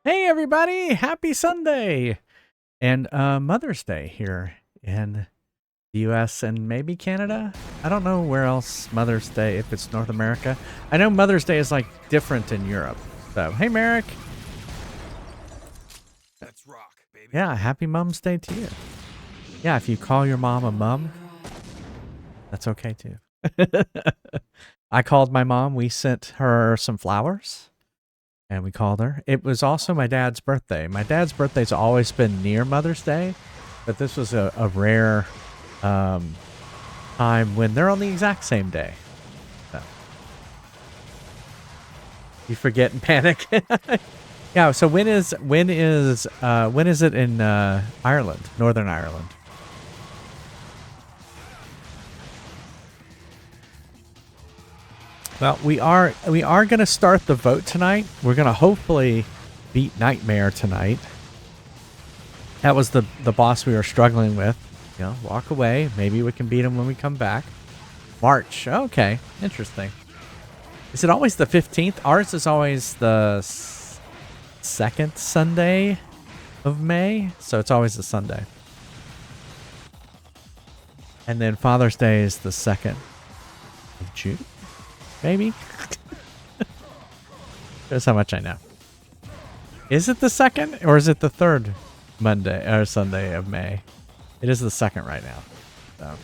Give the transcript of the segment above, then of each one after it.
Hey everybody, happy Sunday and Mother's Day here in the US and maybe Canada. I don't know where else Mother's Day, if it's North America. I know Mother's Day is like different in Europe. So, hey Merrick. Let's rock, baby. Yeah, happy Mom's Day to you. Yeah, if you call your mom a mum, that's okay too. I called my mom. We sent her some flowers. And we called her. It was also my dad's birthday. My dad's birthday's always been near Mother's Day, but this was a rare time when they're on the exact same day. So you forget and panic. Yeah. So when is it in Ireland, Northern Ireland? Well, we are going to start the vote tonight. We're going to hopefully beat Nightmare tonight. That was the boss we were struggling with. You know, walk away. Maybe we can beat him when we come back. March. Okay, interesting. Is it always the 15th? Ours is always the second Sunday of May, so it's always the Sunday. And then Father's Day is the 2nd of June. Maybe. That's how much I know. Is it the 2nd or is it the 3rd Monday or Sunday of May? It is the 2nd right now. So.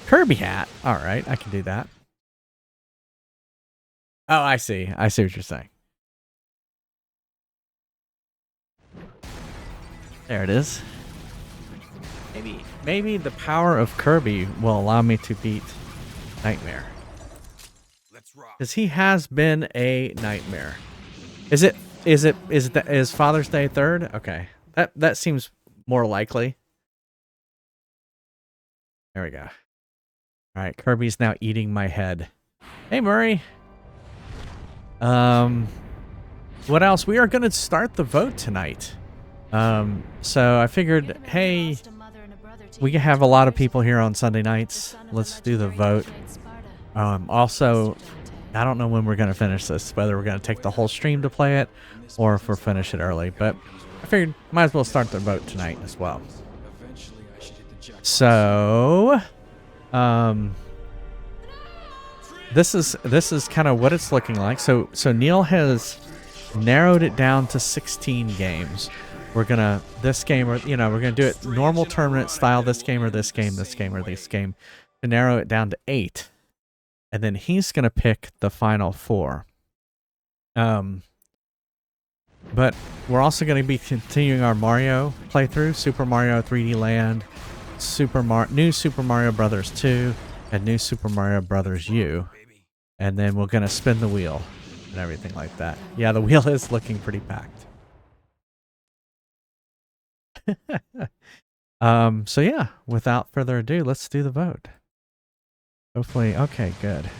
Kirby hat. All right, I can do that. Oh, I see. I see what you're saying. There it is. Maybe the power of Kirby will allow me to beat Nightmare. Because he has been a nightmare. Is Father's Day 3rd? Okay. That seems more likely. There we go. Alright, Kirby's now eating my head. Hey Murray. What else? We are gonna start the vote tonight. So I figured, hey, we have a lot of people here on Sunday nights. Let's do the vote. Also, I don't know when we're going to finish this, whether we're going to take the whole stream to play it or if we'll finish it early, but I figured might as well start the vote tonight as well. So, this is kind of what it's looking like. So Neil has narrowed it down to 16 games. We're going to, this game, or, you know, we're going to do it normal tournament style, this game or this game, this game or this game, to narrow it down to 8. And then he's going to pick the final 4. But we're also going to be continuing our Mario playthrough, Super Mario 3D Land, New Super Mario Brothers 2, and New Super Mario Brothers U. And then we're going to spin the wheel and everything like that. Yeah, the wheel is looking pretty packed. So yeah, without further ado, let's do the vote. Hopefully, okay, good.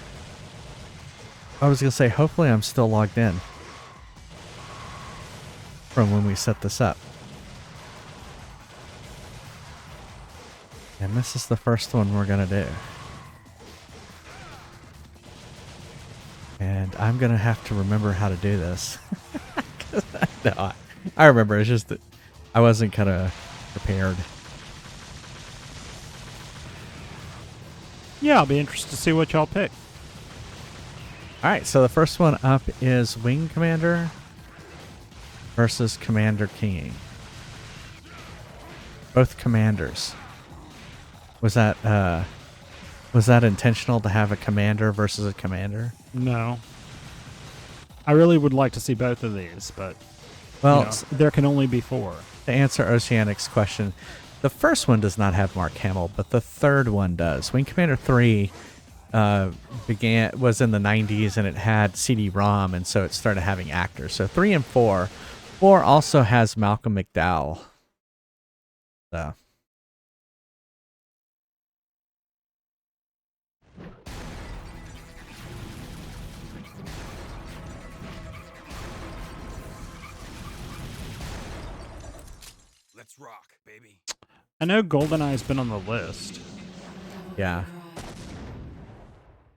I was going to say, hopefully I'm still logged in from when we set this up. And this is the first one we're going to do. And I'm going to have to remember how to do this. No, I remember, it's just that I wasn't kind of prepared. Yeah, I'll be interested to see what y'all pick. Alright, so the first one up is Wing Commander versus Commander King. Both commanders. Was that intentional to have a commander versus a commander? No. I really would like to see both of these, but well, you know, there can only be 4. To answer Oceanic's question, the first one does not have Mark Hamill, but the third one does. Wing Commander 3 was in the 90s, and it had CD-ROM, and so it started having actors. So 3 and 4. 4 also has Malcolm McDowell. So. Let's rock, baby. I know GoldenEye's been on the list. Yeah.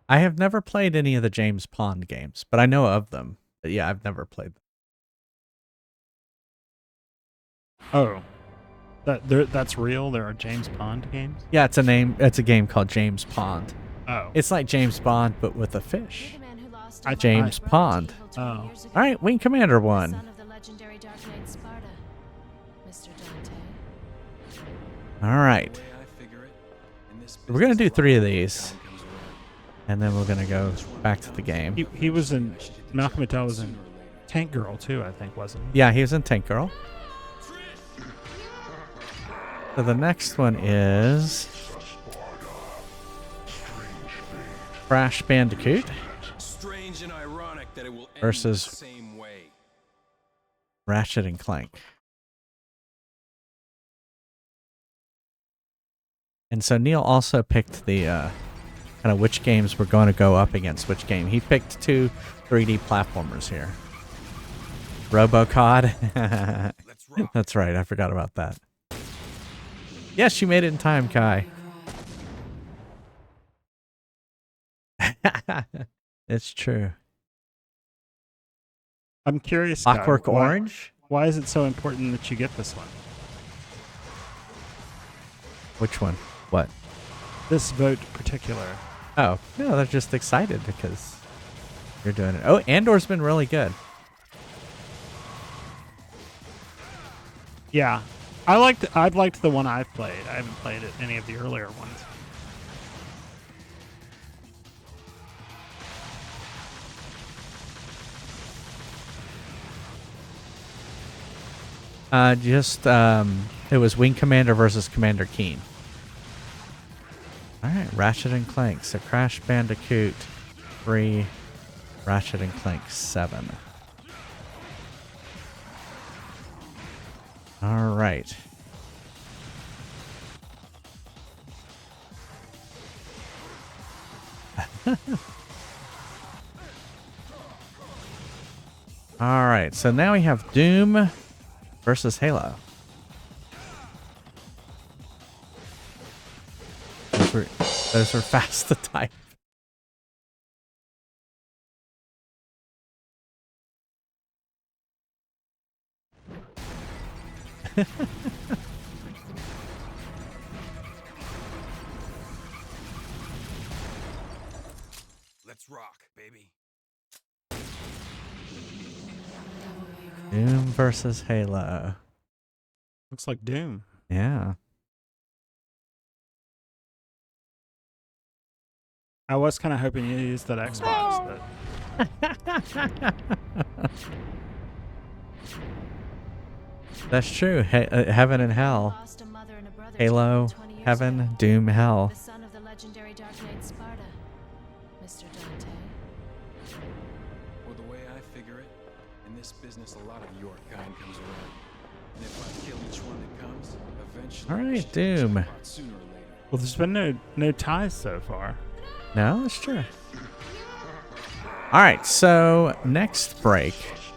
I have never played any of the James Pond games, but I know of them. But yeah, I've never played them. Oh, that's real. There are James Bond games. Yeah, it's a name. It's a game called James Pond. Oh, It's like James Bond, but with a fish. I- James Pond. Oh. All right, Wing Commander won. Son of the legendary Dark Knight Sparta, Mr. Dante. All right, The way I figure it, in this we're gonna do business, 3 of luck these, comes around. and then we're gonna go back to the game. he was in Malcolm McDowell was in Tank Girl too, I think, wasn't he? Yeah, he was in Tank Girl. So the next one is Crash Bandicoot Strange and ironic that it will end Versus- the same way. Ratchet and Clank. And so Neil also picked the kind of which games were going to go up against which game. He picked 2 3D platformers here. RoboCod. Let's rock. That's right. I forgot about that. Yes, you made it in time, Kai. It's true. I'm curious. Guy, Clockwork Orange? Why is it so important that you get this one? Which one? What? This vote particular. Oh, no, they're just excited because you're doing it. Oh, Andor's been really good. Yeah, I've liked the one I've played. I haven't played any of the earlier ones. It was Wing Commander versus Commander Keen. All right, Ratchet and Clank. So Crash Bandicoot 3, Ratchet and Clank 7. All right. All right, so now we have Doom versus Halo. Those were fast to type. Let's rock, baby. Doom versus Halo. Looks like Doom. Yeah. I was kind of hoping you used that Xbox, but That's true. Heaven and Hell. Lost a mother and a brother Halo, 20 years Heaven, ago. Doom, Hell. The son of the legendary Dark Knight Sparta, Mr. Dante. Well, the way I figure it, in this business, a lot of your kind comes around. And if I kill each one that comes, eventually, All right, we should hit Doom. jackpot sooner or later. well, there's been no ties so far. No, that's true. All right, so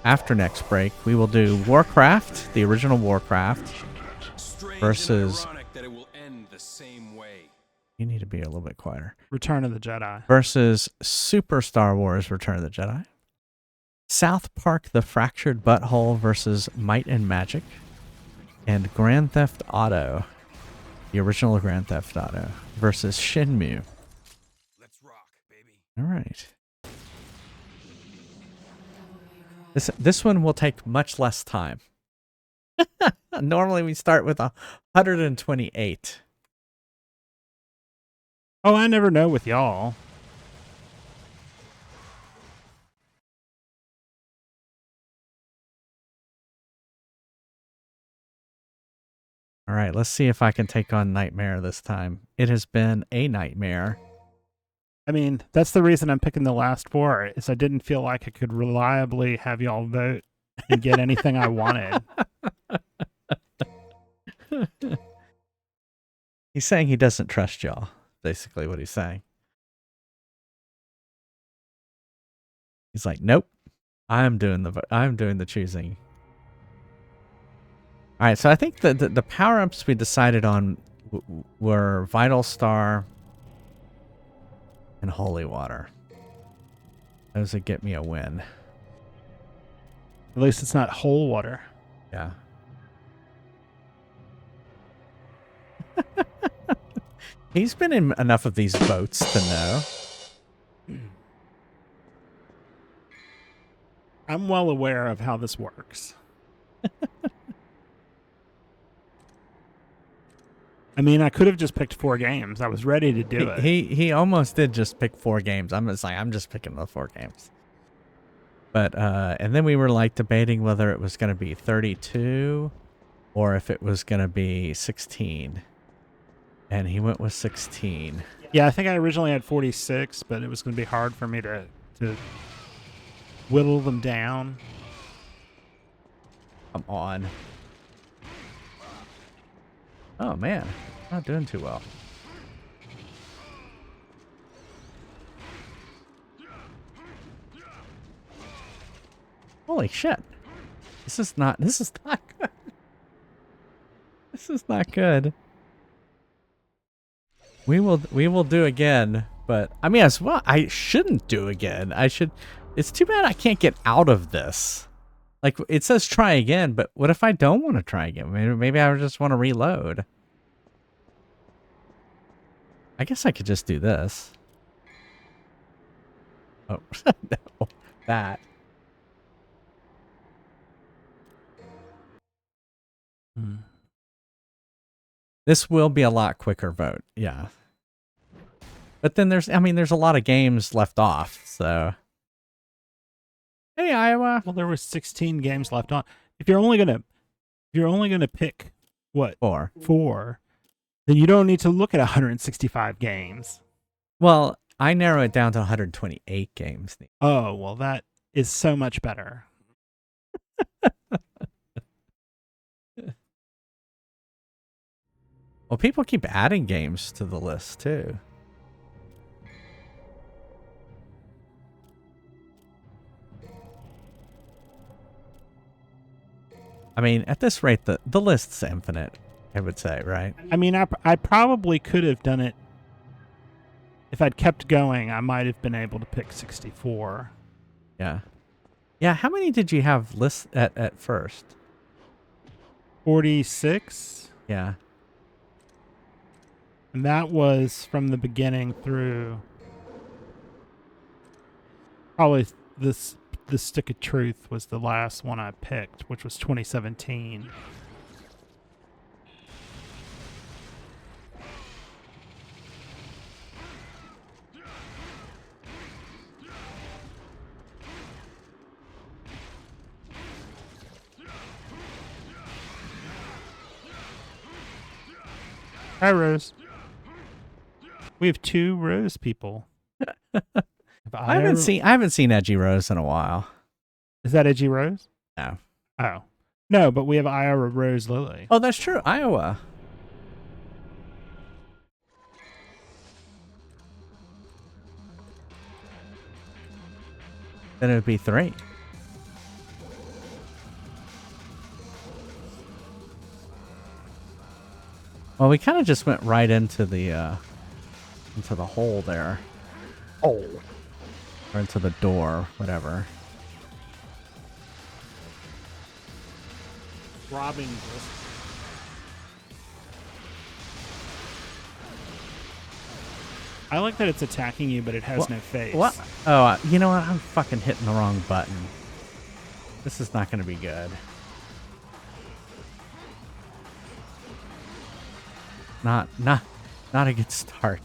after next break, we will do Warcraft, the original Warcraft, Strange versus. and ironic that it will end the same way. You need to be a little bit quieter. Return of the Jedi. Versus Super Star Wars Return of the Jedi. South Park The Fractured Butthole versus Might and Magic. And Grand Theft Auto, the original Grand Theft Auto, versus Shenmue. Let's rock, baby. All right. This one will take much less time. Normally we start with 128. Oh, I never know with y'all. All right, let's see if I can take on Nightmare this time. It has been a nightmare. I mean, that's the reason I'm picking the last 4, is I didn't feel like I could reliably have y'all vote and get anything I wanted. He's saying he doesn't trust y'all. Basically what he's saying. He's like, nope, I'm doing the choosing. All right, so I think the power-ups we decided on were Vital Star and Holy Water. Those would get me a win. At least it's not whole water. Yeah. He's been in enough of these boats to know. I'm well aware of how this works. I mean, I could have just picked 4 games. I was ready to do it. He almost did just pick 4 games. I'm just picking the 4 games. But and then we were like debating whether it was going to be 32 or if it was going to be 16. And he went with 16. Yeah, I think I originally had 46, but it was going to be hard for me to whittle them down. Come on. Oh man, not doing too well. Holy shit. This is not good. This is not good. We will do again, but I mean as well I shouldn't do again. It's too bad I can't get out of this. Like it says try again, but what if I don't want to try again? Maybe I just want to reload. I guess I could just do this. Oh no, that. This will be a lot quicker vote, yeah. But then there's a lot of games left off, so. Hey, Iowa. Well, there were 16 games left on. If you're only gonna pick what 4, then you don't need to look at 165 games. Well, I narrow it down to 128 games. Oh, well, that is so much better. Well, people keep adding games to the list, too. I mean, at this rate, the list's infinite, I would say, right? I mean, I probably could have done it. If I'd kept going, I might have been able to pick 64. Yeah. Yeah, how many did you have lists at first? 46. Yeah. And that was from the beginning through probably the Stick of Truth was the last one I picked, which was 2017. Hi, Rose. We have 2 Rose people. I haven't seen Edgy Rose in a while. Is that Edgy Rose? No. Oh. No, but we have Iowa Rose Lily. Oh, that's true. Iowa. Then it would be 3. Well, we kind of just went right into the hole there. Oh. Or into the door, whatever. Robbing. I like that it's attacking you, but it has no face. What? Oh, you know what? I'm fucking hitting the wrong button. This is not going to be good. Not a good start.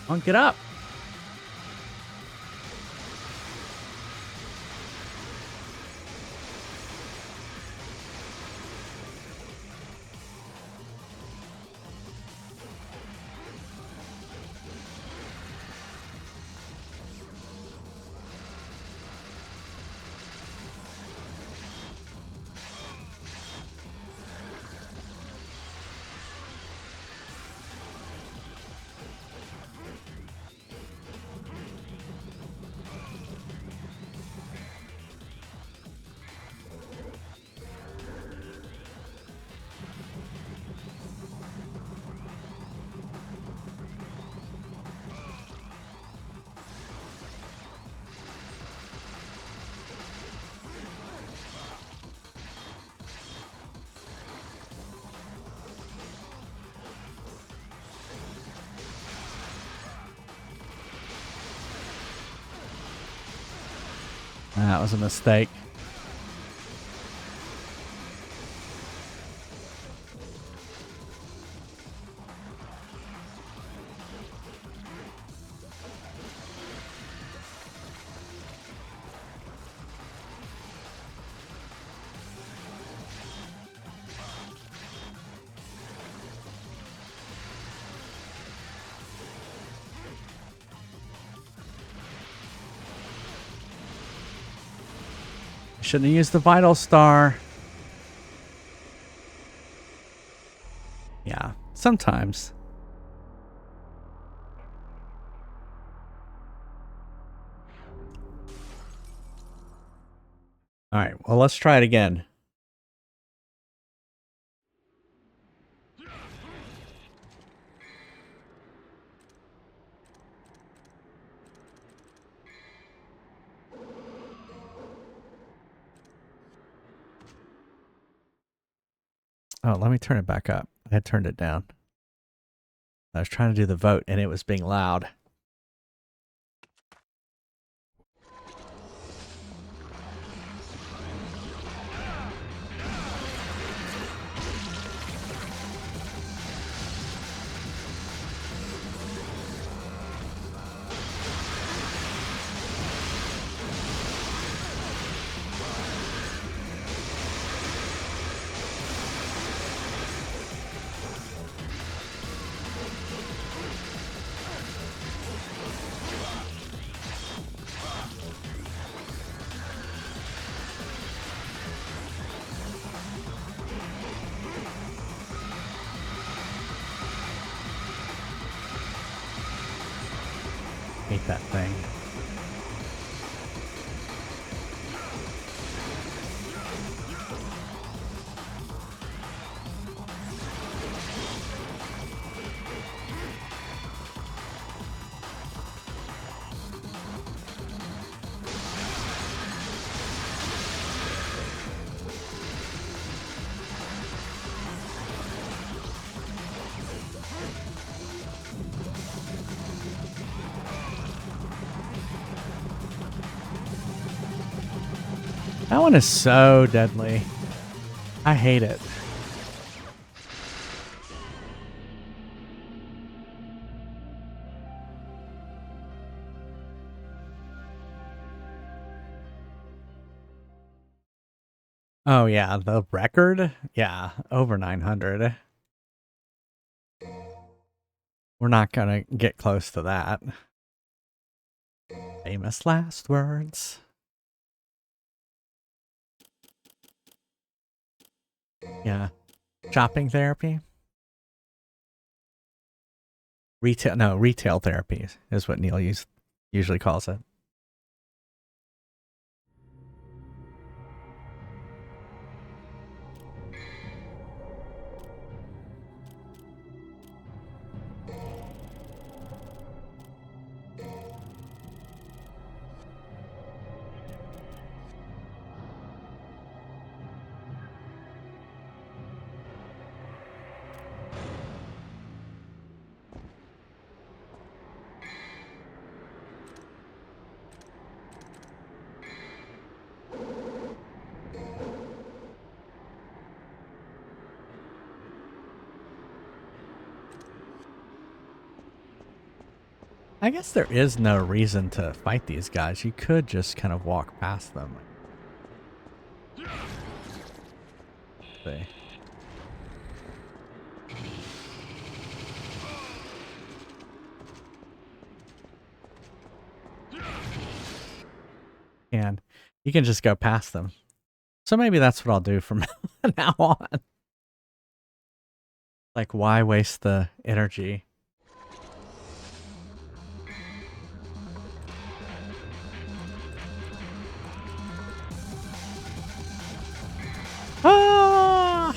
Come on, get up. That was a mistake. Shouldn't have used the vital star. Yeah, sometimes. All right, well, let's try it again. Oh, let me turn it back up. I had turned it down. I was trying to do the vote and it was being loud. Hate that thing. That one is so deadly. I hate it. Oh yeah, the record? Yeah, over 900. We're not gonna get close to that. Famous last words. Yeah. Shopping therapy? Retail therapy is what Neil usually calls it. I guess there is no reason to fight these guys. You could just kind of walk past them. See. And you can just go past them. So maybe that's what I'll do from now on. Like, why waste the energy? Ah!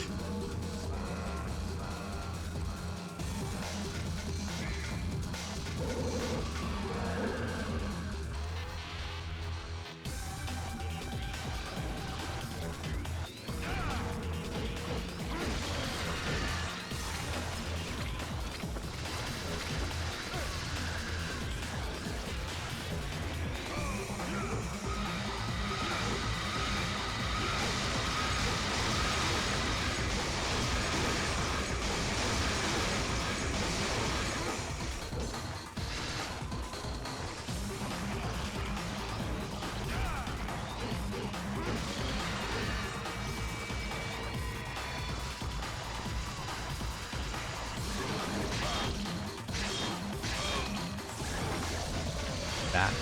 that.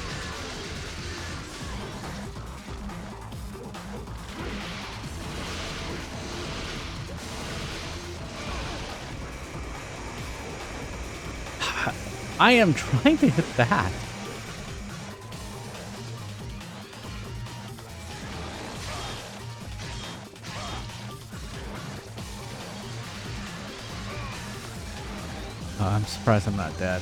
I am trying to hit that. Oh, I'm surprised I'm not dead.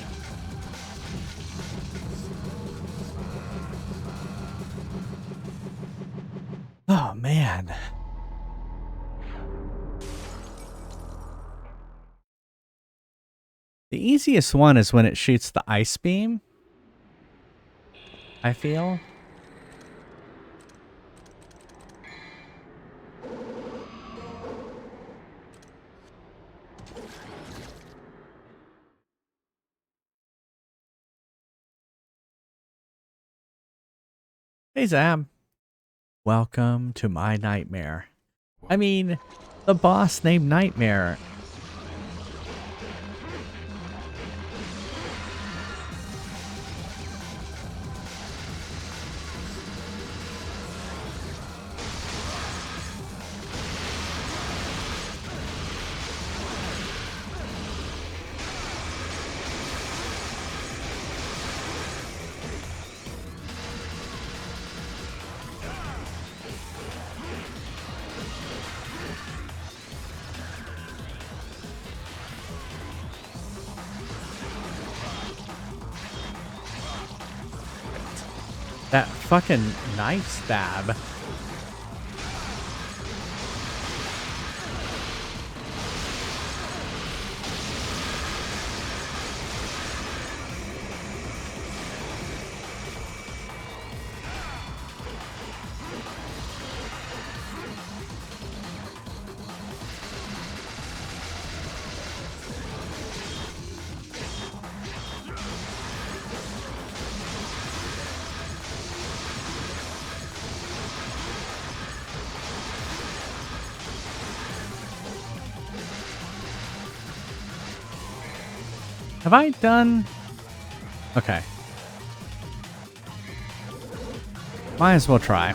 Oh, man. The easiest one is when it shoots the ice beam, I feel. Hey, Zab. Welcome to my nightmare. I mean, the boss named Nightmare. That fucking knife stab. Have I done? Okay. Might as well try.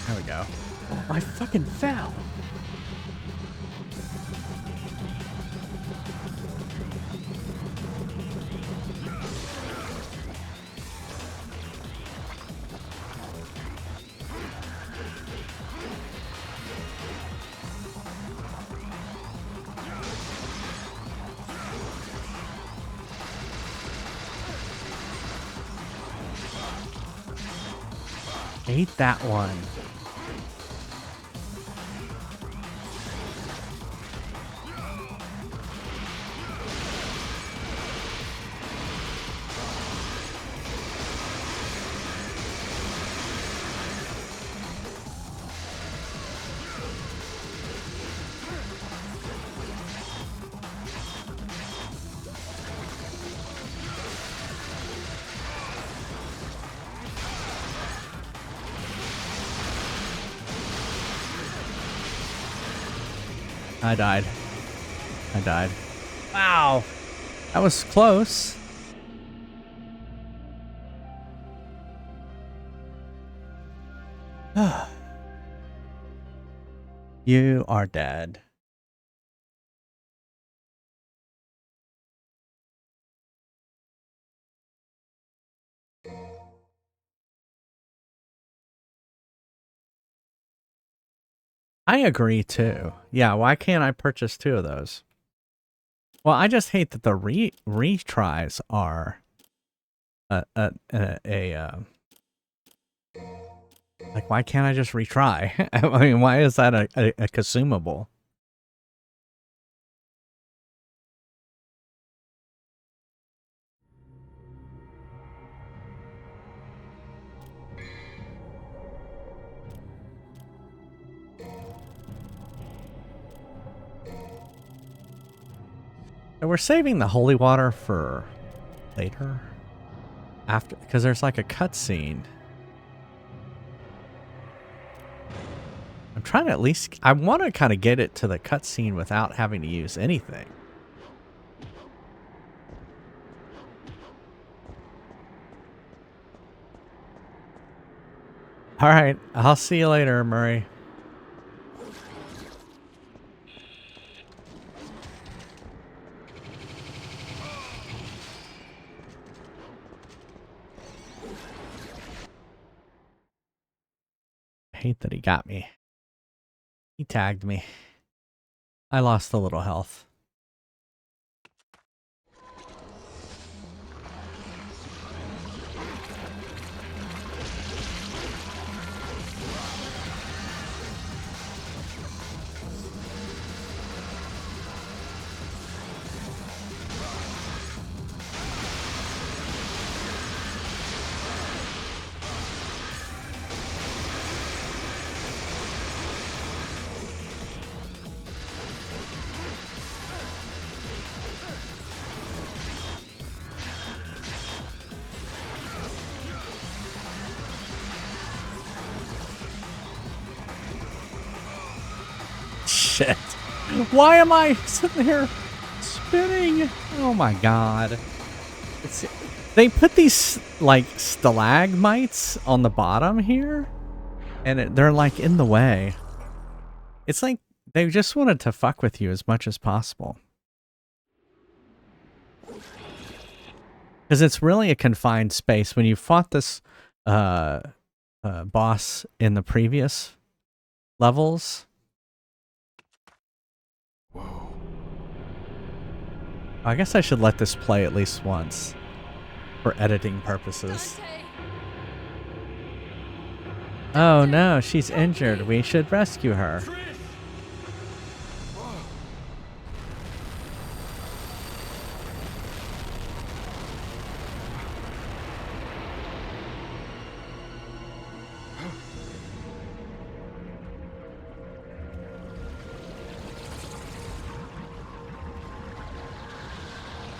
There we go. Oh, I fucking fell. Hate that one. I died. I died. Wow. That was close. You are dead. I agree too. Yeah, why can't I purchase 2 of those? Well, I just hate that the retries are like, why can't I just retry? I mean, why is that a consumable? And we're saving the holy water for later, after, because there's like a cutscene. trying to at least... I want to kind of get it to the cutscene without having to use anything. All right. I'll see you later, Murray. I hate that he got me. He tagged me. I lost a little health. Shit. Why am I sitting here spinning? Oh my god. They put these, like, stalagmites on the bottom here, and they're, like, in the way. It's like they just wanted to fuck with you as much as possible. Because it's really a confined space. When you fought this boss in the previous levels... Whoa. I guess I should let this play at least once for editing purposes. Oh no, she's injured. We should rescue her.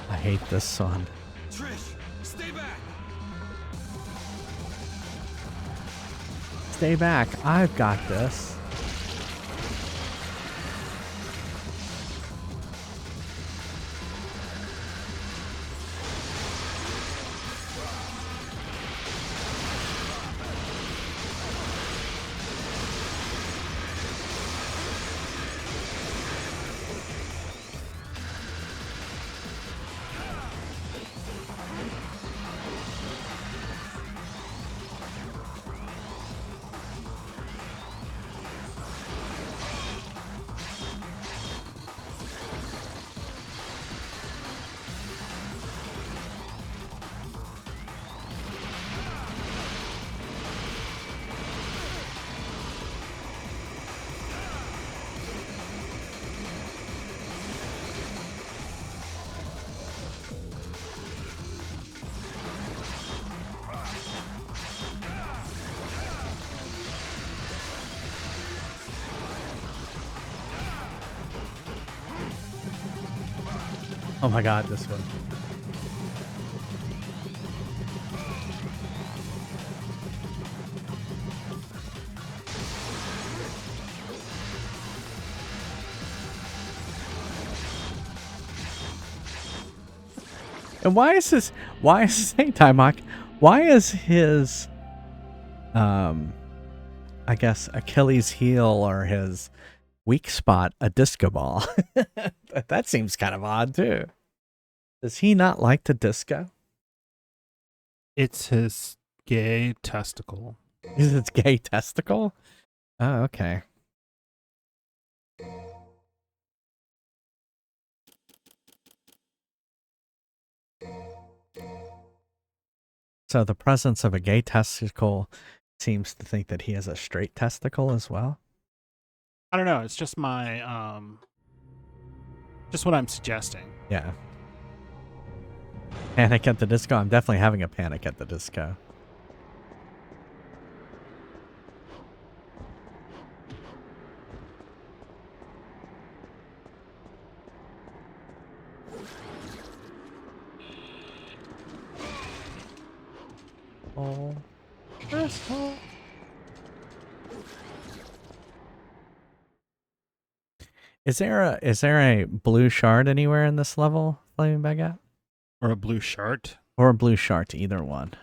I hate this song. Trish, stay back. Stay back. I've got this. Oh my god, this one. And why is his, hey Timok, why is his, I guess Achilles heel or his weak spot a disco ball? That seems kind of odd too. Does he not like to disco? It's his gay testicle. Is it gay testicle? Oh, okay. So the presence of a gay testicle seems to think that he has a straight testicle as well? I don't know. It's just my, just what I'm suggesting. Yeah. Panic at the Disco? I'm definitely having a Panic at the Disco. Oh. Asshole. Is there a blue shard anywhere in this level, Flaming Baguette? Or a blue shart? Or a blue shard, either one.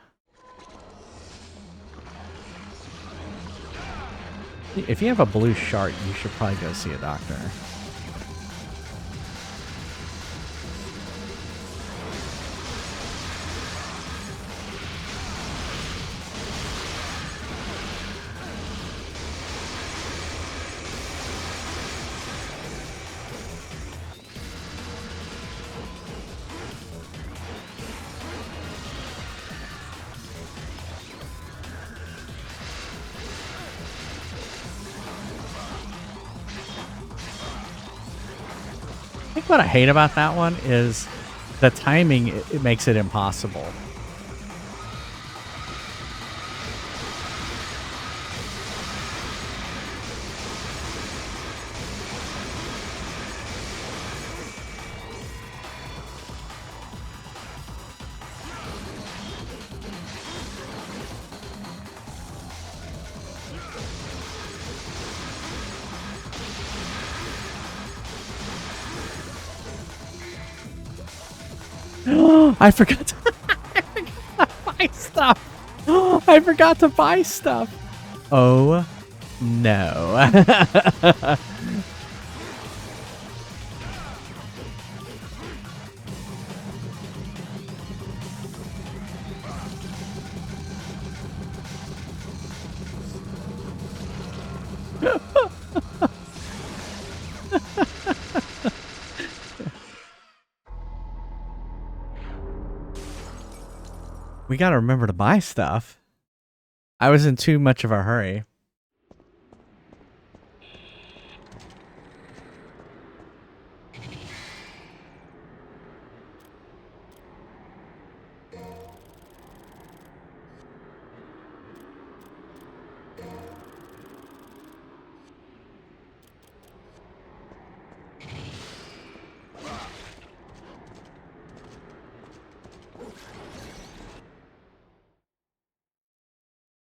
If you have a blue shard, you should probably go see a doctor. I think what I hate about that one is the timing. It makes it impossible. I forgot to buy stuff. I forgot to buy stuff. Oh no. We gotta remember to buy stuff. I was in too much of a hurry.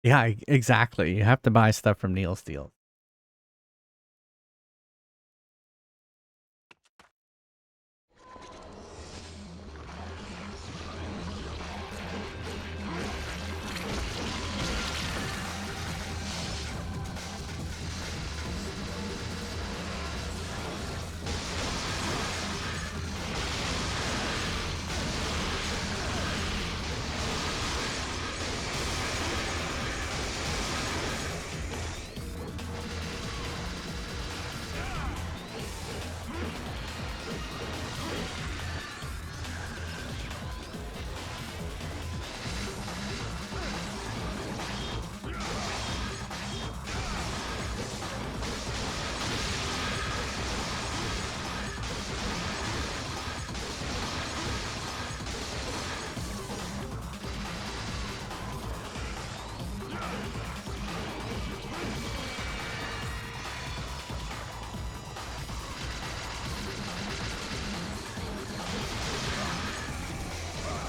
Yeah, exactly. You have to buy stuff from Neil Steel.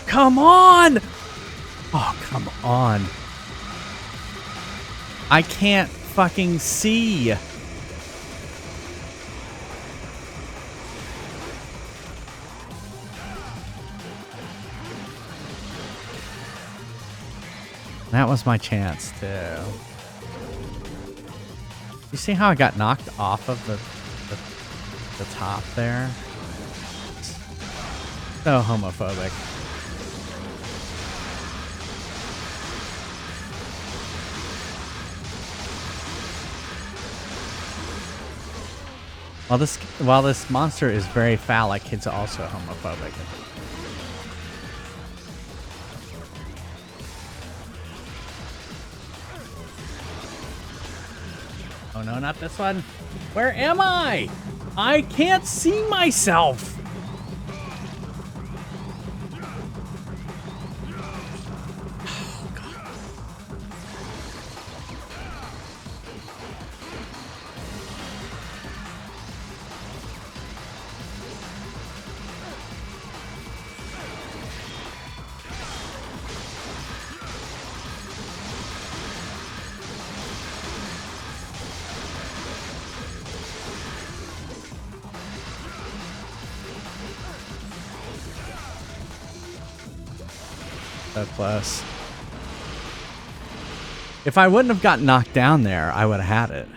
Come on! Oh, come on. I can't fucking see. That was my chance, too. You see how I got knocked off of the top there? So homophobic. While this monster is very phallic, it's also homophobic. Oh no, not this one. Where am I? I can't see myself. So close. If I wouldn't have gotten knocked down there, I would have had it.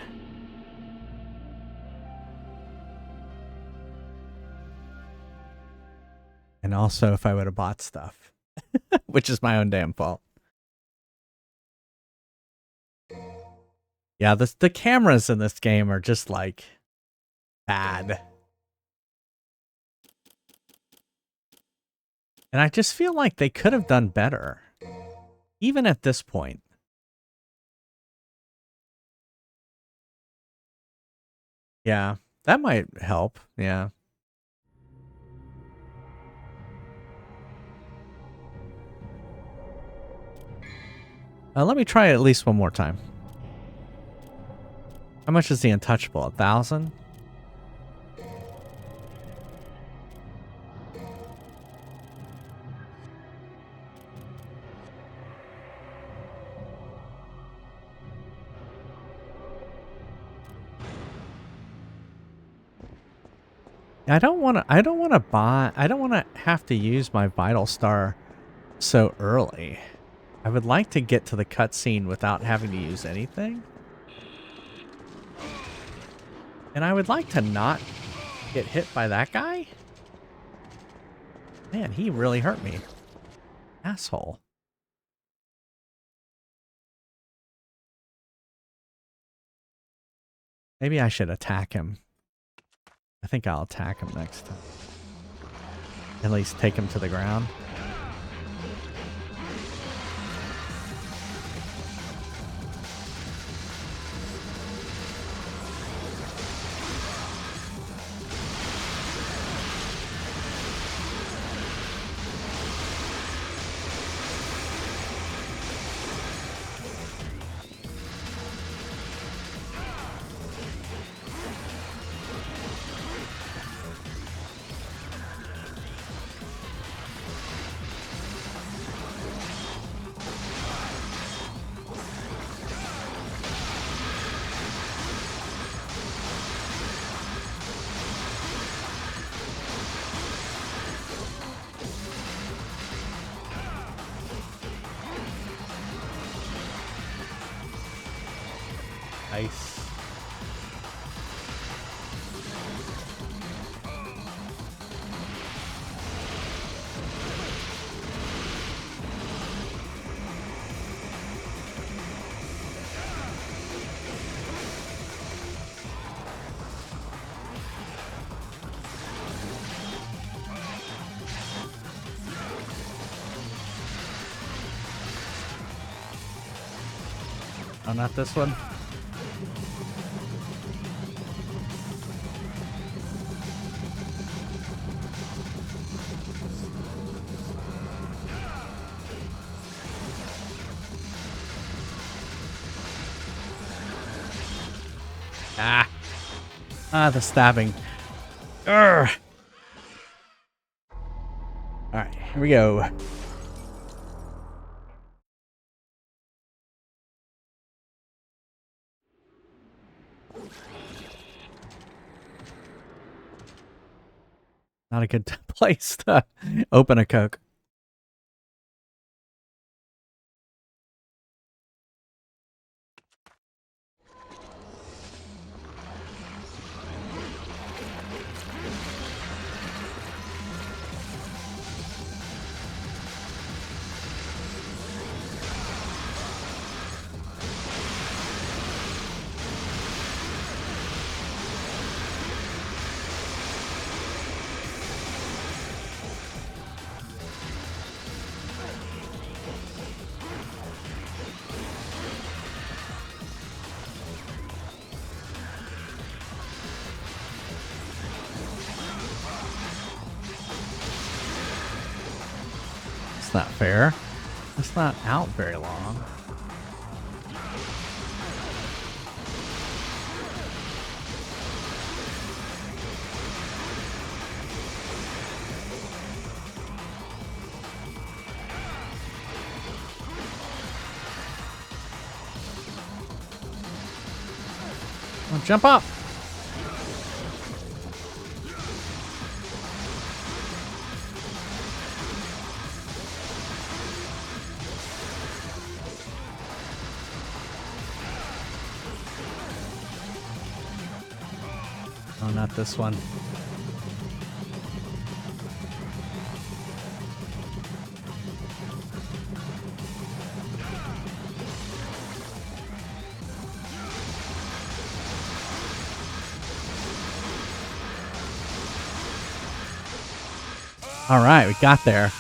And also if I would have bought stuff. Which is my own damn fault. Yeah, the cameras in this game are just like bad. And I just feel like they could have done better. Even at this point. Yeah, that might help. Yeah. Let me try it at least one more time. How much is the untouchable? 1,000? I don't want to have to use my Vital Star so early. I would like to get to the cutscene without having to use anything. And I would like to not get hit by that guy. Man, he really hurt me. Asshole. Maybe I should attack him. I think I'll attack him next time. At least take him to the ground. Nice. Oh, not this one. The stabbing. Urgh. All right, here we go. Not a good place to open a Coke. That's not fair. It's not out very long. Well, jump up. Oh, not this one. All right, we got there.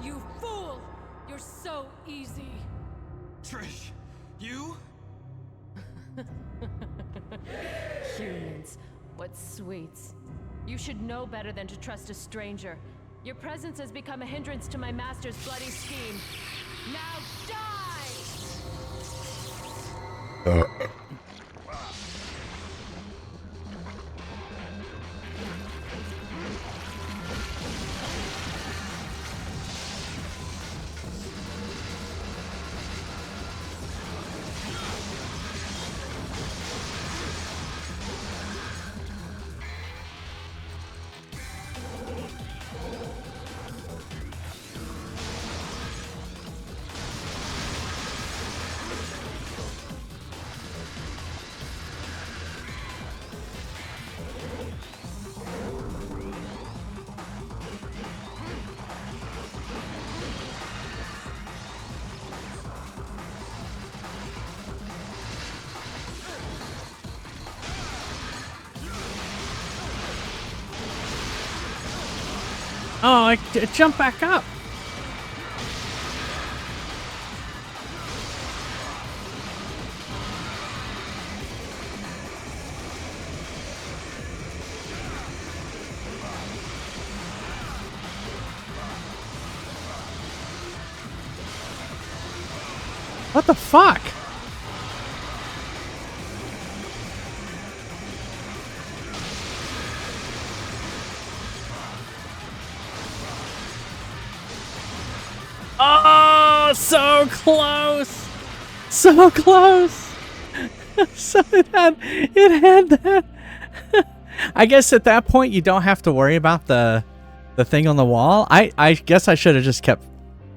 You fool! You're so easy. Trish, you? Humans, what sweets. You should know better than to trust a stranger. Your presence has become a hindrance to my master's bloody scheme. Now die! Oh, I jumped back up. What the fuck? Oh, so close. So close. So it had that. I guess at that point you don't have to worry about the thing on the wall. I guess I should have just kept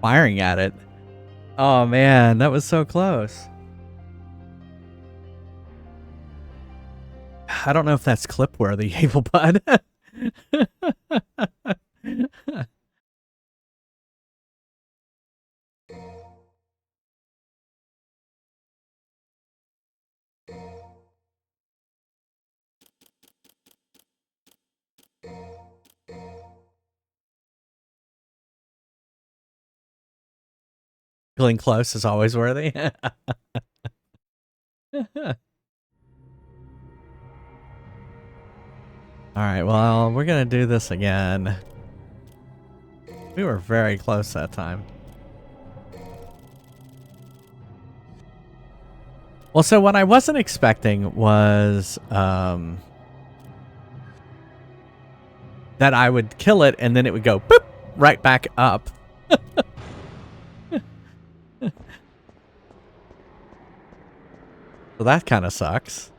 firing at it. Oh man, that was so close. I don't know if that's clip worthy, Evil Bud. Feeling close is always worthy. Alright, well, we're gonna do this again. We were very close that time. Well, so what I wasn't expecting was that I would kill it and then it would go boop right back up. So that kind of sucks.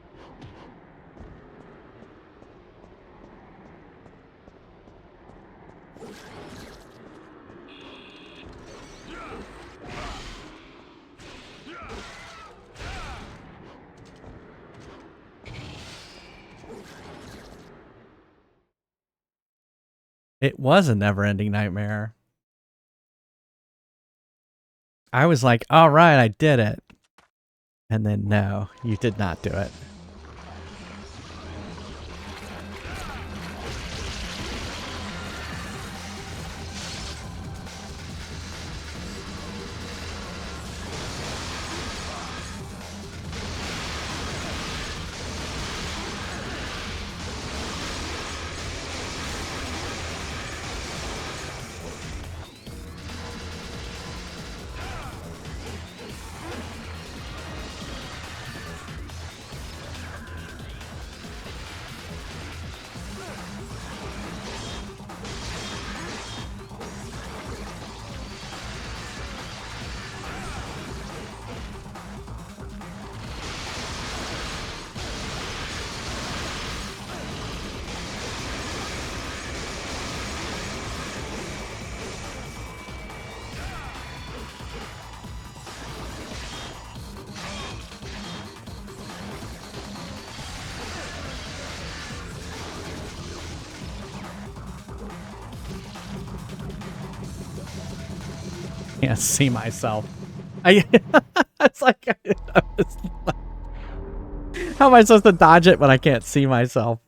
It was a never-ending nightmare. I was like, all right, I did it. And then, no, you did not do it. can't see myself. It's like, how am I supposed to dodge it when I can't see myself?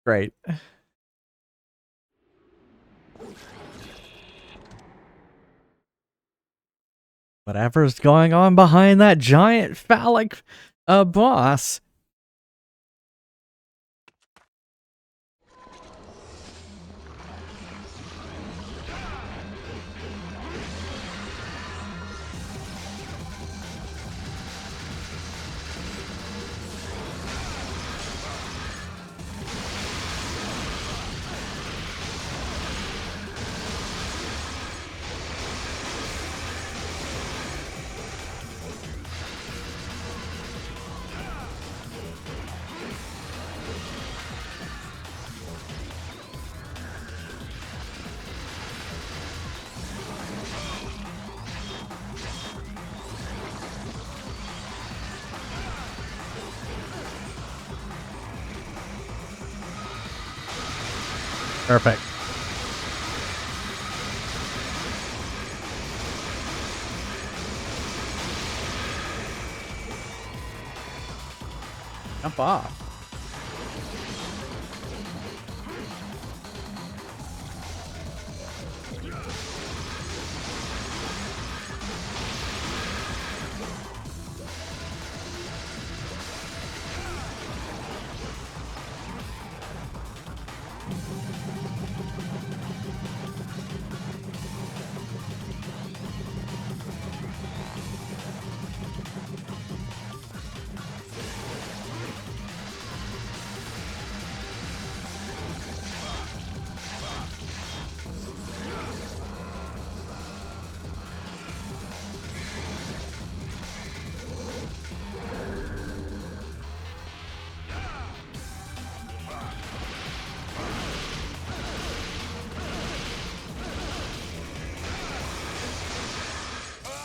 Great. Whatever's going on behind that giant phallic boss. Perfect. Jump off.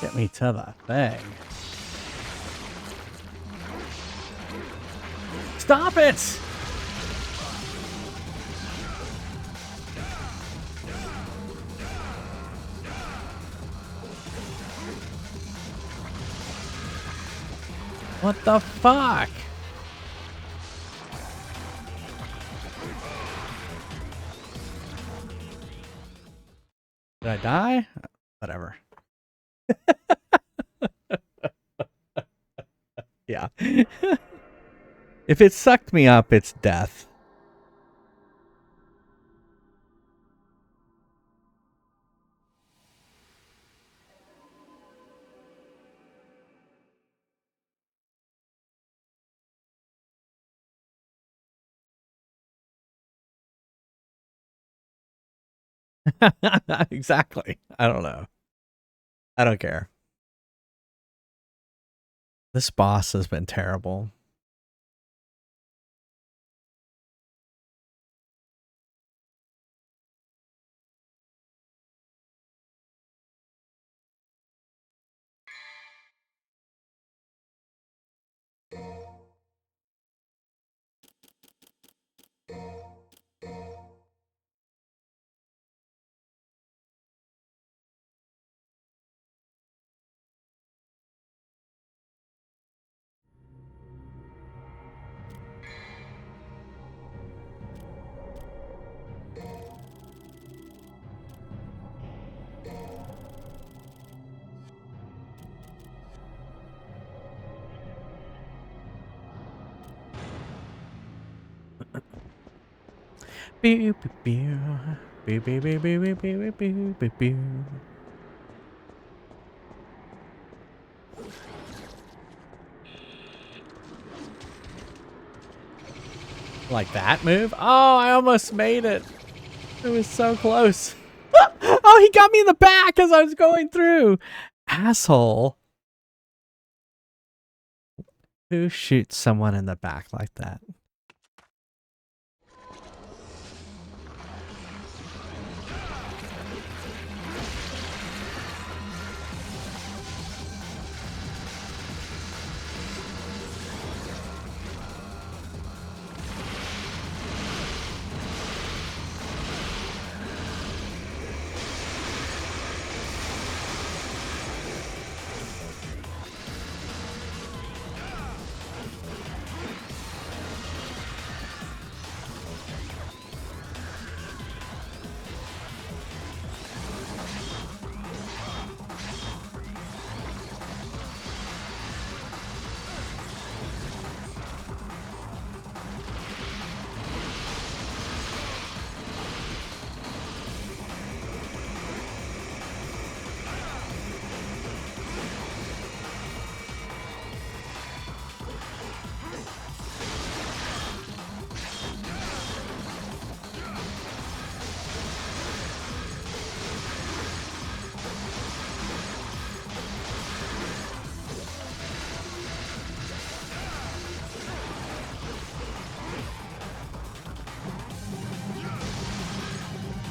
Get me to the thing. Stop it! What the fuck? Did I die? Whatever. Yeah. If it sucked me up, it's death. Exactly. I don't know. I don't care. This boss has been terrible. Pew, pew, pew. Pew, pew, pew, pew, pew, pew, pew, pew, pew. Like that move? Oh, I almost made it. It was so close. Oh, he got me in the back as I was going through. Asshole. Who shoots someone in the back like that?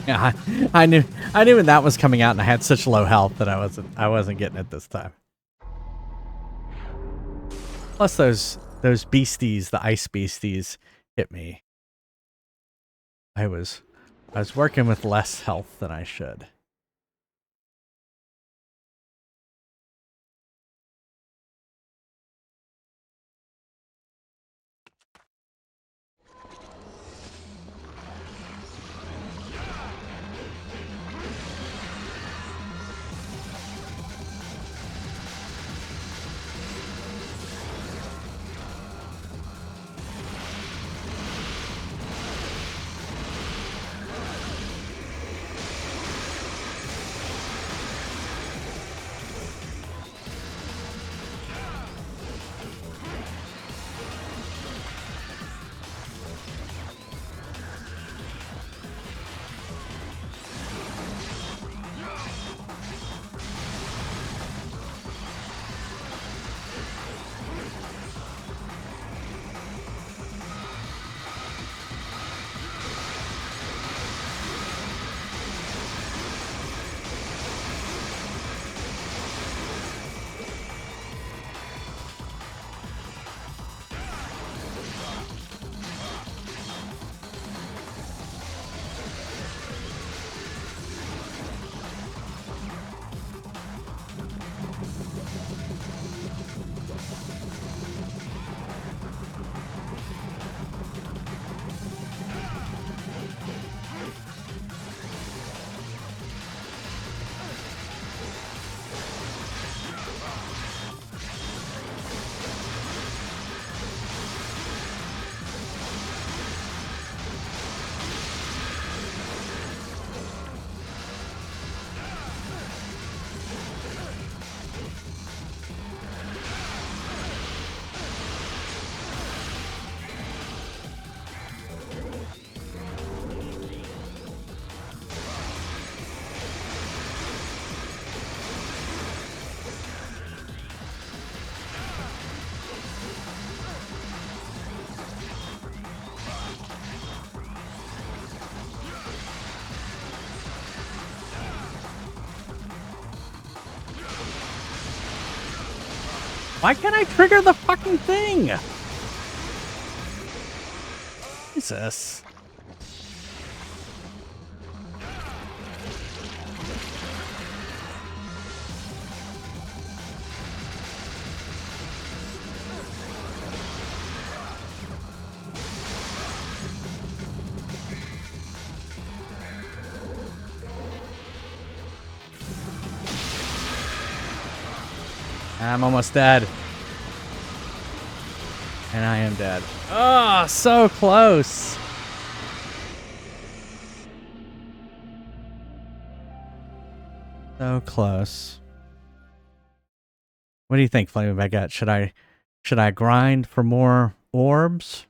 Yeah, I knew when that was coming out, and I had such low health that I wasn't getting it this time. Plus those beasties, the ice beasties, hit me. I was working with less health than I should. Why can't I trigger the fucking thing? Jesus. I'm almost dead. And I am dead. Oh, so close. So close. What do you think, Flaming Baguette? Should I grind for more orbs?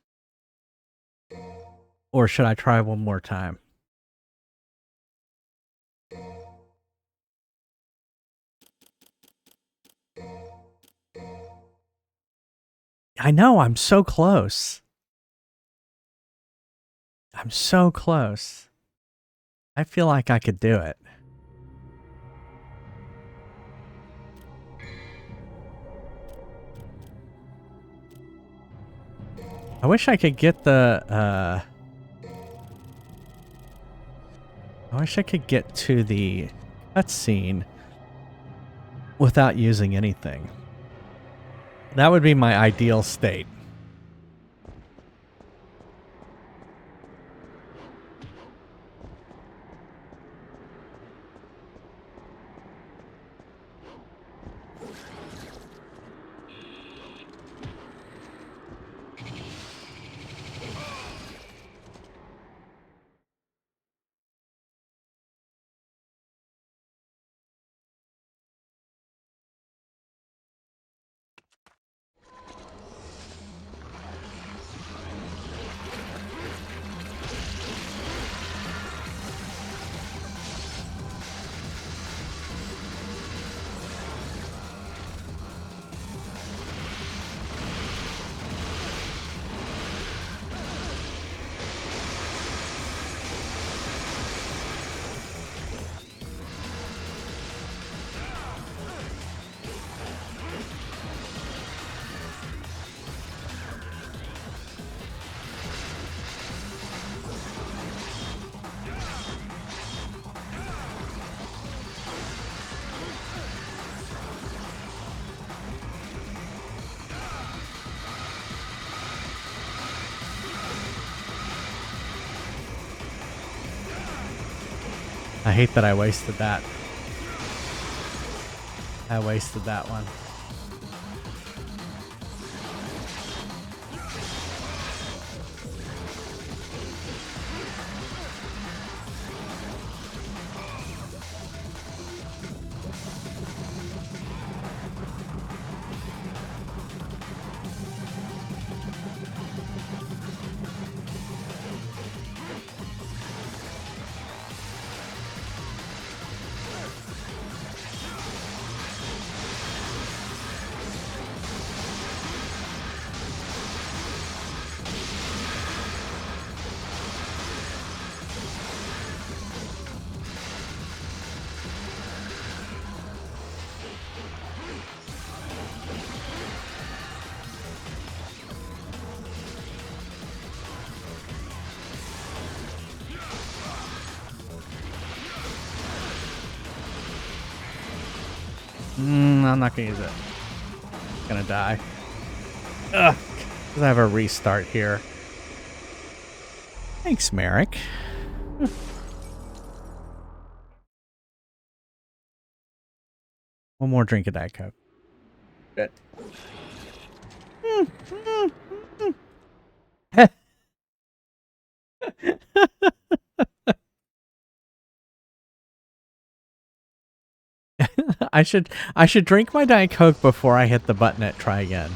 Or should I try one more time? I know, I'm so close. I'm so close. I feel like I could do it. I wish I could get the, I wish I could get to the cutscene without using anything. That would be my ideal state. I hate that I wasted that. I wasted that one. I'm not gonna use it. Gonna die. Ugh. Because I have a restart here. Thanks, Merrick. One more drink of Diet Coke. Good. I should drink my Diet Coke before I hit the button at try again.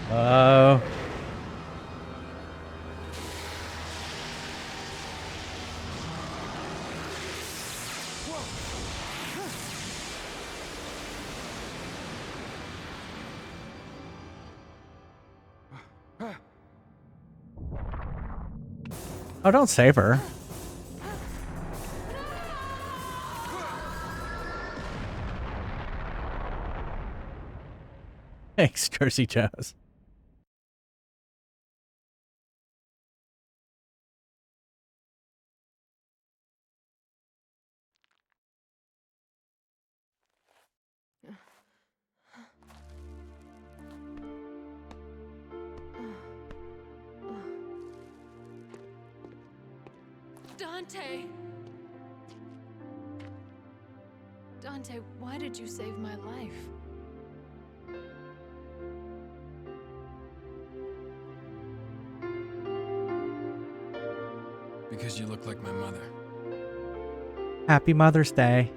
Oh. Oh, don't save her. Thanks, Jersey Joe's. Dante! Dante, why did you save my life? Because you look like my mother. Happy Mother's Day.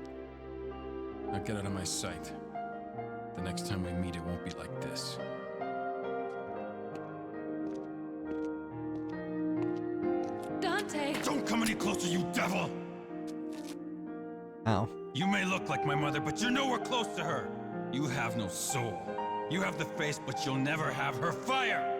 Now get out of my sight. The next time we meet, it won't be like this. Dante! Don't come any closer, you devil! Oh. You may look like my mother, but you're nowhere close to her. You have no soul. You have the face, but you'll never have her fire!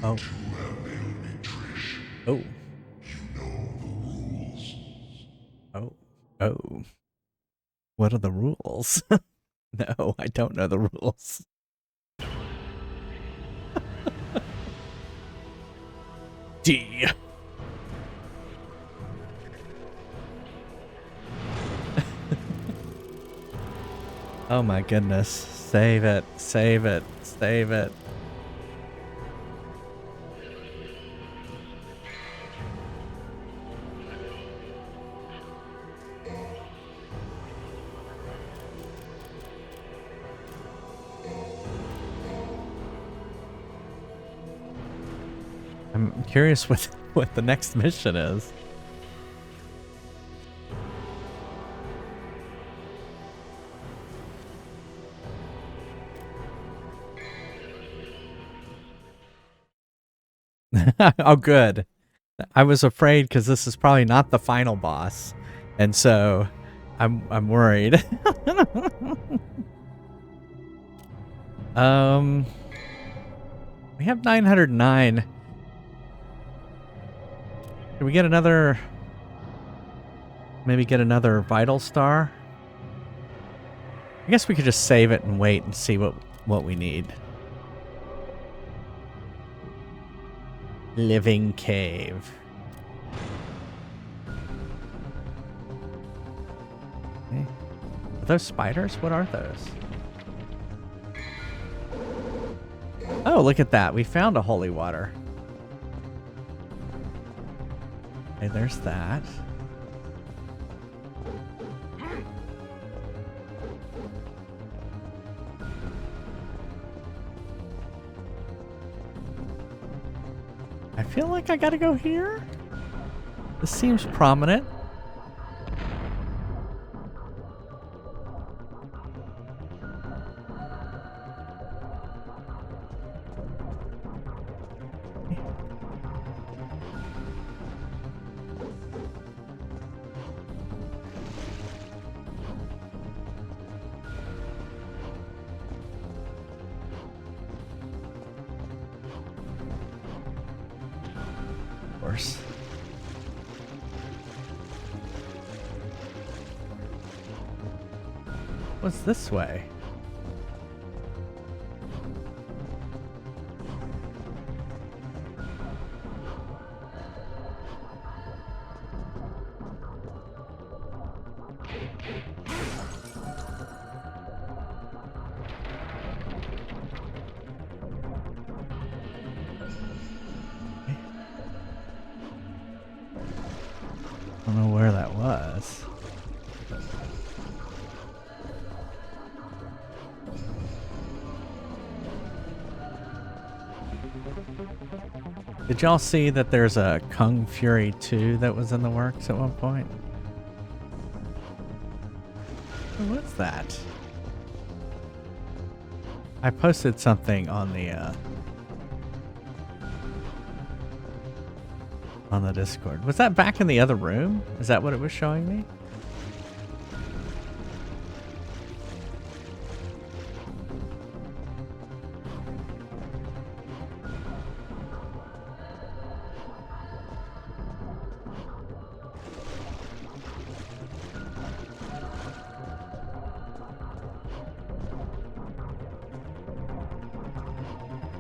Oh. Oh. You know the rules. Oh. Oh. What are the rules? No, I don't know the rules. D. Oh my goodness. Save it. Save it. Save it. I'm curious what the next mission is. Oh, good. I was afraid because this is probably not the final boss, and so I'm worried. We have 909. Can we get another? Maybe get another vital star? I guess we could just save it and wait and see what we need. Living cave. Okay. Are those spiders? What are those? Oh, look at that. We found a holy water. Okay, there's that. I feel like I gotta go here. This seems prominent. What's this way? I don't know where that was. Did y'all see that there's a Kung Fury 2 that was in the works at one point? What's that? I posted something on the Discord. Was that back in the other room? Is that what it was showing me?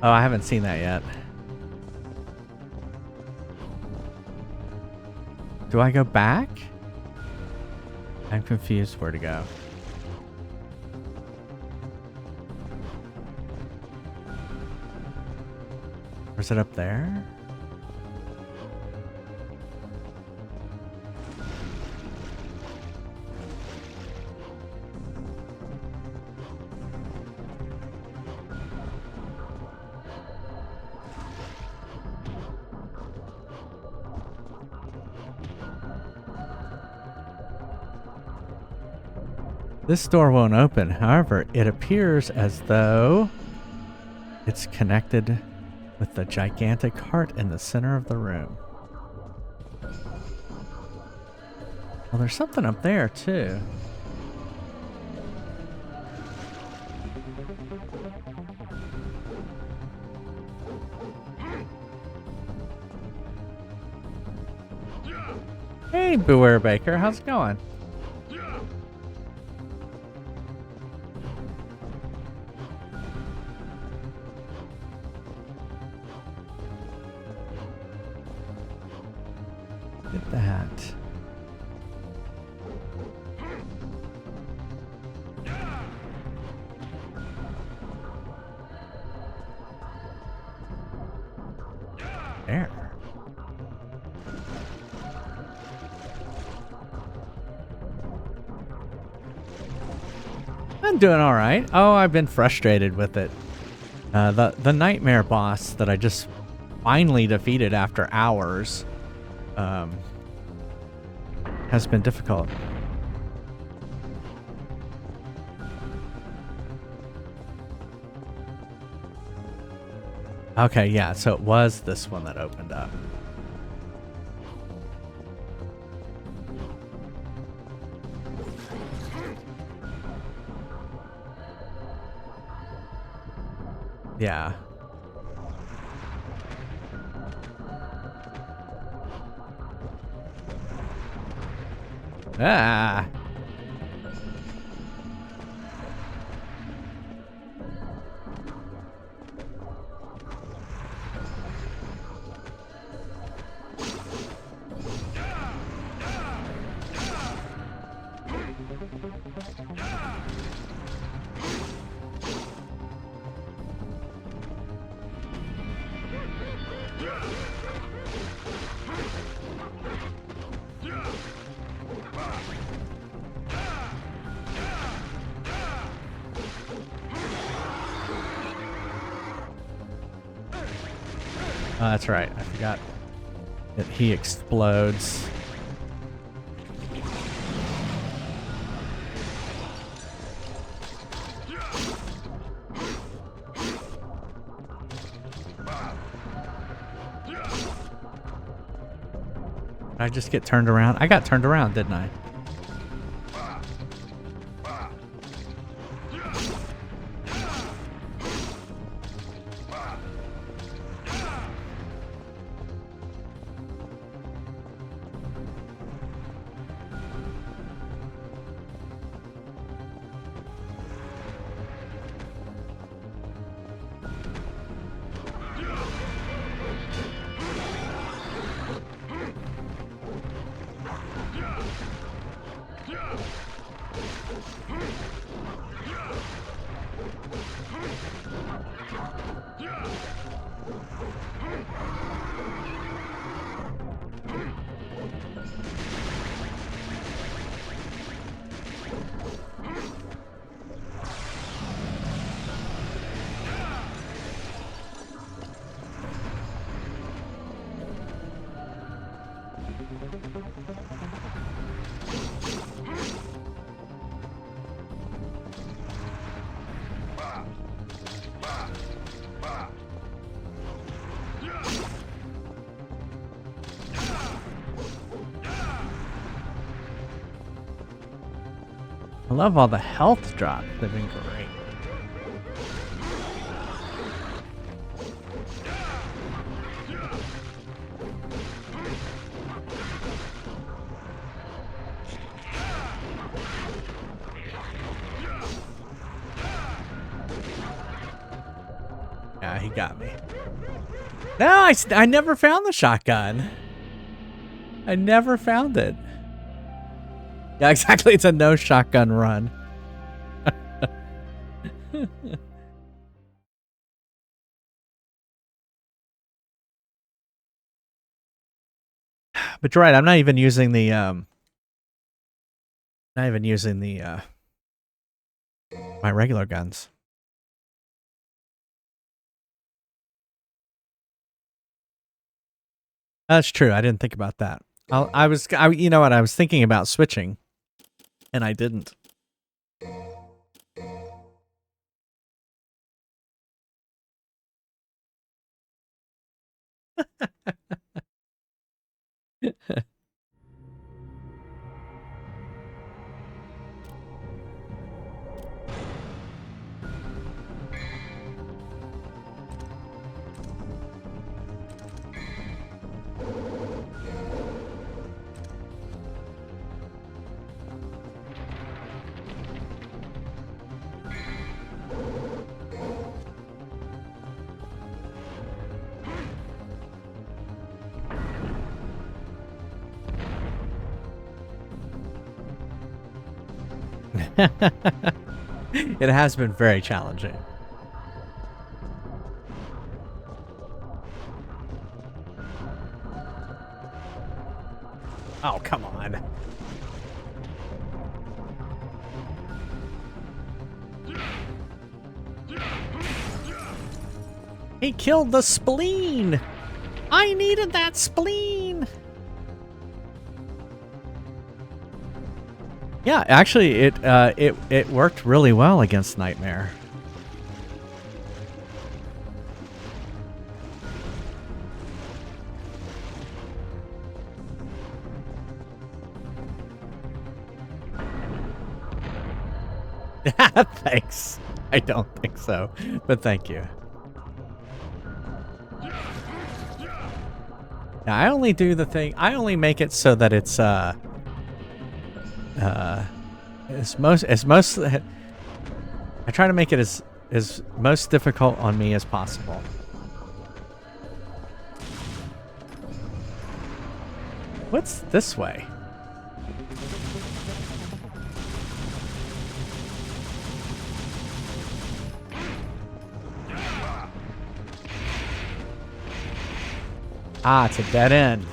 Oh, I haven't seen that yet. Do I go back? I'm confused where to go. Or is it up there? This door won't open. However, it appears as though it's connected with the gigantic heart in the center of the room. Well, there's something up there, too. Hey, Beware Baker. How's it going? Get that. There. I'm doing all right. Oh, I've been frustrated with it. The nightmare boss that I just finally defeated after hours has been difficult. Okay, yeah, so it was this one that opened up. Yeah. Ah. Oh, that's right. I forgot that he explodes. Did I just get turned around? I got turned around, didn't I? I love all the health drops. They've been great. Yeah, he got me. No, I never found the shotgun. I never found it. Yeah, exactly. It's a no shotgun run. But you're right, I'm not even using the my regular guns. That's true. I didn't think about that. You know what? I was thinking about switching, and I didn't. It has been very challenging. Oh, come on. He killed the spleen! I needed that spleen! Yeah, actually, it worked really well against Nightmare. Thanks. I don't think so, but thank you. Now, I only do the thing. I only make it so that it's I try to make it as most difficult on me as possible. What's this way? Ah, it's a dead end.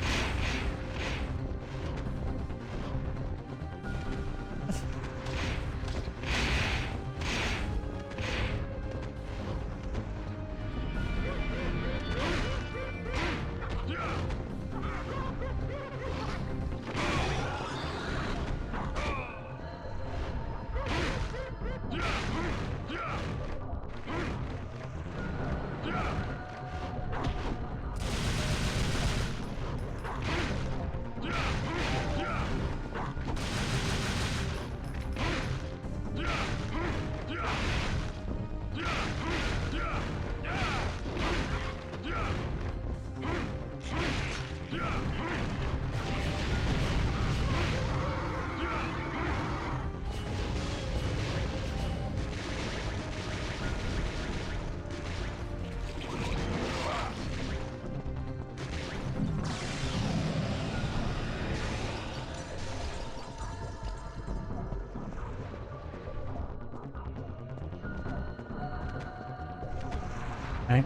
Right.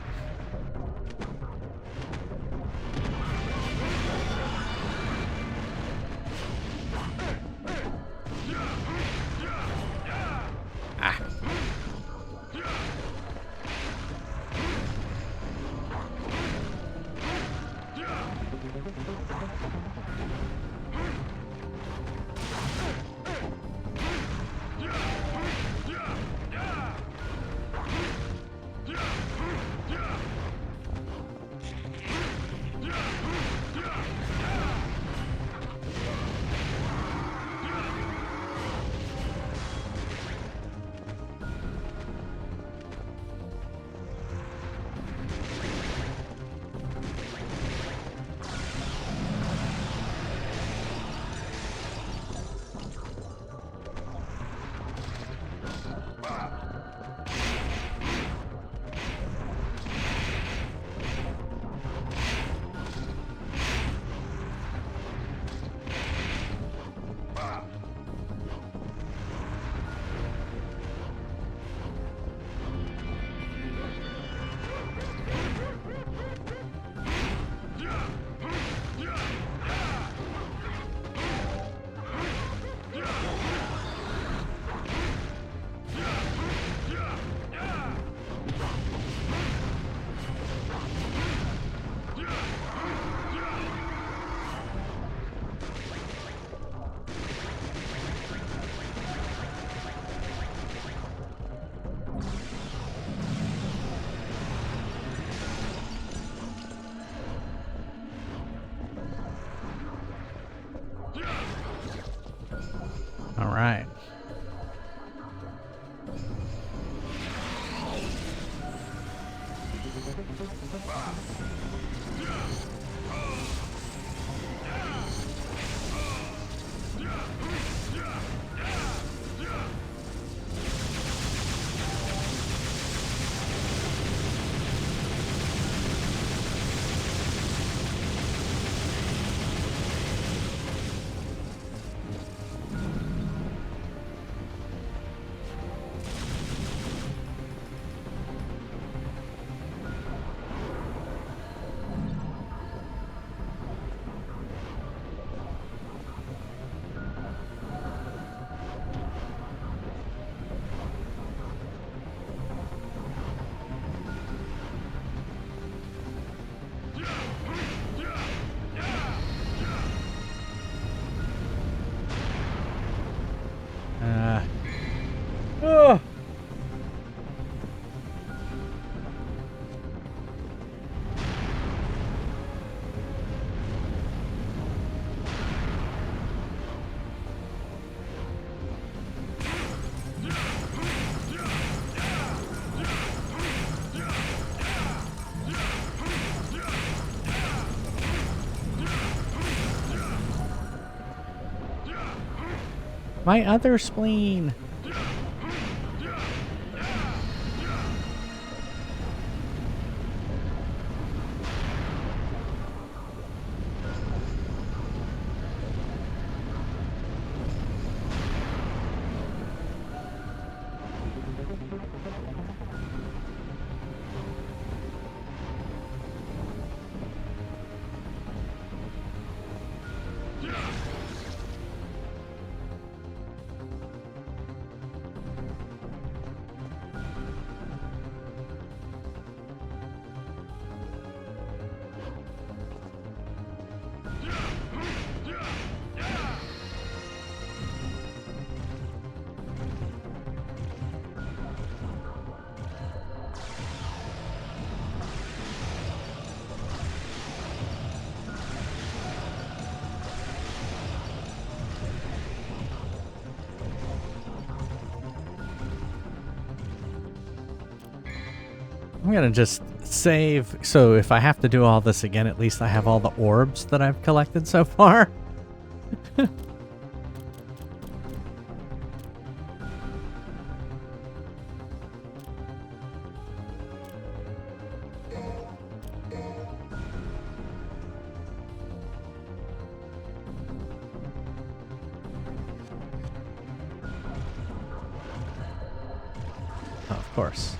Oh. My other spleen. I'm gonna just save, so if I have to do all this again, at least I have all the orbs that I've collected so far. Oh, of course.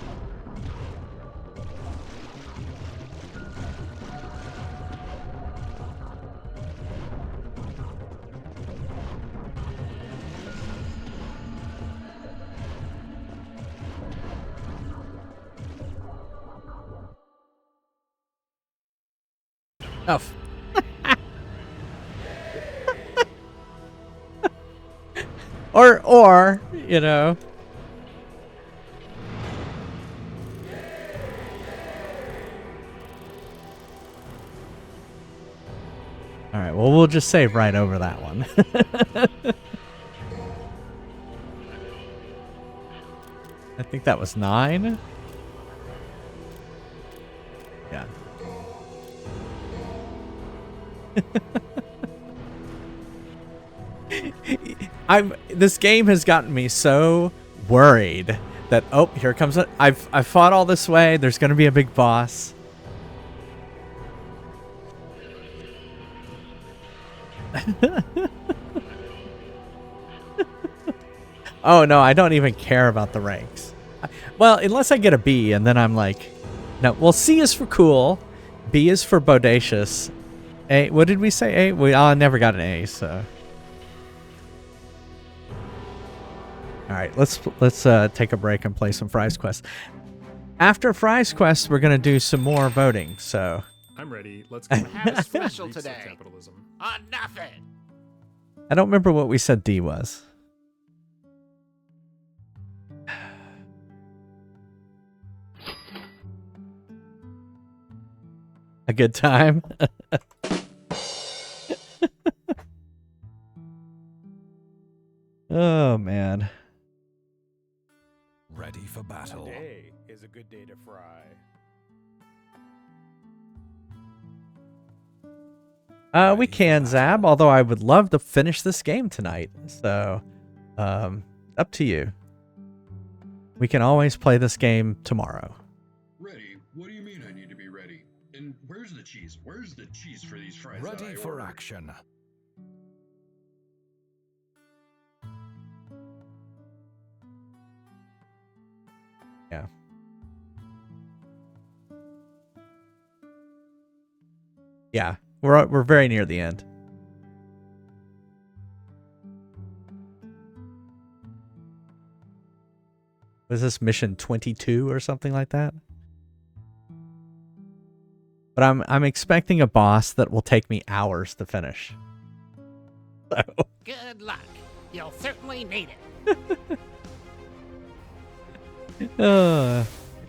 Oh. or, you know. All right, well, we'll just save right over that one. I think that was 9. Yeah. This game has gotten me so worried that, oh, here comes it. I've fought all this way. There's going to be a big boss. Oh no, I don't even care about the ranks. Well, unless I get a B, and then I'm like, no. Well, C is for cool, B is for bodacious. A, what did we say? A? I never got an A, so. All right, let's take a break and play some Fry's Quest. After Fry's Quest, we're gonna do some more voting. So. I'm ready. Let's go. Have a special today. Capitalism. Enough it. I don't remember what we said D was. A good time. Oh man. Ready for battle. Today is a good day to fry. We can, Zab, although I would love to finish this game tonight. So, up to you. We can always play this game tomorrow. Ready? What do you mean I need to be ready? And where's the cheese? Where's the cheese for these fries? Ready for action. Yeah. Yeah, we're very near the end. Was this mission 22 or something like that? But I'm expecting a boss that will take me hours to finish. So. Good luck. You'll certainly need it.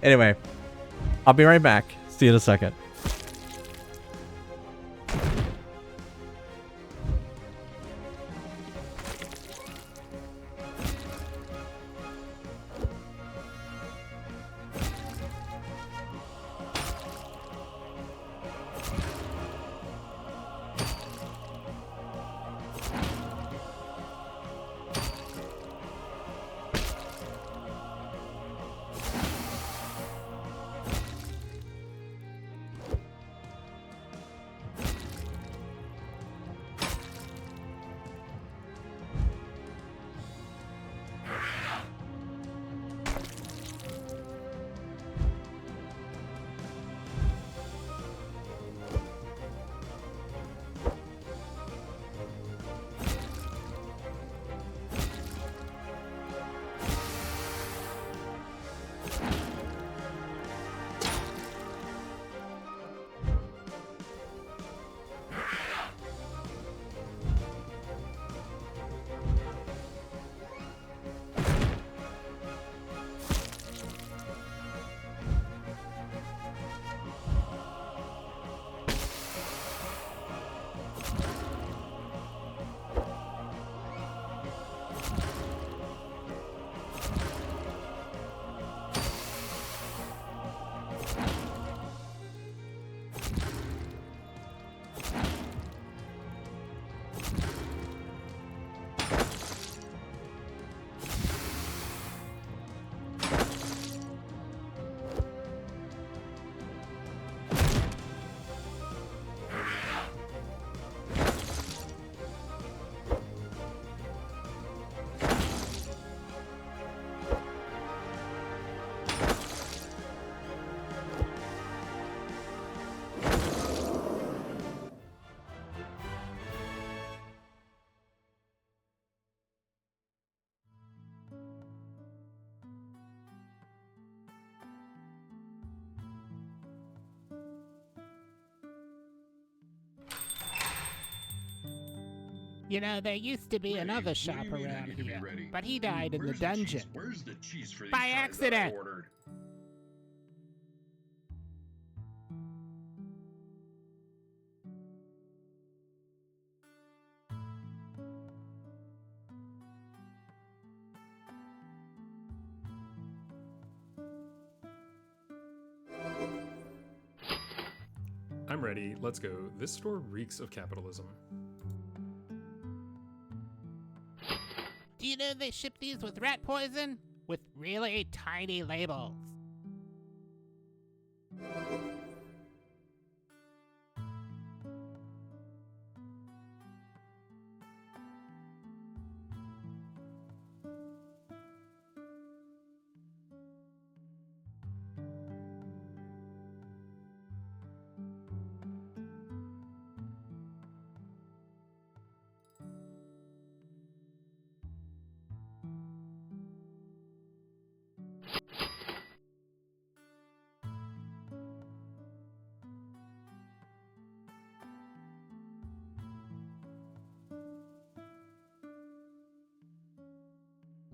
Anyway, I'll be right back. See you in a second. You know, there used to be another shop around here, but he died in the dungeon. Where's the cheese for these By fries that I accident. ordered? I'm ready. Let's go. This store reeks of capitalism. Do you know they ship these with rat poison? With really tiny labels.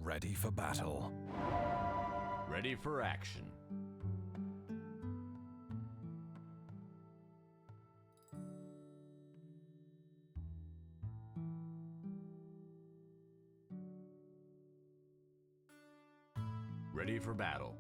Ready for battle. Ready for action. Ready for battle.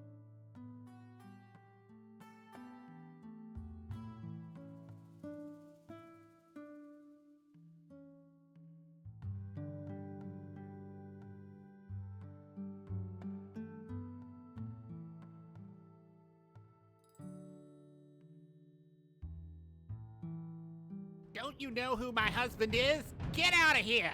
Don't you know who my husband is? Get out of here!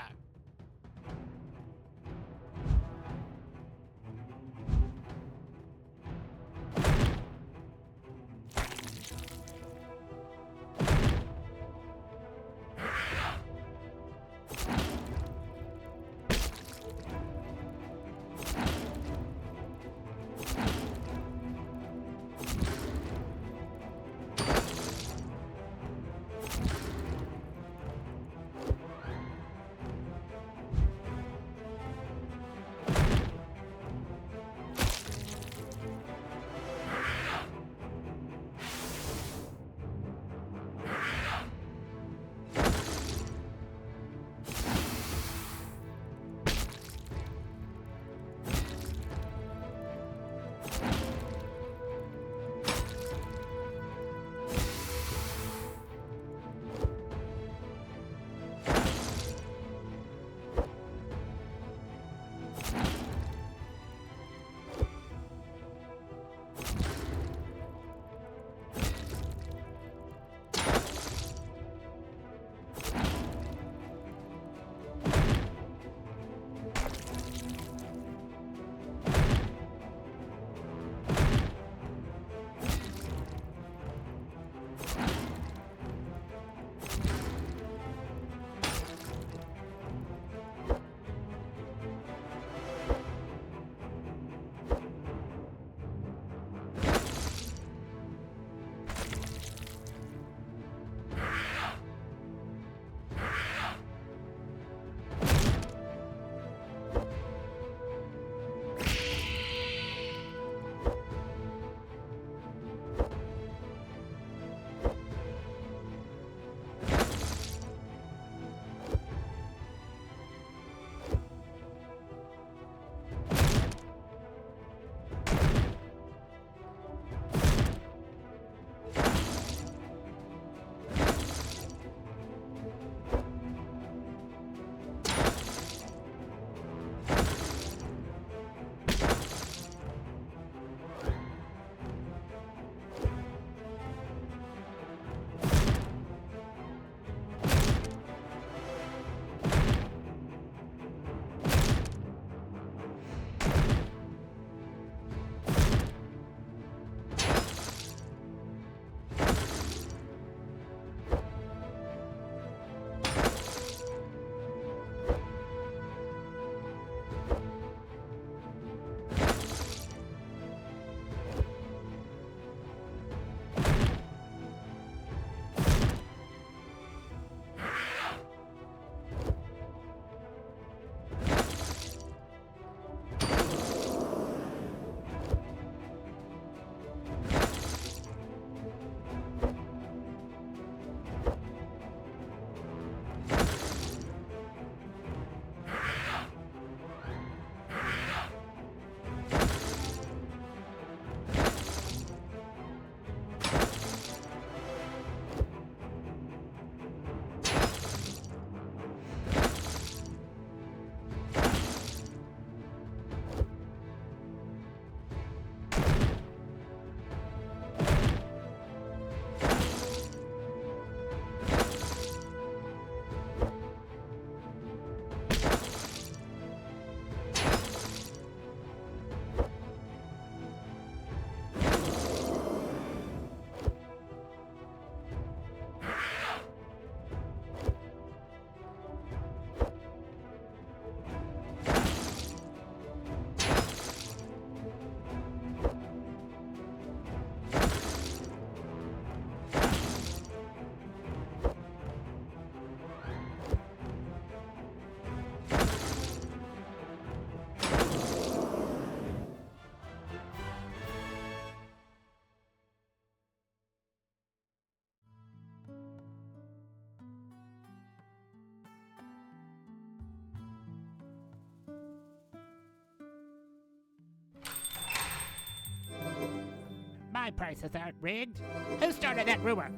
My prices aren't rigged. Who started that rumor?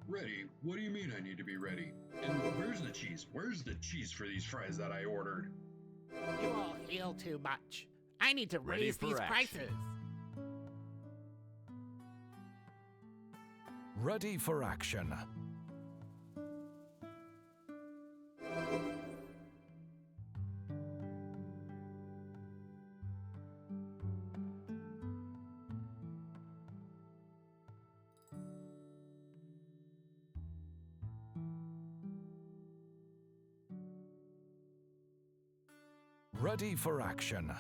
Ready? What do you mean I need to be ready? And where's the cheese? Where's the cheese for these fries that I ordered? You all heal too much. I need to Ready raise for these action. prices. Ready for action. Ready for action.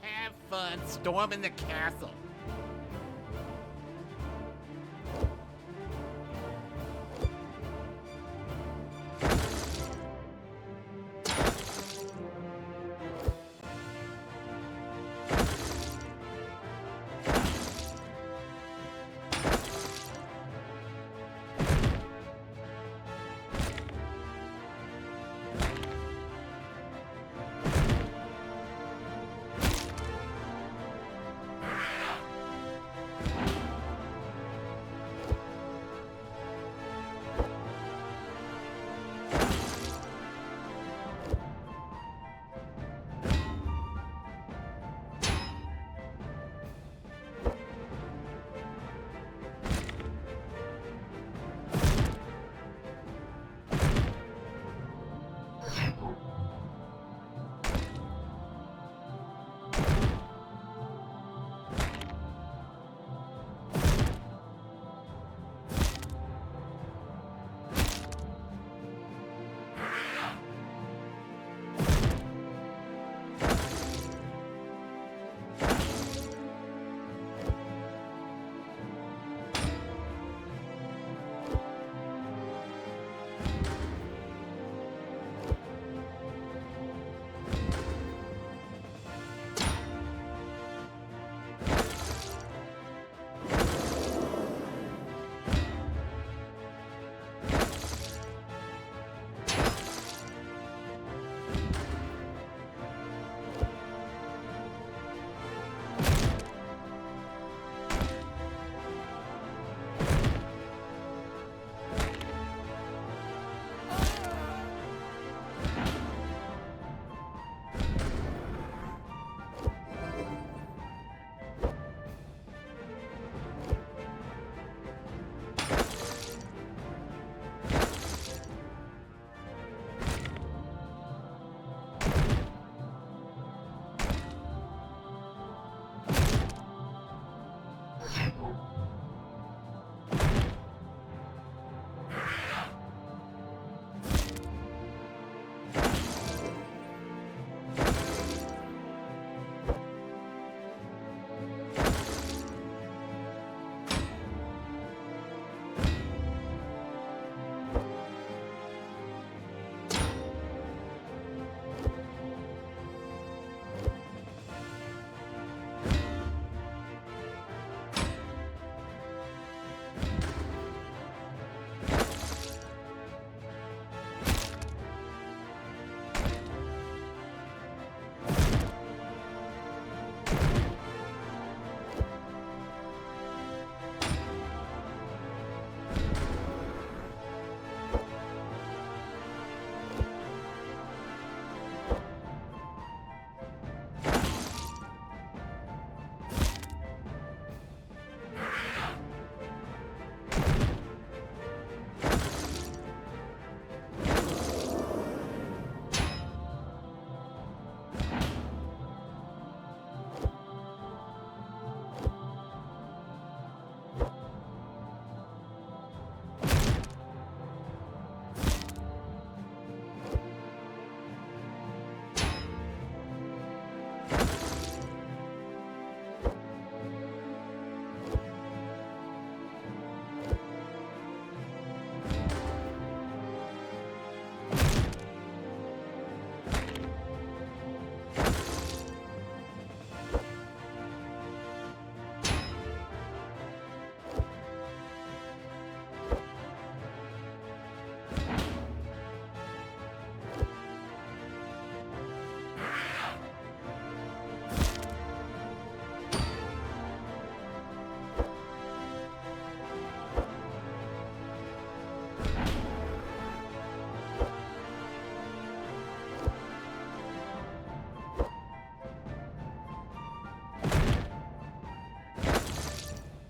Have fun storming the castle.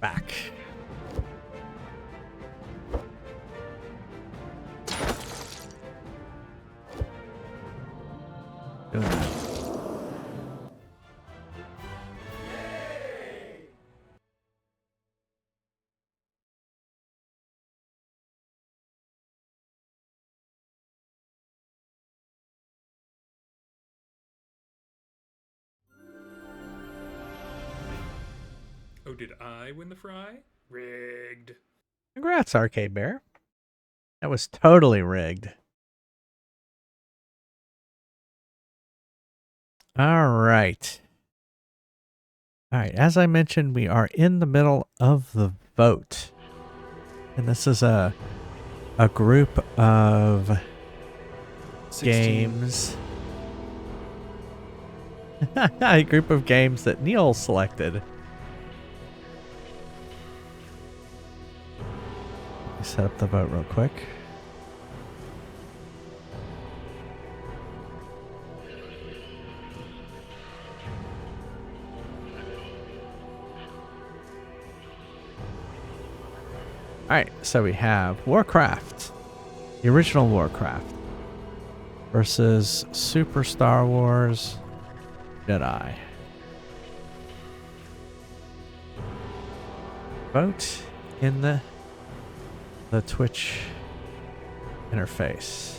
back. Doing that. Oh, did I win the fry? Rigged. Congrats, Arcade Bear. That was totally rigged. All right. All right. As I mentioned, we are in the middle of the vote. And this is a group of 16. games. A group of games that Neil selected. Let me set up the vote real quick. Alright, so we have Warcraft, the original Warcraft, versus Super Star Wars Jedi. Vote in the Twitch interface.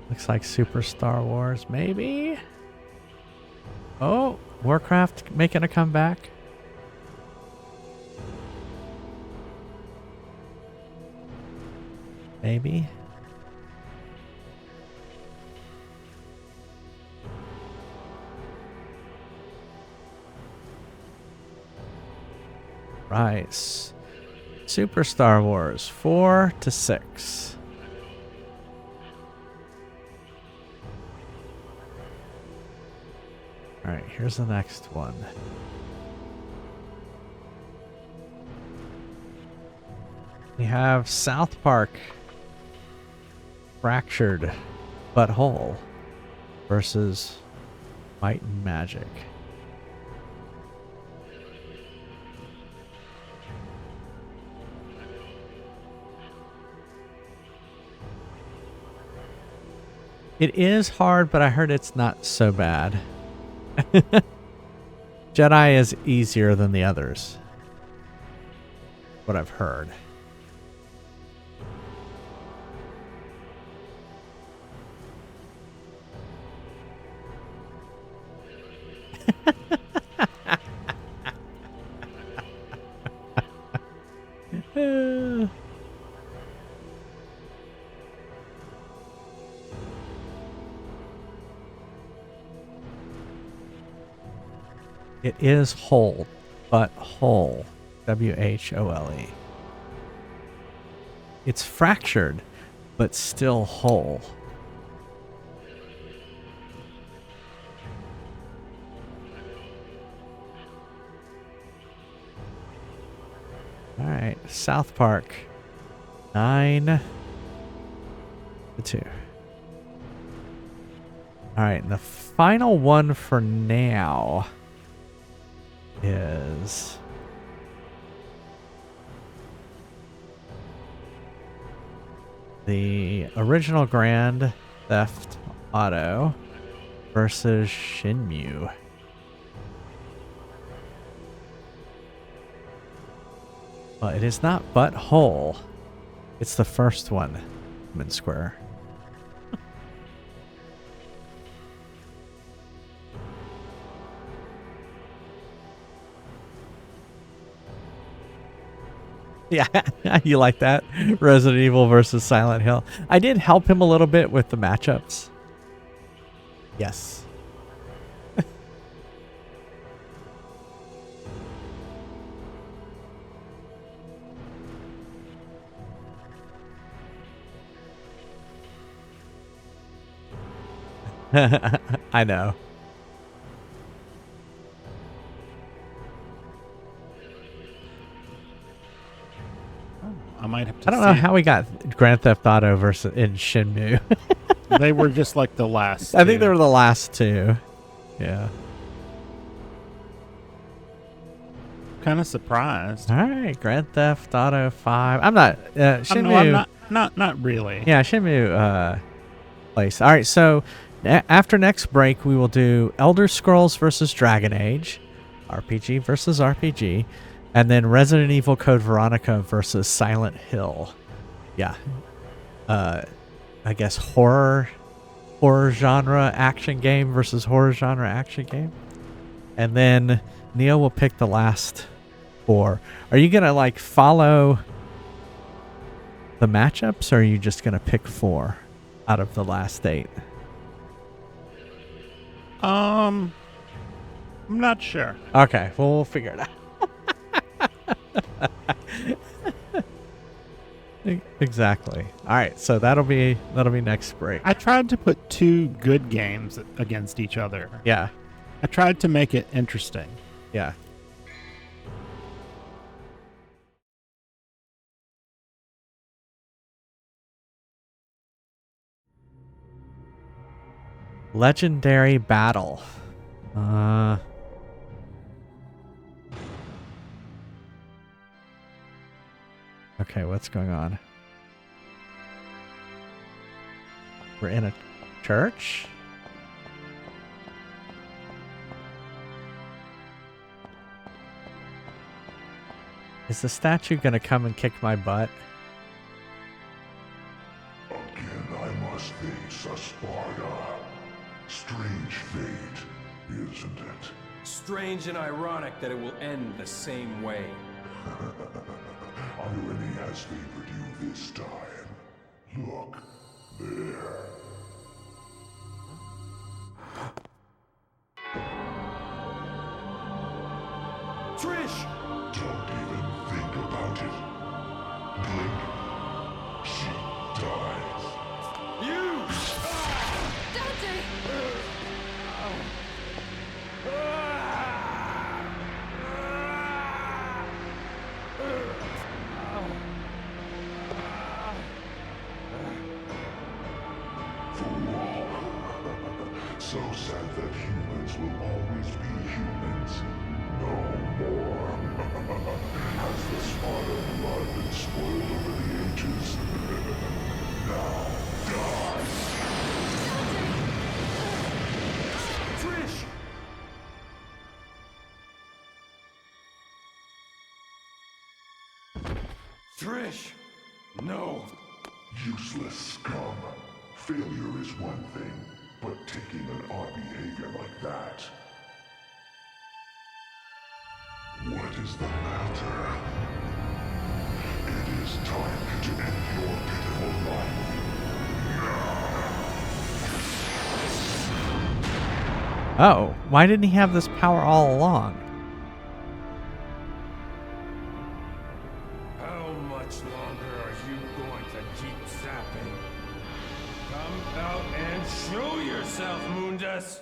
Looks like Super Star Wars, maybe? Oh, Warcraft making a comeback. Maybe. Right. Super Star Wars 4-6. Alright, here's the next one. We have South Park Fractured But Whole versus Might and Magic. It is hard, but I heard it's not so bad. Jedi is easier than the others. What I've heard. It is whole, but whole. W-H-O-L-E. It's fractured, but still whole. Alright, South Park. 9-2. Alright, and the final one for now is the original Grand Theft Auto versus Shenmue. Well, it is not but whole. It's the first one, Human Square. Yeah, you like that? Resident Evil versus Silent Hill. I did help him a little bit with the matchups. Yes. I know. I might have to I don't know how we got Grand Theft Auto versus in Shenmue. They were just like the last I think two. they were the last two. Yeah. Kind of surprised. All right, Grand Theft Auto 5. I'm not Shenmue. I'm not really. Yeah, Shenmue place. All right, so after next break, we will do Elder Scrolls versus Dragon Age, RPG versus RPG, and then Resident Evil Code Veronica versus Silent Hill. Yeah. I guess horror genre action game versus horror genre action game. And then Neil will pick the last 4. Are you going to like follow the matchups, or are you just going to pick 4 out of the last 8? I'm not sure. Okay, well, we'll figure it out. Exactly. All right, so that'll be next break. I tried to put 2 good games against each other. Yeah. I tried to make it interesting. Yeah. Legendary Battle. Okay, what's going on? We're in a church? Is the statue gonna come and kick my butt? Again, I must face a Sparta. Strange fate, isn't it? Strange and ironic that it will end the same way. Irony has favored you this time. Look, there. Trish! Don't even think about it. Blink. She dies. You! Dante! So sad that humans will always be humans. No more. Has the Spartan blood been spoiled over the ages? Now, die! Trish! Trish! No! Useless scum. Failure is one thing, but taking an odd behavior like that. What is the matter? It is time to end your pitiful life. Oh, why didn't he have this power all along? How much longer are you going to keep zapping? Come out and show yourself, Mundus!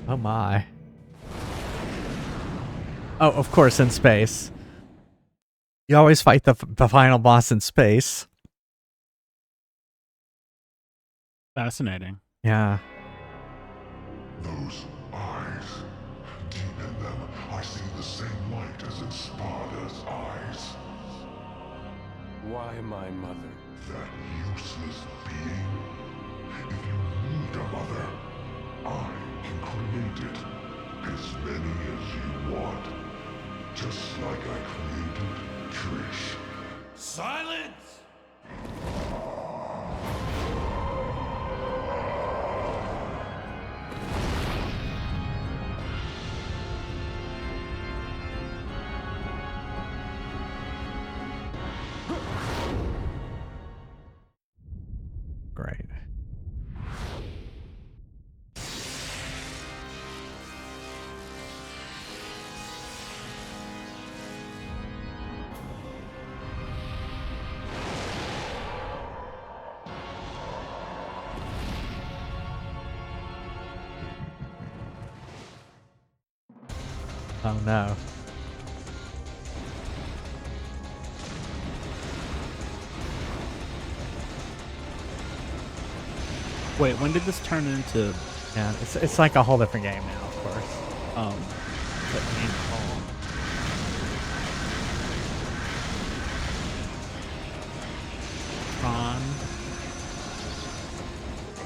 Oh my. Oh, of course, in space. You always fight the final boss in space. Fascinating. Yeah. Those eyes. Deep in them, I see the same light as in Sparta's eyes. Why my mother? That useless being. If you need a mother, I can create it. As many as you want. Just like I created Trish. Silence! Great. Oh no. Wait, when did this turn into? Yeah, it's like a whole different game now, of course. But main hall. Tron.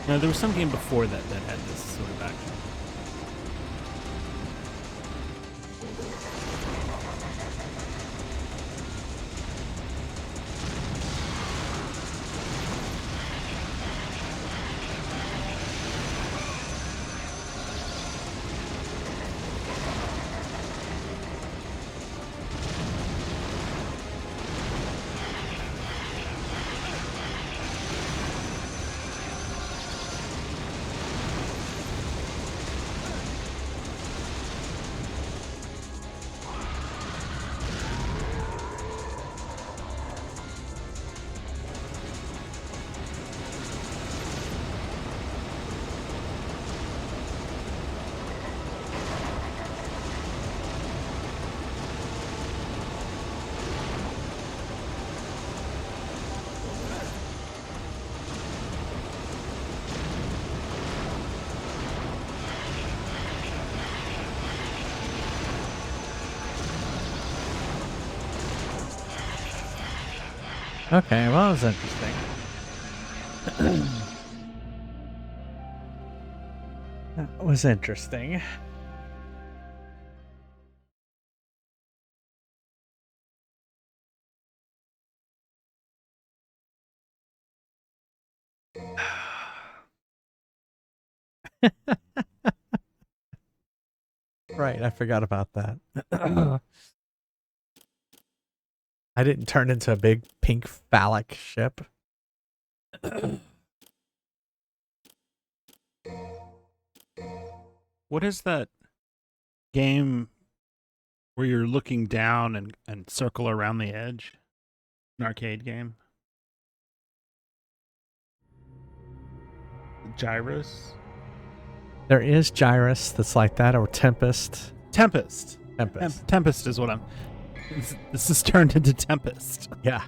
No, there was some game before that had this sort of action. Okay, well, that was interesting. That was interesting. Right, I forgot about that. I didn't turn into a big pink phallic ship. What is that game where you're looking down and circle around the edge? An arcade game? Gyros? There is Gyrus that's like that, or Tempest. Tempest. Tempest. Tempest is what I'm... This is turned into Tempest. Yeah.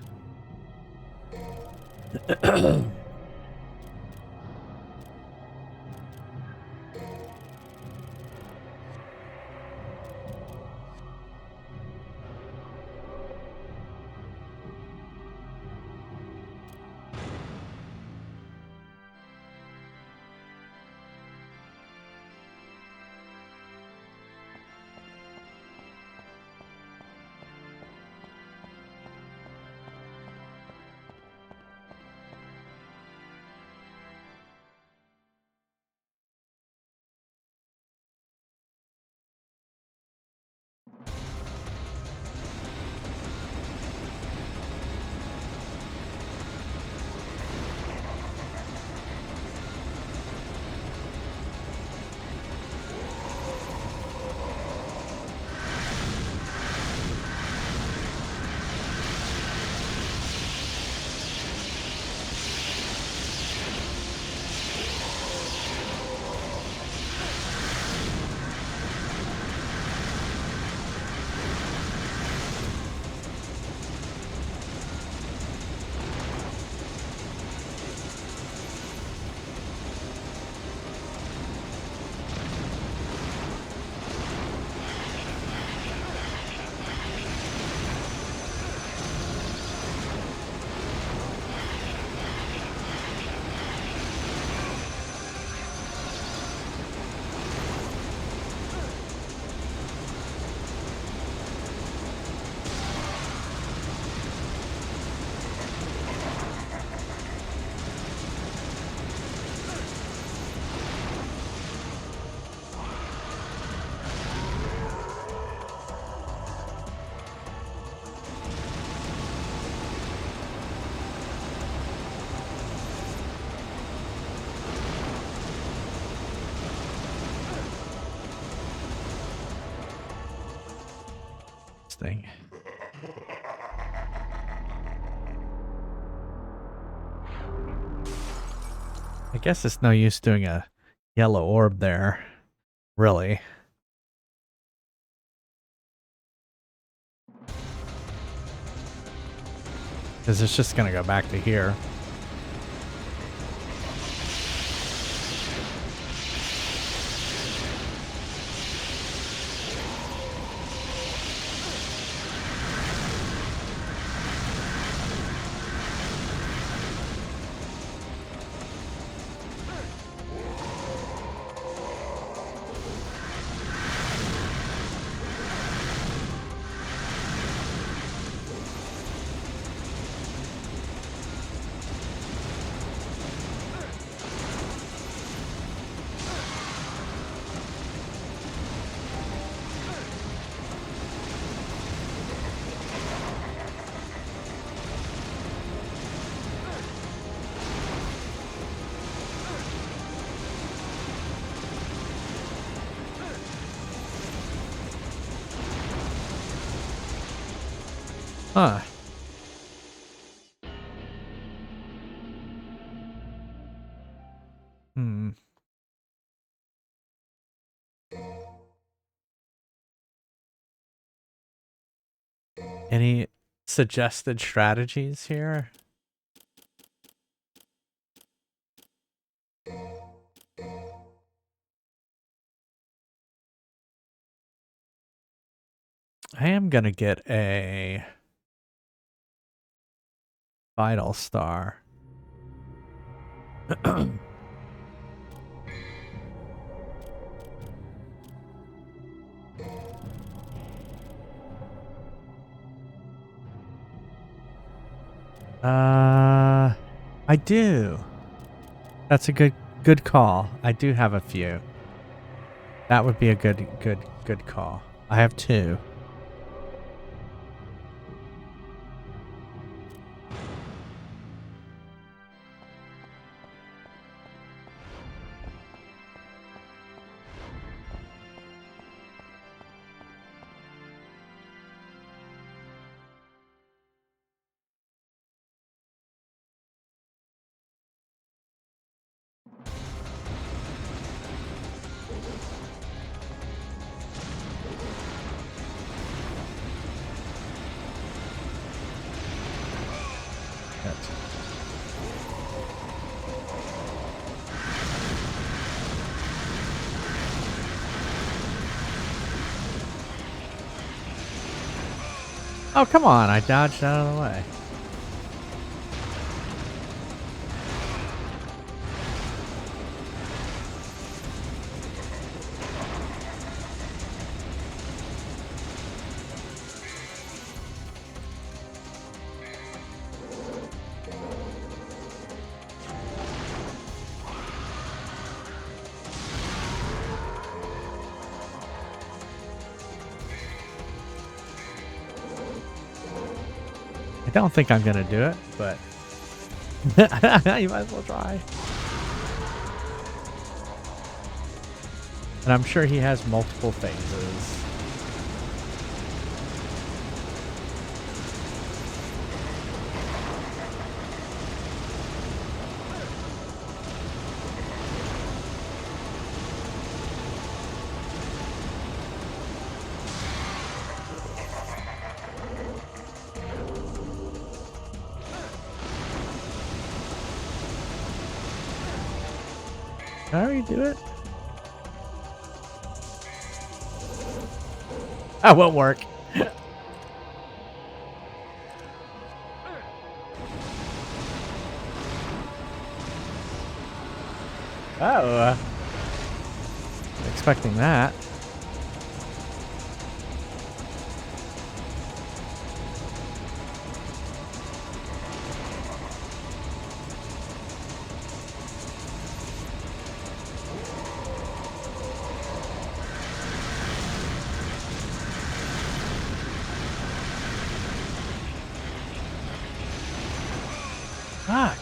interesting. I guess it's no use doing a yellow orb there, really. Because it's just going to go back to here. Huh. Any suggested strategies here? I am gonna get a Vital Star. I do. That's a good call. I do have a few. That would be a good call. I have 2. Oh, come on. I dodged out of the way. I don't think I'm gonna do it, but you might as well try. And I'm sure he has multiple phases. How do you do it? That won't work. Oh. Expecting that. Fuck.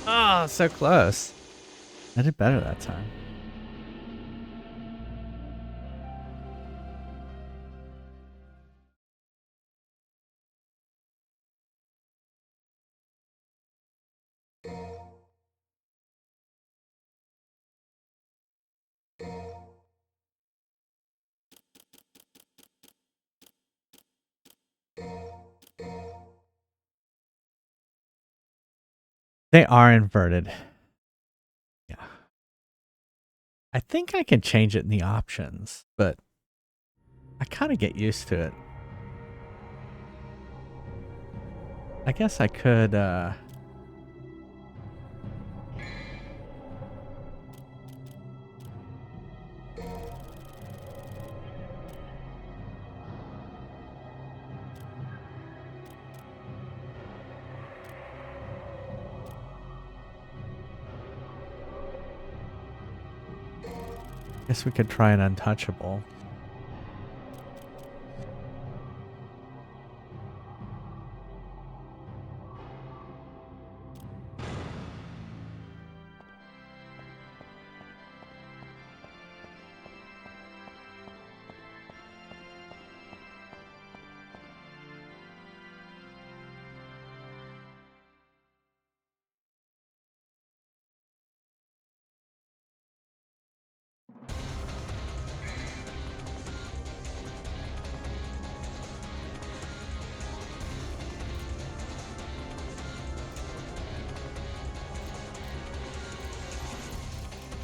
Oh, so close. I did better that time. They are inverted. Yeah. I think I can change it in the options, but I kind of get used to it. I guess I could, guess we could try an untouchable.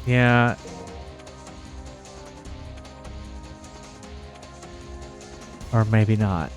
Yeah. Or maybe not.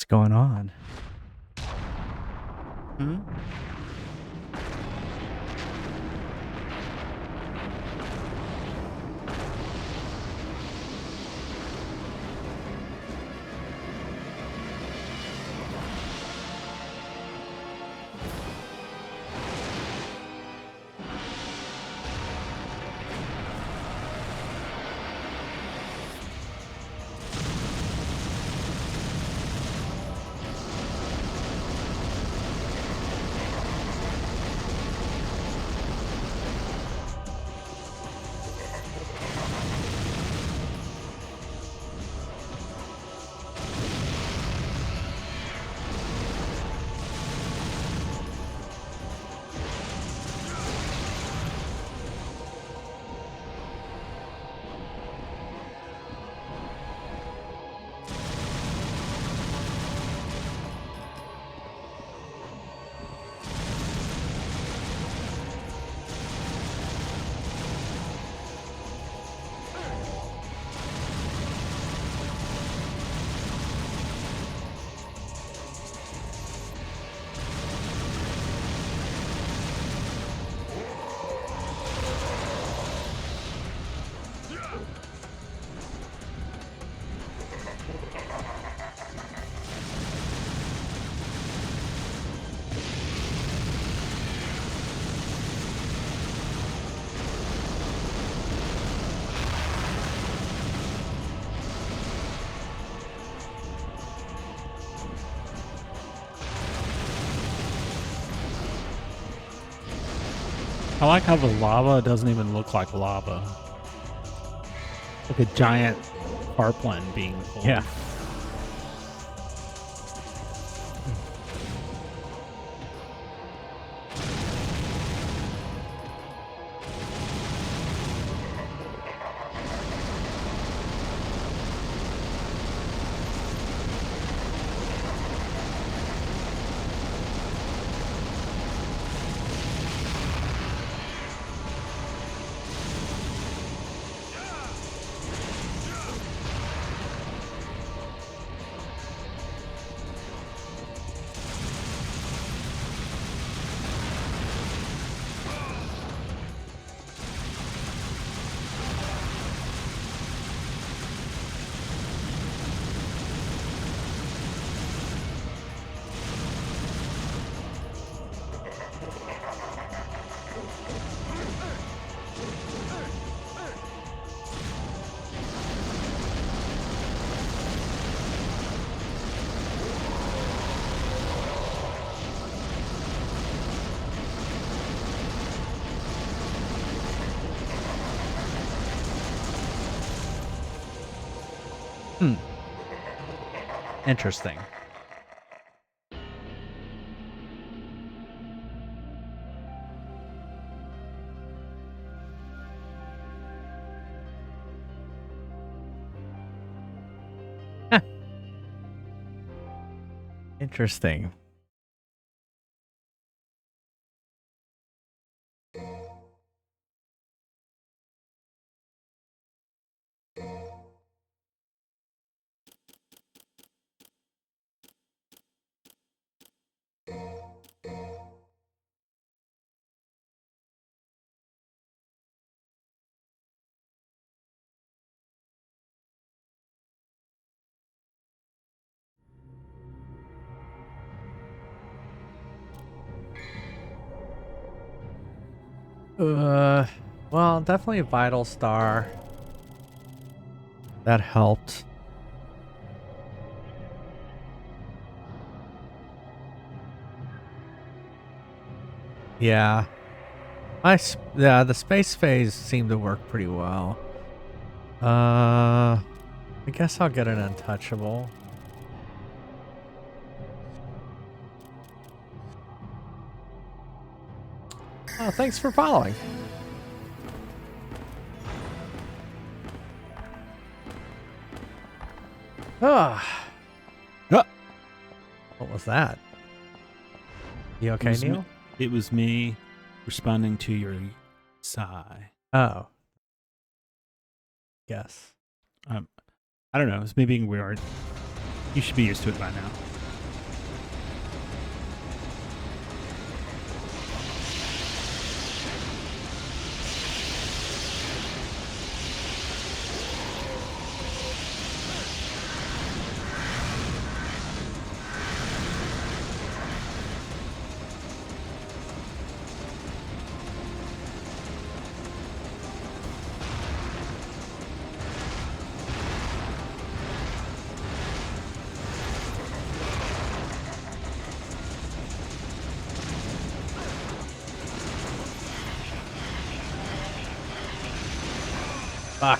What's going on? Hmm? I like how the lava doesn't even look like lava. Like a giant tarpaulin being pulled. Yeah. Interesting. Interesting. Well, definitely a vital star. That helped. Yeah. Yeah, the space phase seemed to work pretty well. I guess I'll get an untouchable. Oh, thanks for following. Ah. What was that? You okay, Neil? It was me responding to your sigh. Oh. Yes. I don't know. It's me being weird. You should be used to it by now. Fuck.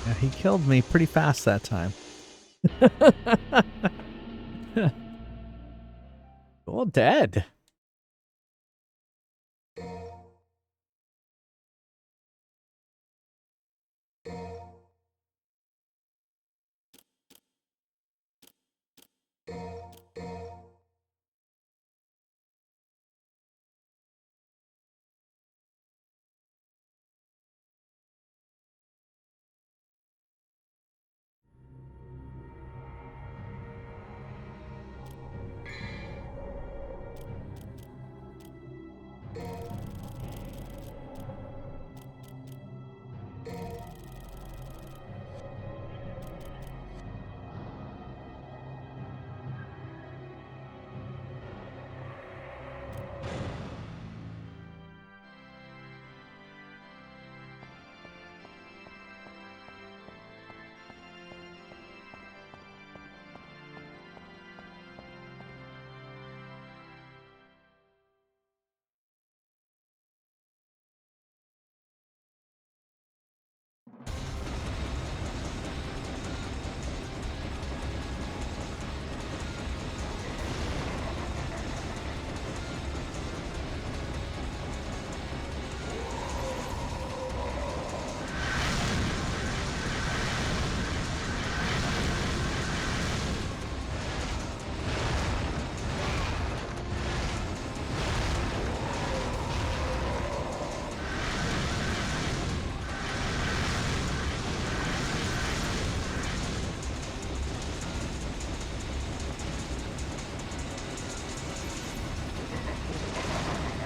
Yeah, he killed me pretty fast that time. Well, dead.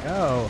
Go.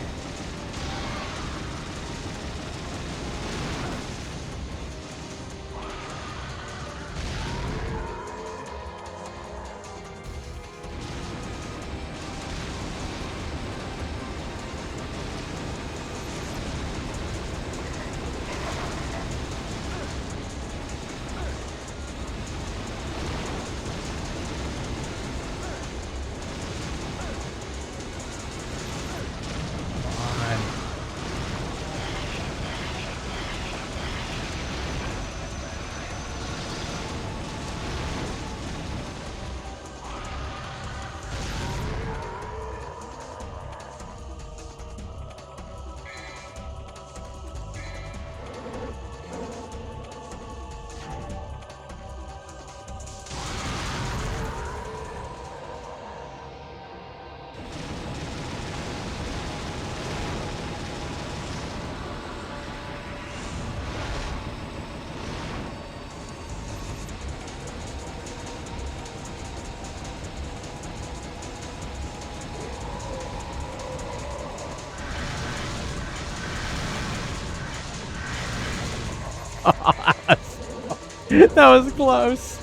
That was close.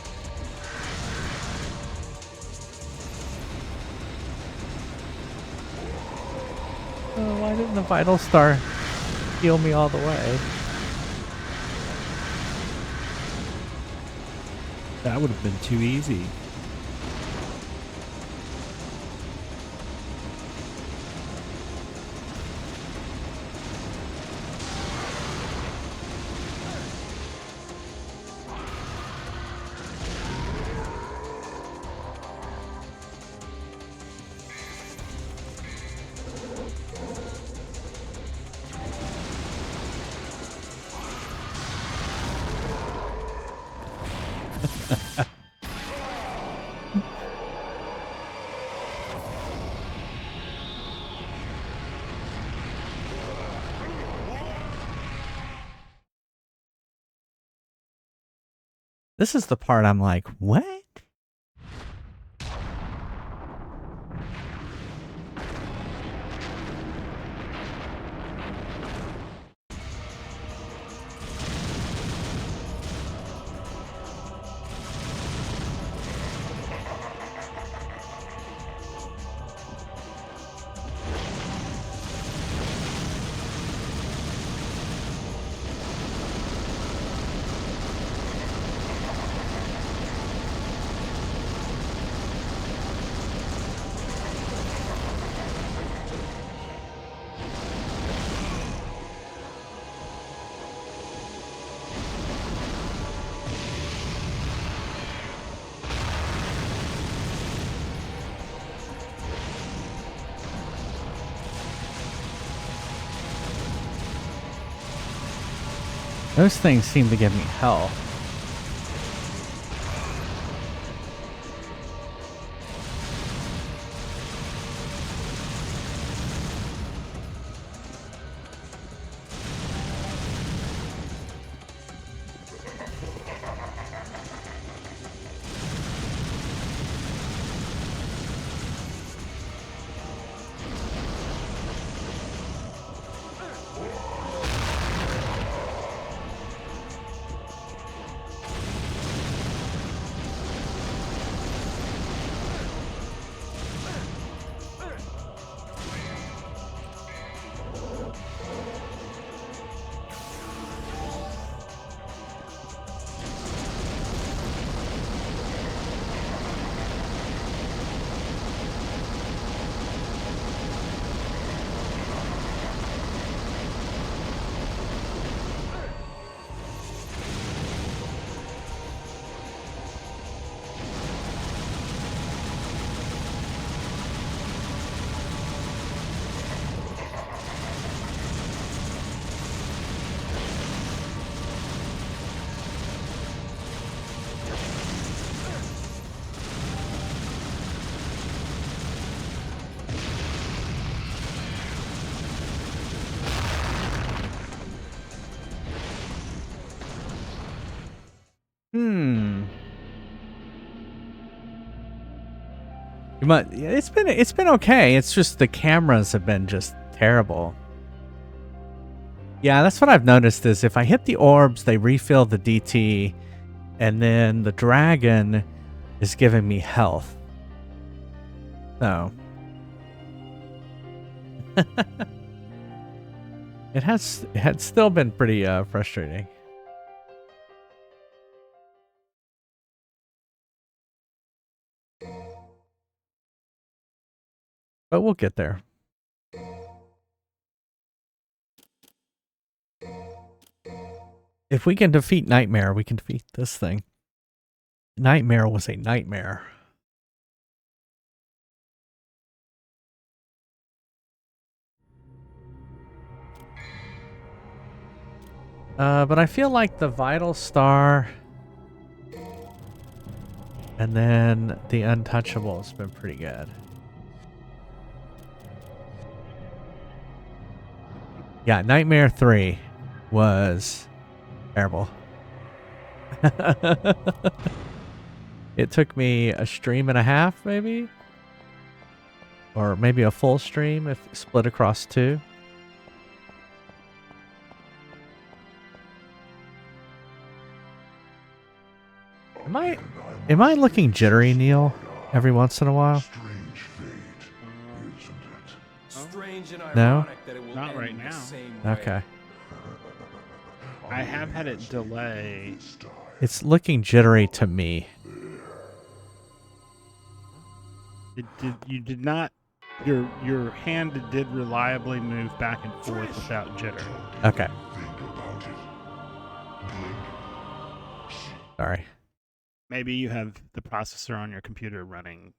Oh, why didn't the Vital Star heal me all the way? That would have been too easy. This is the part I'm like, what? Those things seem to give me hell. But it's been okay. It's just the cameras have been just terrible. Yeah, that's what I've noticed is if I hit the orbs, they refill the DT, and then the dragon is giving me health. So it had still been pretty frustrating. But we'll get there. If we can defeat Nightmare, we can defeat this thing. Nightmare was a nightmare. But I feel like the Vital Star and then the Untouchable has been pretty good. Yeah, Nightmare 3 was terrible. It took me a stream and a half, maybe? Or maybe a full stream if split across 2. Am I looking jittery, Neil, every once in a while? Strange and No? ironic that it will Not end right the now. same way. Okay. I have had it delay. It's looking jittery to me. You did not. Your hand did reliably move back and forth without jitter. Okay. Sorry. Maybe you have the processor on your computer running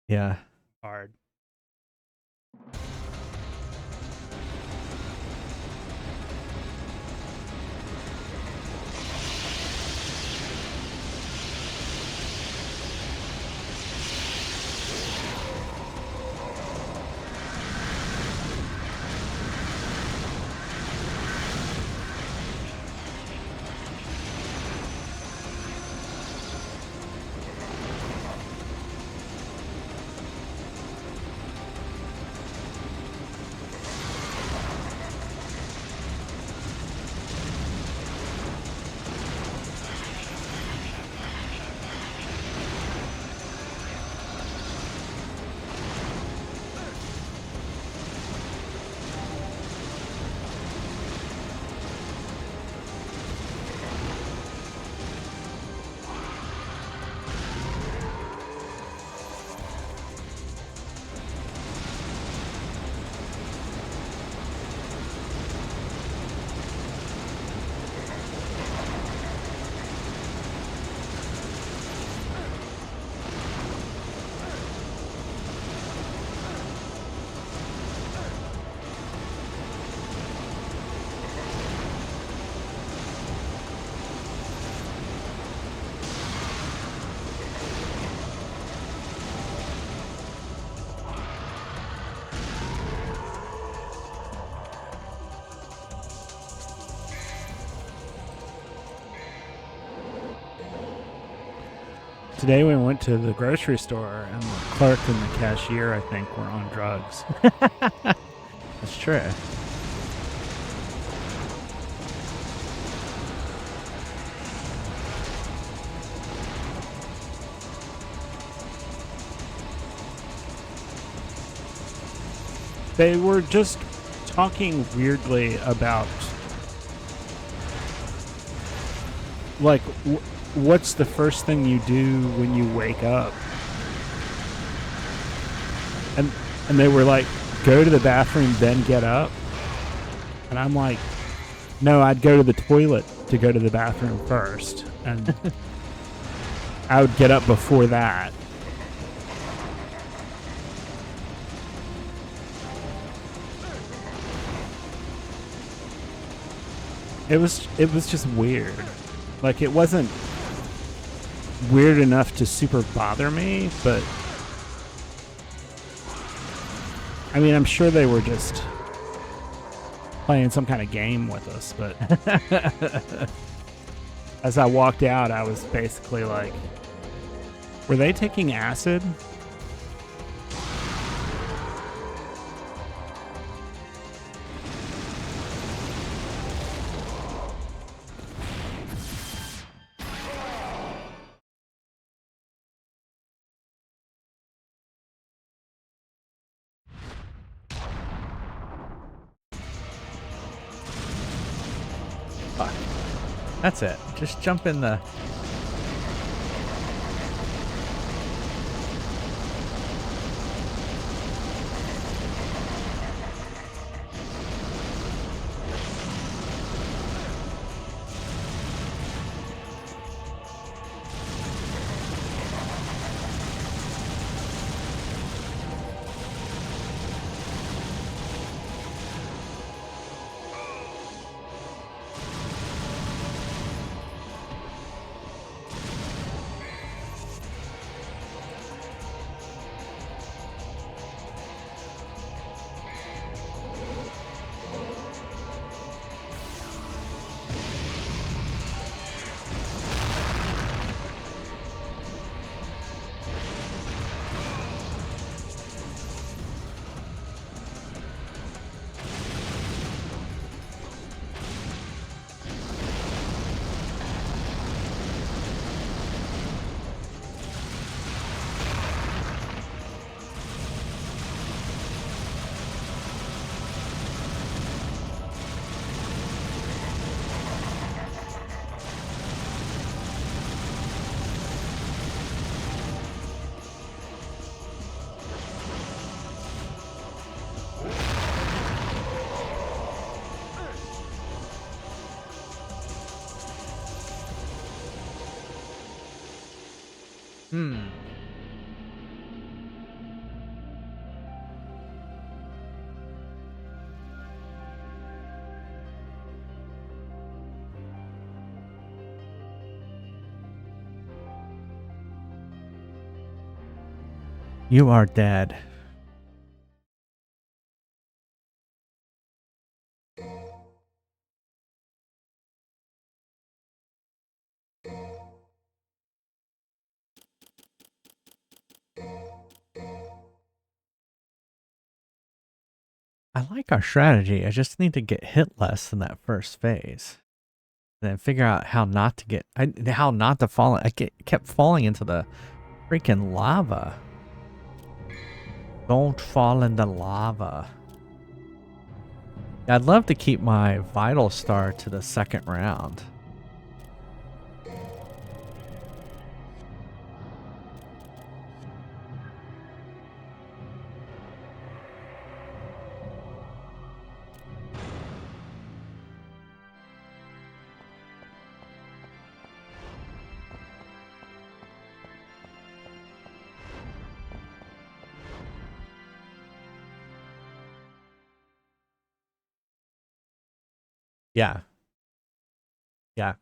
Yeah. hard. Today we went to the grocery store and the clerk and the cashier, I think, were on drugs. That's true. They were just talking weirdly about, like, what's the first thing you do when you wake up? And they were like, go to the bathroom, then get up. And I'm like, no, I'd go to the toilet to go to the bathroom first. And I would get up before that. It was just weird. Like, it wasn't weird enough to super bother me, but I mean, I'm sure they were just playing some kind of game with us, but as I walked out, I was basically like, were they taking acid? Fuck. That's it. Just jump in the... You are dead. I like our strategy. I just need to get hit less in that first phase. And then figure out how not to get... how not to fall... I kept falling into the freaking lava. Don't fall in the lava. I'd love to keep my vital star to the second round. Yeah. Yeah.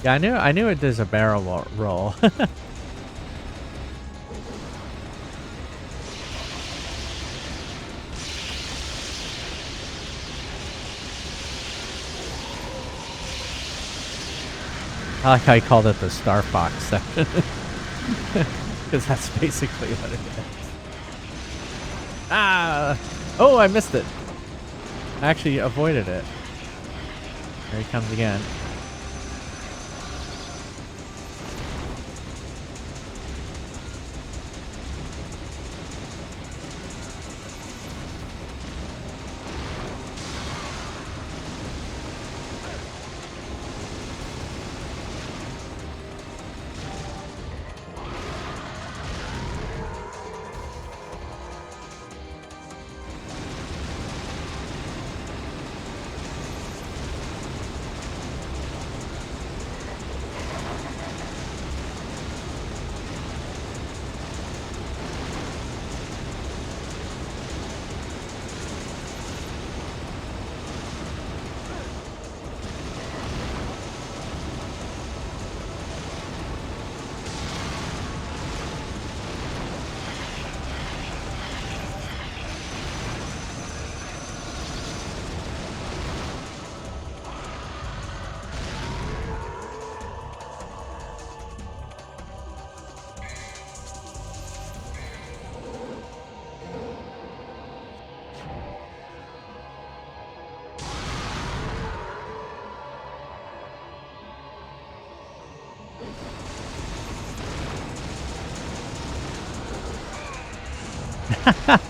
Yeah, I knew it does a barrel roll. I like how you called it the Star Fox section. Because that's basically what it is. Ah! Oh, I missed it. I actually avoided it. There he comes again.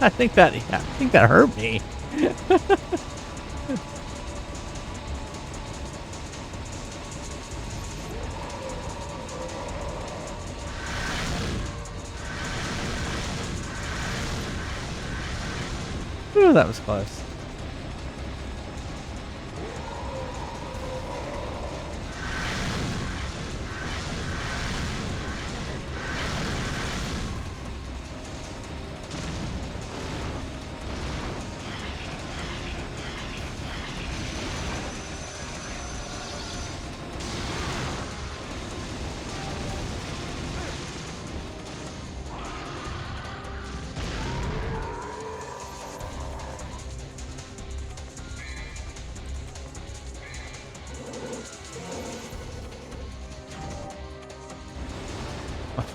I think that hurt me. Ooh, that was close.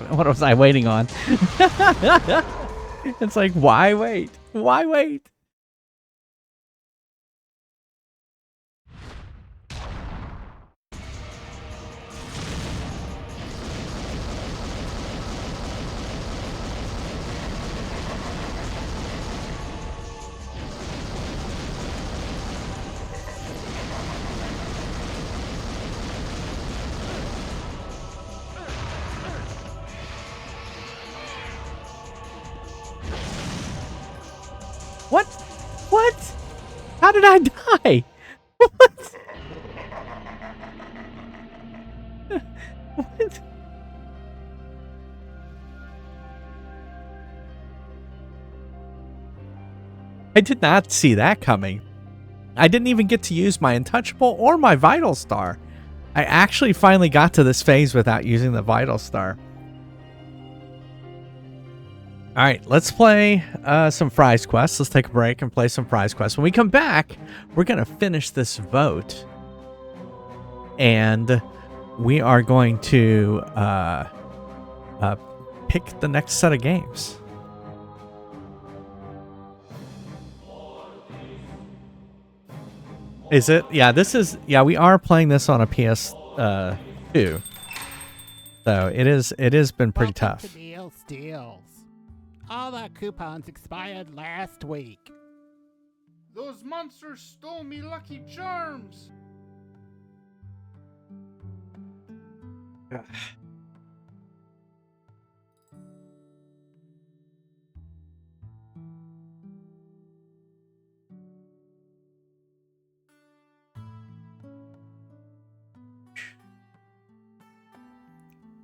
What was I waiting on? It's like, why wait? Why wait? What? What? How did I die? What? What? I did not see that coming. I didn't even get to use my Untouchable or my Vital Star. I actually finally got to this phase without using the Vital Star. All right, let's play some Fry's Quest. Let's take a break and play some Fry's Quest. When we come back, we're going to finish this vote. And we are going to pick the next set of games. Is it? Yeah, this is... Yeah, we are playing this on a PS2. So it has been pretty tough. To deals. All our coupons expired last week. Those monsters stole me Lucky Charms!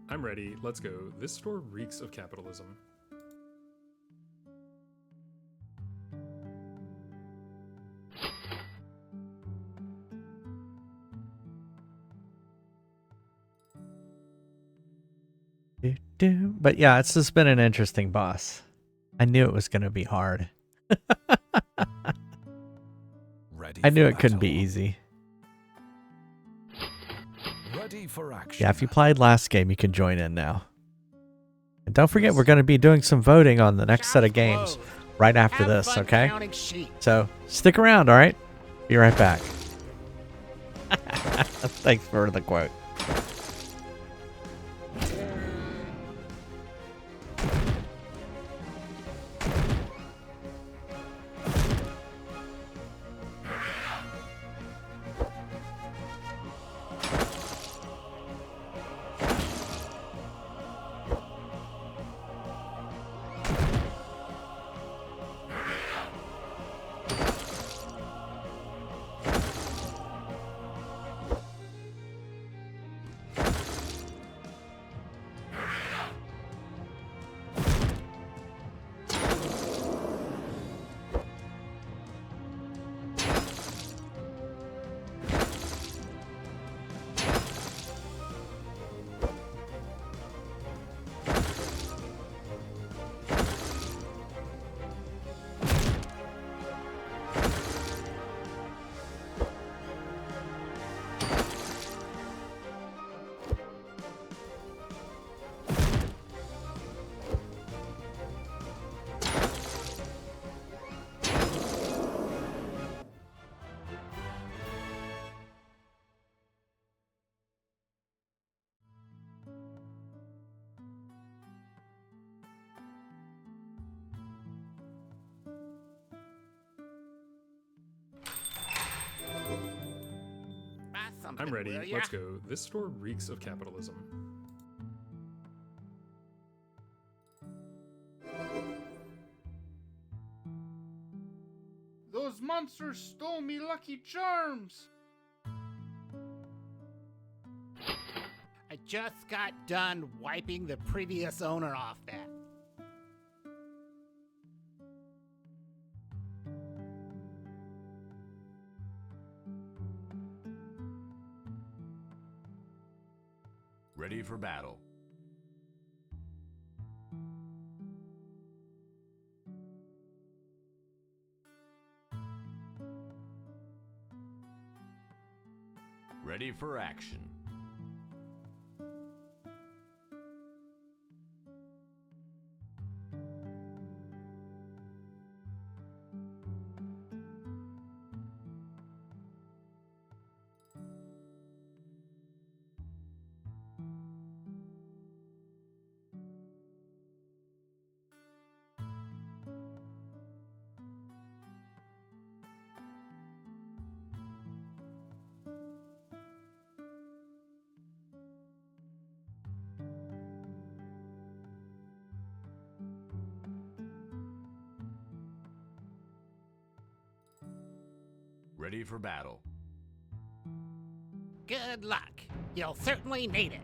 I'm ready. Let's go. This store reeks of capitalism. But yeah, it's just been an interesting boss. I knew it was going to be hard. I knew it couldn't be easy. Ready for action. Yeah, if you played last game, you can join in now. And don't forget, we're going to be doing some voting on the next set of games right after this, okay? So stick around, all right? Be right back. Thanks for the quote. I'm ready. Let's go. This store reeks of capitalism. Those monsters stole me Lucky Charms! I just got done wiping the previous owner off that. Ready for battle. Ready for action. Ready for battle. Good luck. You'll certainly need it.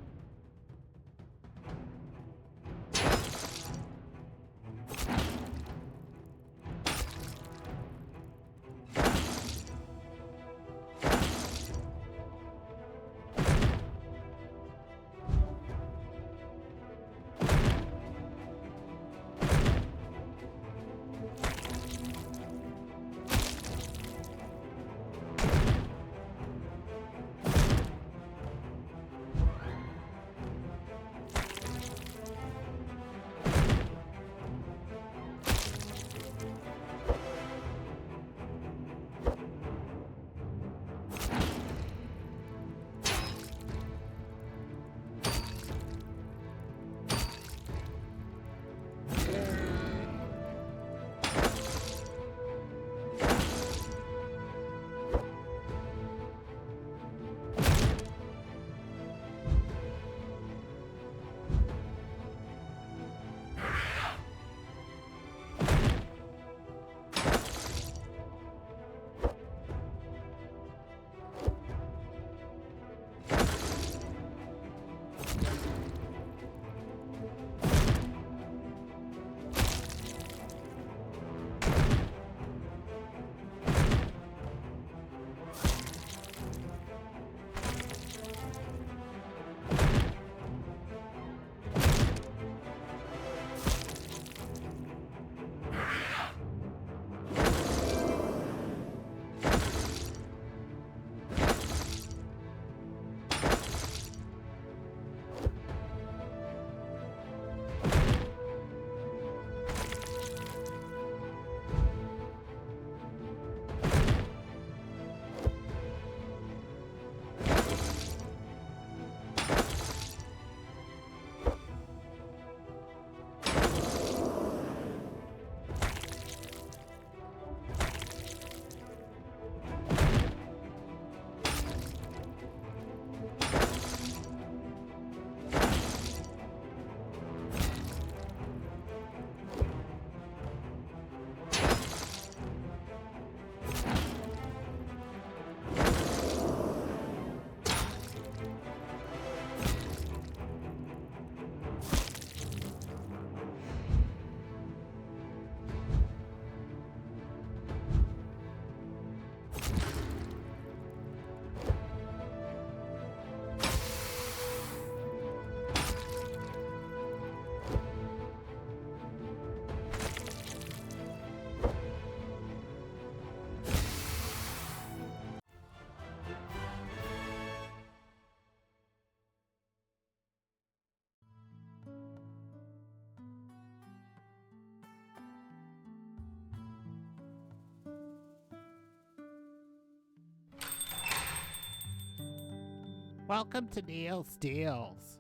Welcome to Neil's Deals.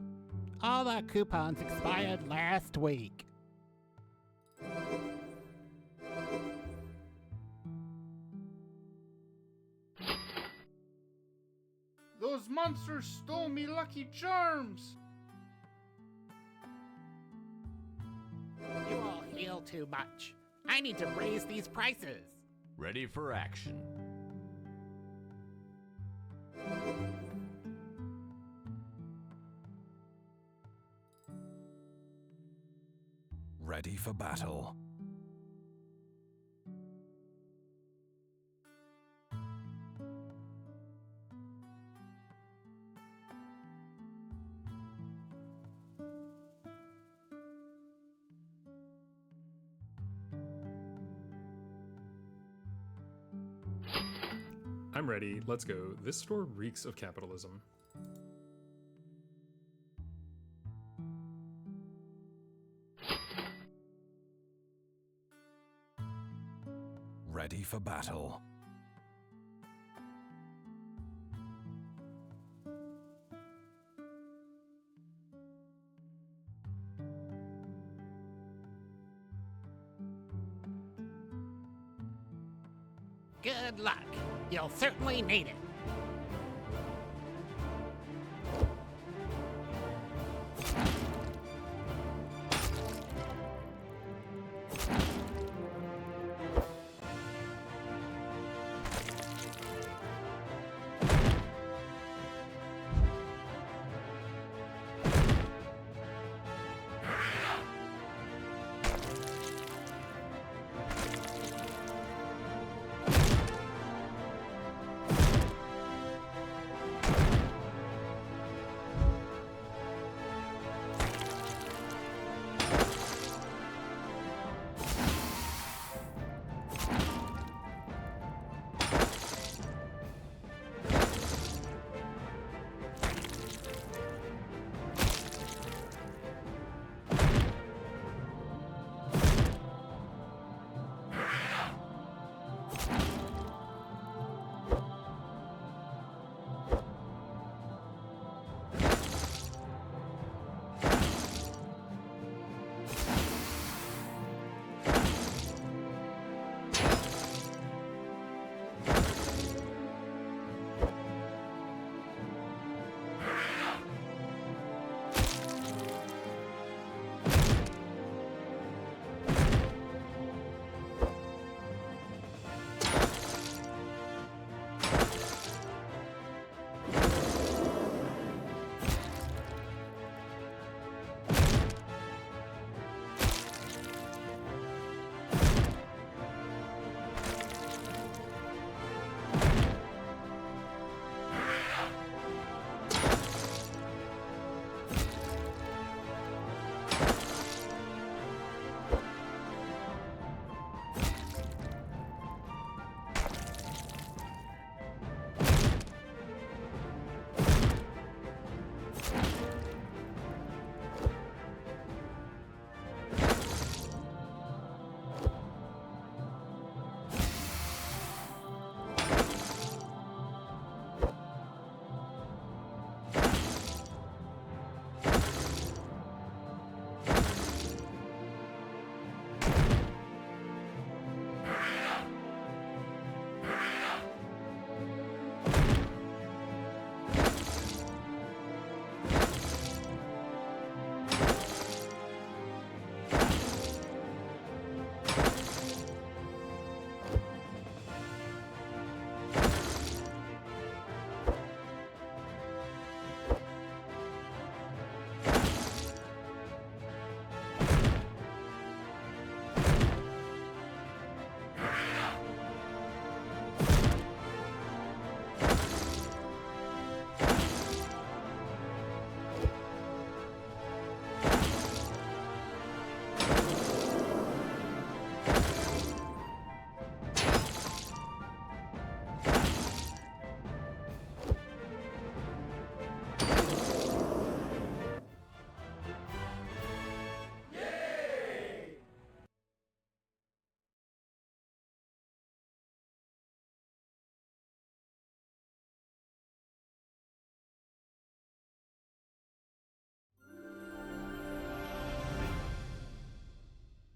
All our coupons expired last week. Those monsters stole me Lucky Charms! You all heal too much. I need to raise these prices. Ready for action. Ready for battle. I'm ready. Let's go. This store reeks of capitalism. Ready for battle. Good luck. You'll certainly need it.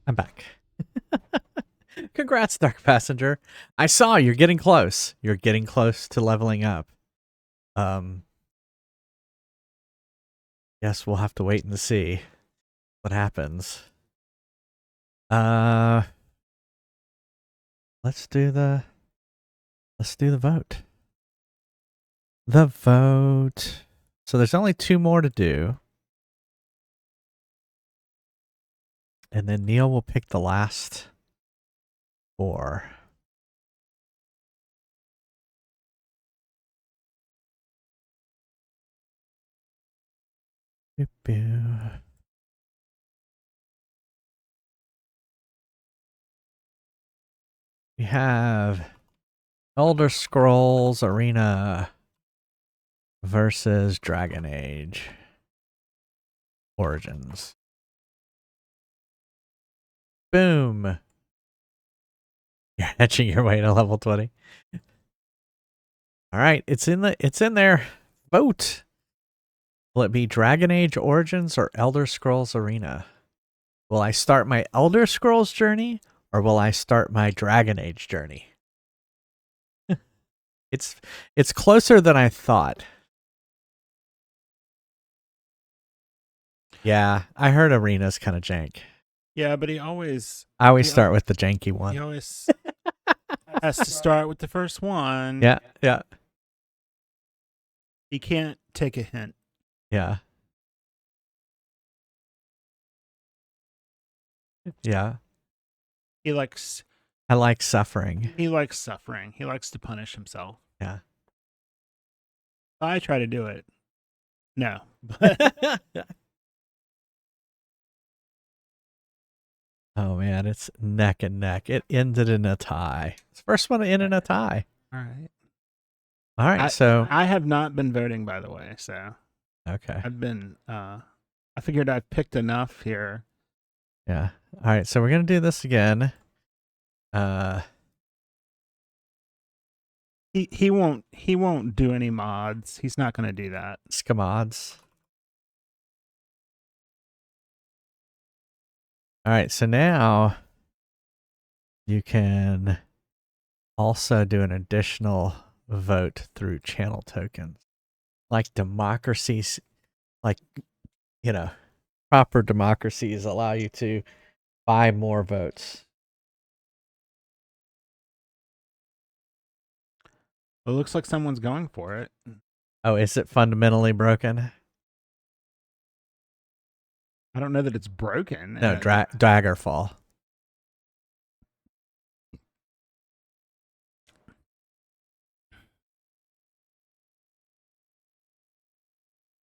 I'm back. Congrats, Dark Passenger. I saw you're getting close. You're getting close to leveling up. Guess we'll have to wait and see what happens. let's do the vote. The vote. So there's only 2 more to do. And then Neil will pick the last 4. Boo. We have Elder Scrolls Arena versus Dragon Age Origins. Boom. You're etching your way to level 20. All right, it's in there. Vote. Will it be Dragon Age Origins or Elder Scrolls Arena? Will I start my Elder Scrolls journey or will I start my Dragon Age journey? It's closer than I thought. Yeah, I heard Arena's kind of jank. Yeah, but I always start with the janky one. He always has to start with the first one. Yeah, yeah. He can't take a hint. Yeah. Yeah. He likes... I like suffering. He likes suffering. He likes to punish himself. Yeah. I try to do it. No. Oh, man, it's neck and neck. It ended in a tie. It's the first one to end in a tie. All right. All right, so... I have not been voting, by the way, so... Okay. I've been... I figured I've picked enough here. Yeah. All right, so we're going to do this again. He won't do any mods. He's not going to do that. Skamods. All right, so now you can also do an additional vote through channel tokens. Like democracies, like, you know, proper democracies allow you to buy more votes. It looks like someone's going for it. Oh, is it fundamentally broken? I don't know that it's broken. No, Daggerfall.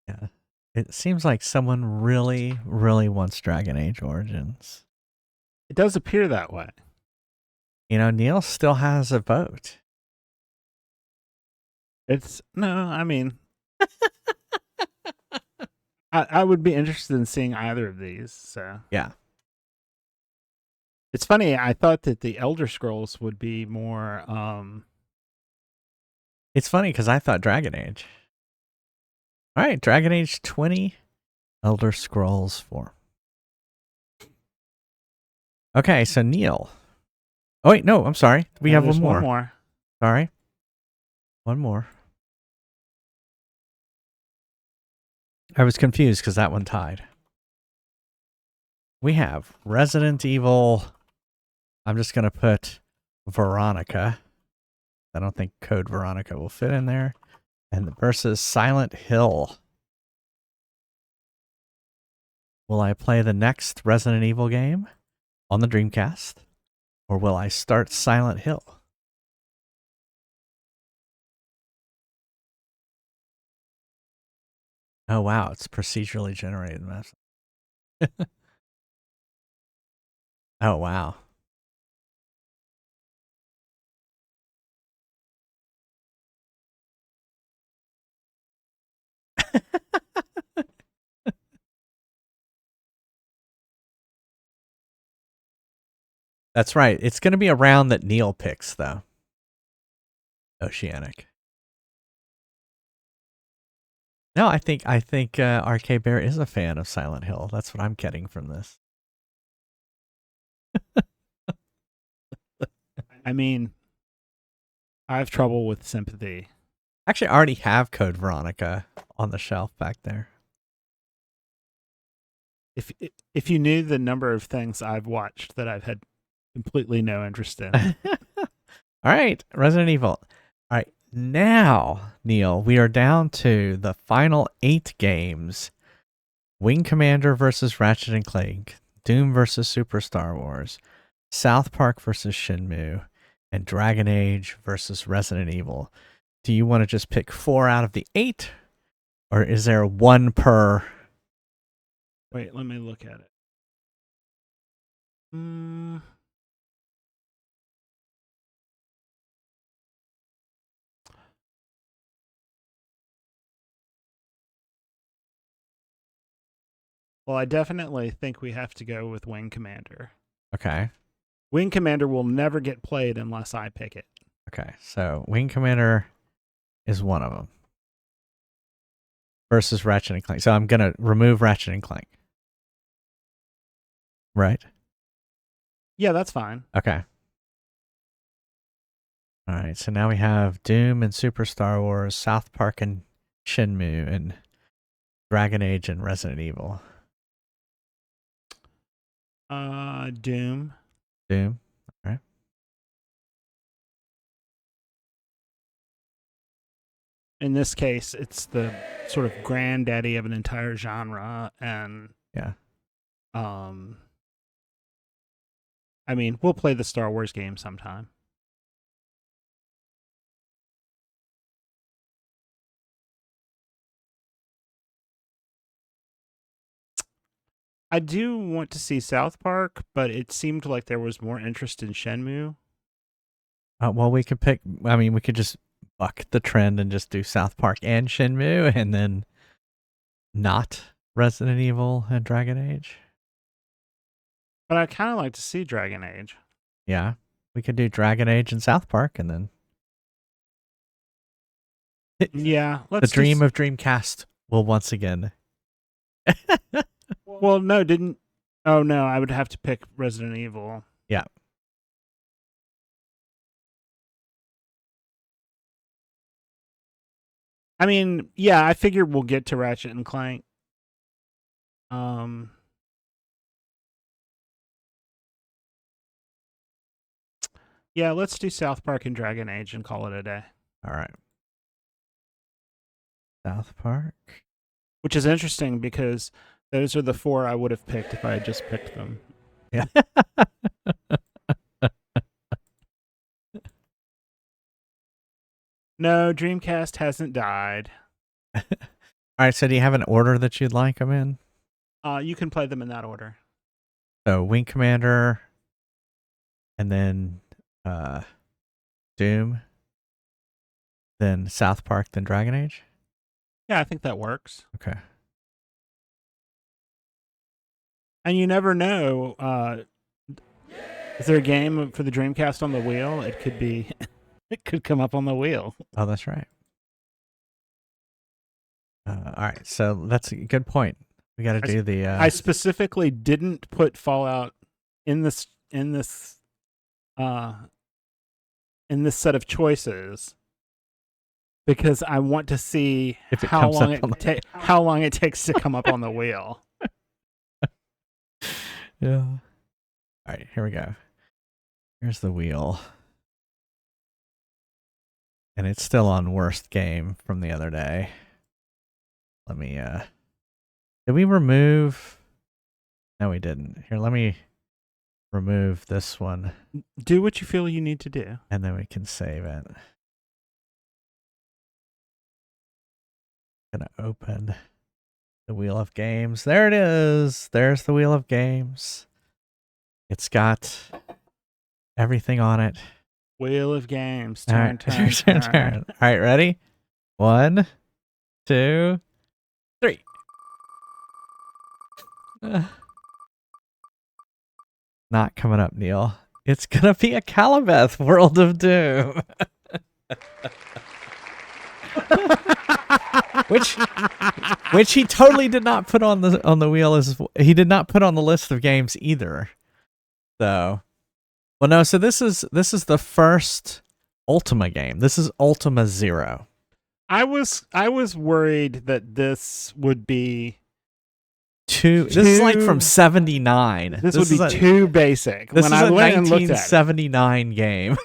Yeah. It seems like someone really, really wants Dragon Age Origins. It does appear that way. You know, Neil still has a vote. I mean, I would be interested in seeing either of these. So yeah, it's funny. I thought that the Elder Scrolls would be more. It's funny because I thought Dragon Age. All right, Dragon Age 20, Elder Scrolls 4. Okay, so Neil. Oh wait, no, I'm sorry. We have one more. One more. Sorry. One more. I was confused because that one tied. We have Resident Evil. I'm just going to put Veronica. I don't think Code Veronica will fit in there. And versus Silent Hill. Will I play the next Resident Evil game on the Dreamcast? Or will I start Silent Hill? Oh, wow. It's procedurally generated. Oh, wow. That's right. It's going to be a round that Neil picks, though. Oceanic. No, I think RK Bear is a fan of Silent Hill. That's what I'm getting from this. I mean, I have trouble with sympathy. Actually, I already have Code Veronica on the shelf back there. If you knew the number of things I've watched that I've had completely no interest in. All right, Resident Evil. All right, now, Neil, we are down to the final 8 games. Wing Commander versus Ratchet and Clank, Doom versus Super Star Wars, South Park versus Shenmue, and Dragon Age versus Resident Evil. Do you want to just pick 4 out of the 8? Or is there one per? Wait, let me look at it. Well, I definitely think we have to go with Wing Commander. Okay. Wing Commander will never get played unless I pick it. Okay, so Wing Commander is one of them. Versus Ratchet and Clank. So I'm going to remove Ratchet and Clank. Right? Yeah, that's fine. Okay. All right, so now we have Doom and Super Star Wars, South Park and Shenmue, and Dragon Age and Resident Evil. Doom. Doom. All right. In this case, it's the sort of granddaddy of an entire genre, and yeah. I mean, we'll play the Star Wars game sometime. I do want to see South Park, but it seemed like there was more interest in Shenmue. Well, we could pick. I mean, we could just buck the trend and just do South Park and Shenmue, and then not Resident Evil and Dragon Age. But I kind of like to see Dragon Age. Yeah, we could do Dragon Age and South Park, and then yeah, the dream of Dreamcast will once again. Well, no, didn't. Oh no, I would have to pick Resident Evil. Yeah. I mean, yeah, I figure we'll get to Ratchet and Clank. Yeah, let's do South Park and Dragon Age and call it a day. All right. South Park. Which is interesting because those are the 4 I would have picked if I had just picked them. Yeah. No, Dreamcast hasn't died. All right, so do you have an order that you'd like them in? You can play them in that order. So Wing Commander, and then Doom, then South Park, then Dragon Age? Yeah, I think that works. Okay. And you never know. Is there a game for the Dreamcast on the wheel? It could be. It could come up on the wheel. Oh, that's right. All right, so that's a good point. We got to do the. I specifically didn't put Fallout in this set of choices because I want to see how long it takes to come up on the wheel. Yeah. All right, here we go. Here's the wheel. And it's still on worst game from the other day. Let me, did we remove? No, we didn't. Here, let me remove this one. Do what you feel you need to do. And then we can save it. Gonna open the Wheel of Games. There it is. There's the Wheel of Games. It's got everything on it. Wheel of Games. Turn. Turn. All right, ready? 1, 2, 3. Not coming up, Neil. It's gonna be a Calabeth World of Doom. which he totally did not put on the wheel he did not put on the list of games either. So, well, no. So this is the first Ultima game. This is Ultima 0. I was worried that this would be This is like from 79. This would be too basic. This When is I a went and looked at it. 1979 game.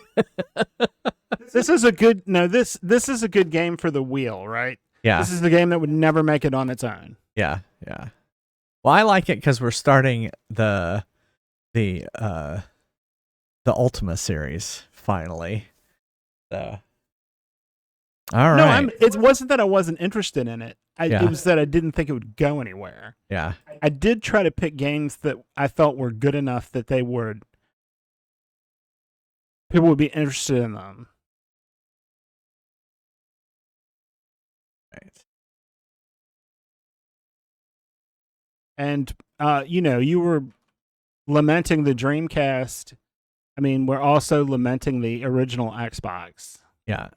This is a good this is a good game for the wheel, right? Yeah. This is the game that would never make it on its own. Yeah. Well, I like it because we're starting the Ultima series finally. So, all right. No, it wasn't that I wasn't interested in it. Yeah. It was that I didn't think it would go anywhere. Yeah. I did try to pick games that I felt were good enough that people would be interested in them. Right. And you were lamenting the Dreamcast. I mean, we're also lamenting the original Xbox. Yeah.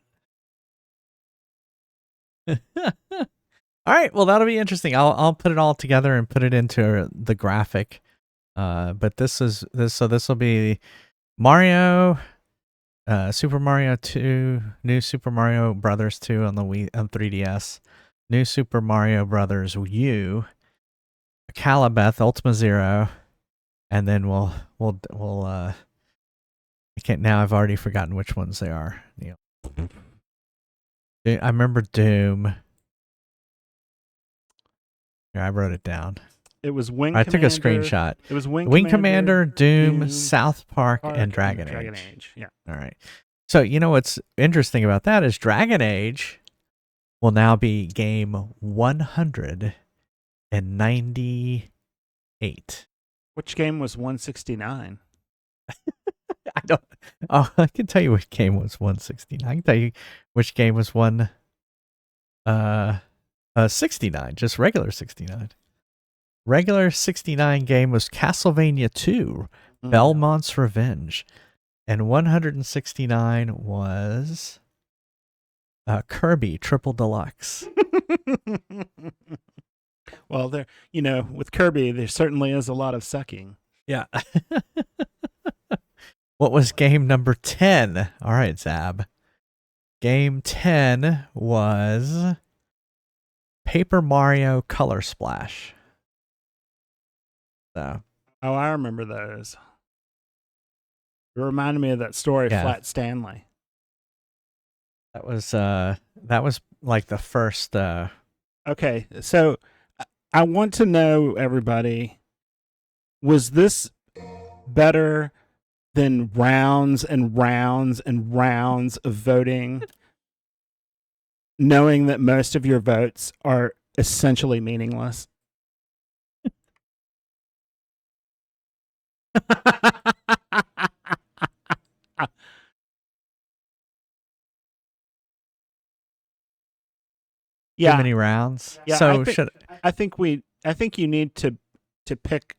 All right. Well, that'll be interesting. I'll put it all together and put it into the graphic. But this will be Mario, Super Mario 2, New Super Mario Brothers 2 on the Wii on 3DS, New Super Mario Brothers U, Calibeth Ultima Zero, and then we'll I can't now. I've already forgotten which ones they are. Neil. I remember Doom. Here, I wrote it down. It was Wing. I took a screenshot. It was Wing Commander, Doom, South Park, and Dragon Age. Yeah. All right. So you know what's interesting about that is Dragon Age will now be game 198. Which game was 169? I don't. Oh, I can tell you which game was 169. I can tell you which game was 69. Just regular 69. Regular 69 game was Castlevania 2, Belmont's Revenge, and 169 was Kirby Triple Deluxe. Well, with Kirby, there certainly is a lot of sucking. Yeah. What was game number 10? All right, Zab. Game 10 was Paper Mario Color Splash. So. Oh, I remember those. It reminded me of that story, Yeah. Flat Stanley. That was like the first. Okay, so I want to know, everybody, was this better than rounds and rounds and rounds of voting, knowing that most of your votes are essentially meaningless? Yeah. Too many rounds. Yeah, So I think you need to pick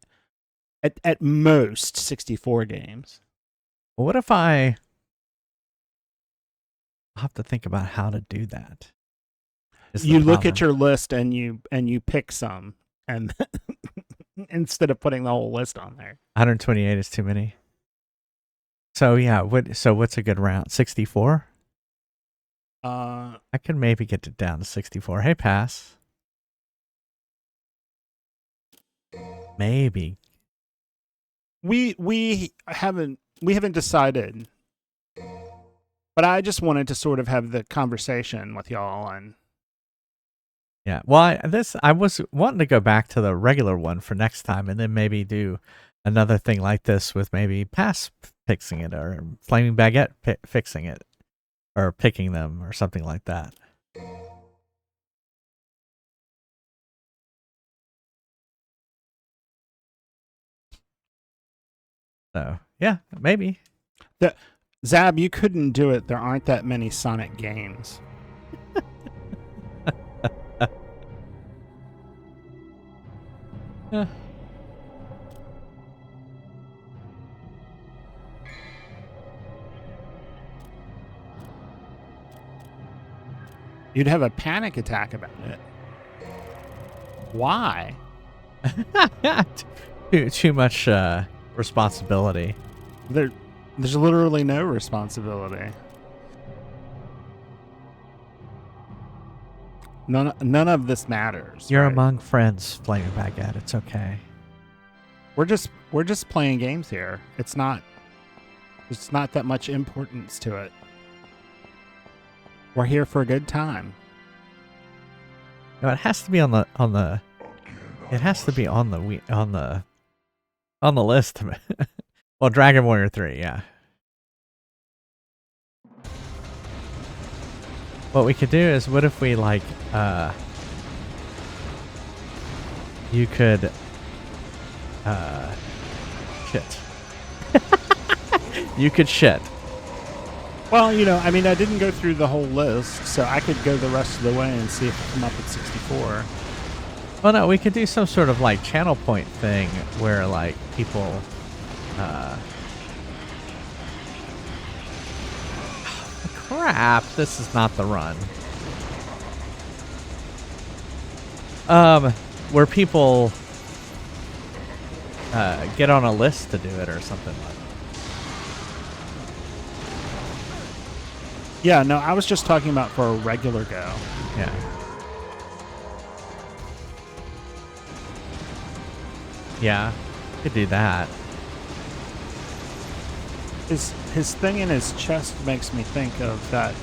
at most 64 games. Well, what if I'll have to think about how to do that. You look at your list and you pick some, and instead of putting the whole list on there. 128 is too many. So yeah, what's a good round? 64? I could maybe get it down to 64. Hey, pass. Maybe. We haven't decided, but I just wanted to sort of have the conversation with y'all. And Yeah. Well, I was wanting to go back to the regular one for next time, and then maybe do another thing like this with maybe Pass fixing it or Flaming Baguette fixing it or picking them or something like that. So yeah, maybe. Zab, you couldn't do it. There aren't that many Sonic games. You'd have a panic attack about it. Why? Too much responsibility. There's literally no responsibility. None of this matters. You're right? among friends, Flaming Baguette. It's okay. We're just playing games here. It's not that much importance to it. We're here for a good time. No, it has to be on the it has to be on the list. Well, Dragon Warrior 3, yeah. What we could do is, what if we like you could shit. You could shit. Well, I mean, I didn't go through the whole list, so I could go the rest of the way and see if I come up with 64. Well, no, we could do some sort of like channel point thing where like people crap, this is not the run. Where people get on a list to do it or something like that. Yeah, no, I was just talking about for a regular go. Yeah. Yeah, could do that. His thing in his chest makes me think of that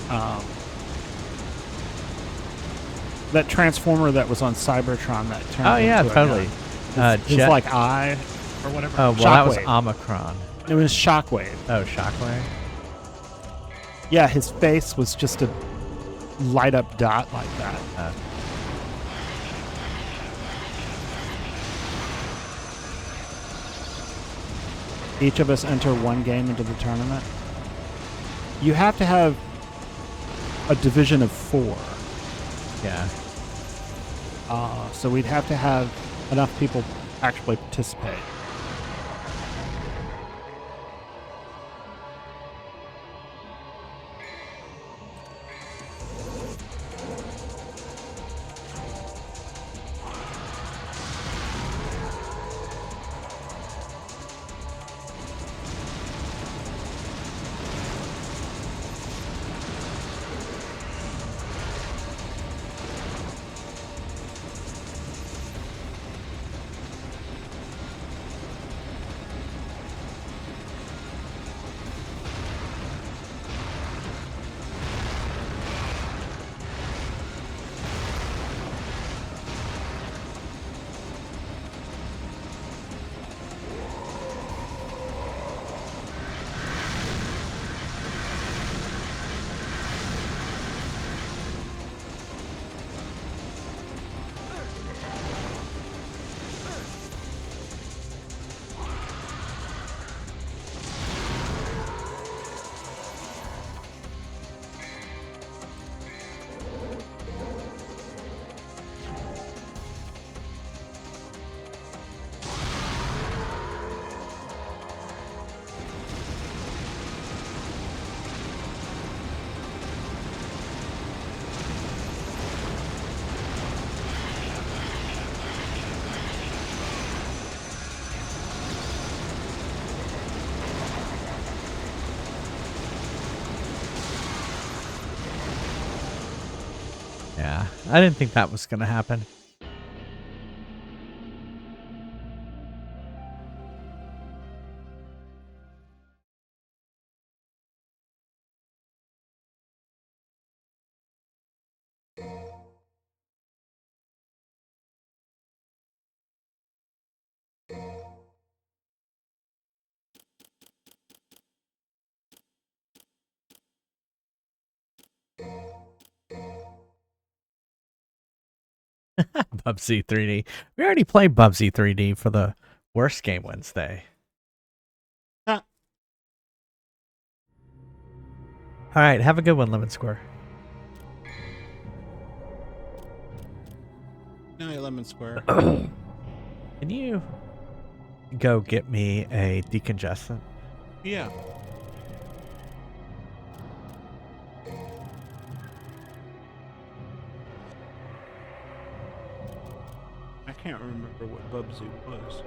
that transformer that was on Cybertron that turned. Oh yeah, into totally. His like eye or whatever. Oh well, that was Omicron. It was Shockwave. Oh, Shockwave. Yeah, his face was just a light up dot like that. Each of us enter one game into the tournament. You have to have a division of 4. Yeah. So we'd have to have enough people actually participate. Yeah, I didn't think that was gonna happen. Bubsy 3D. We already played Bubsy 3D for the worst game Wednesday. Huh. All right, have a good one, Lemon Square. No, Lemon Square. Can you go get me a decongestant? Yeah. I can't remember what Bubsy was.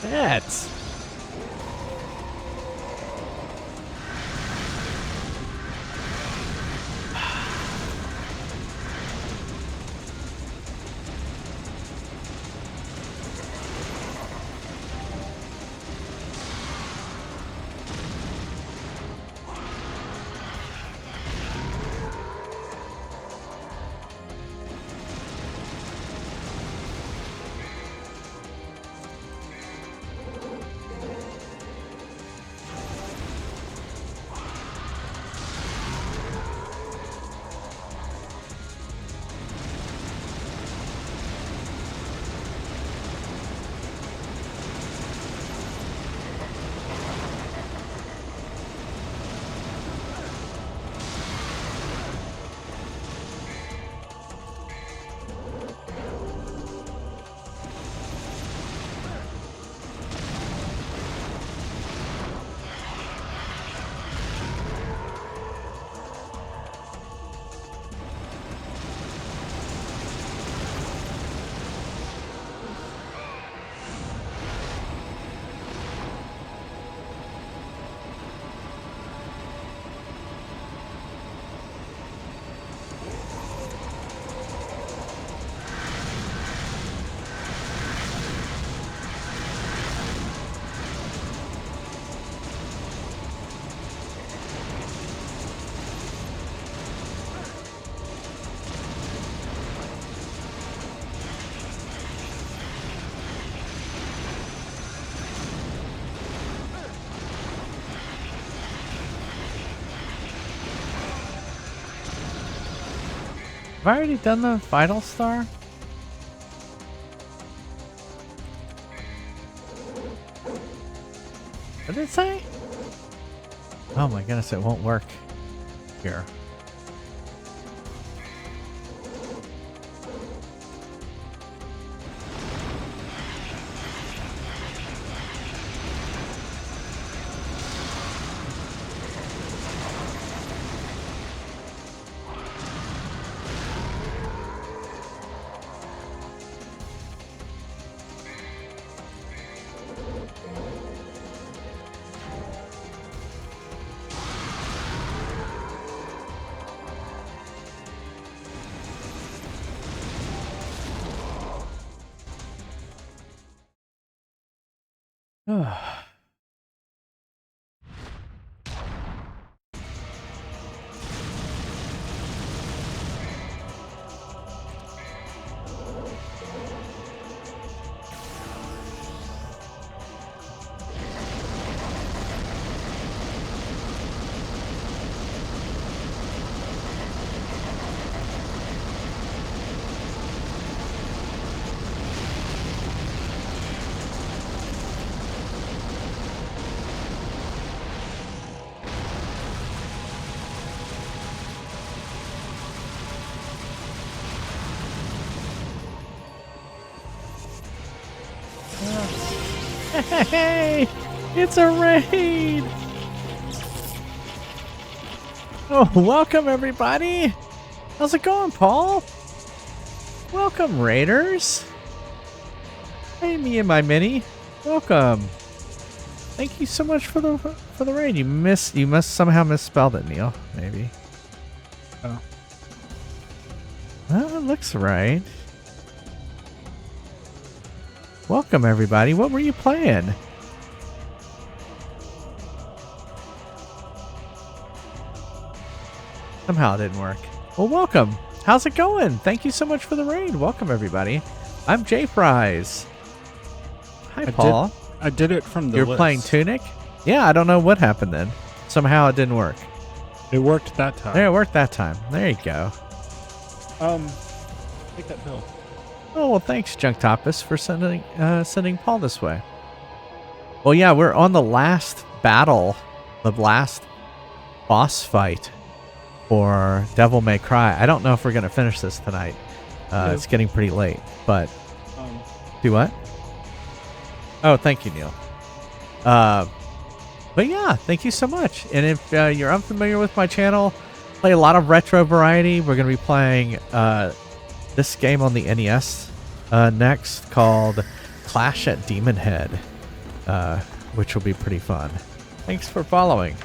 Shit. Have I already done the Vital Star? What did it say? Oh my goodness, it won't work here. Hey, it's a raid! Oh, welcome everybody! How's it going, Paul? Welcome, raiders! Hey, me and my mini. Welcome. Thank you so much for the raid. You must somehow misspelled it, Neil. Maybe. Oh. Well, it looks right. Welcome, everybody. What were you playing? Somehow it didn't work. Well, welcome. How's it going? Thank you so much for the raid. Welcome, everybody. I'm Jay Fries. Hi, Paul. I did it from the You're list. playing Tunic? Yeah, I don't know what happened then. Somehow it didn't work. It worked that time. There, it worked that time. There you go. Take that bill. Oh, well, thanks, Junktopus, for sending Paul this way. Well, yeah, we're on the last battle, the last boss fight for Devil May Cry. I don't know if we're going to finish this tonight. It's getting pretty late, but... Do what? Oh, thank you, Neil. But yeah, thank you so much. And if you're unfamiliar with my channel, play a lot of retro variety. We're going to be playing this game on the NES next called Clash at Demon Head. which will be pretty fun. Thanks for following.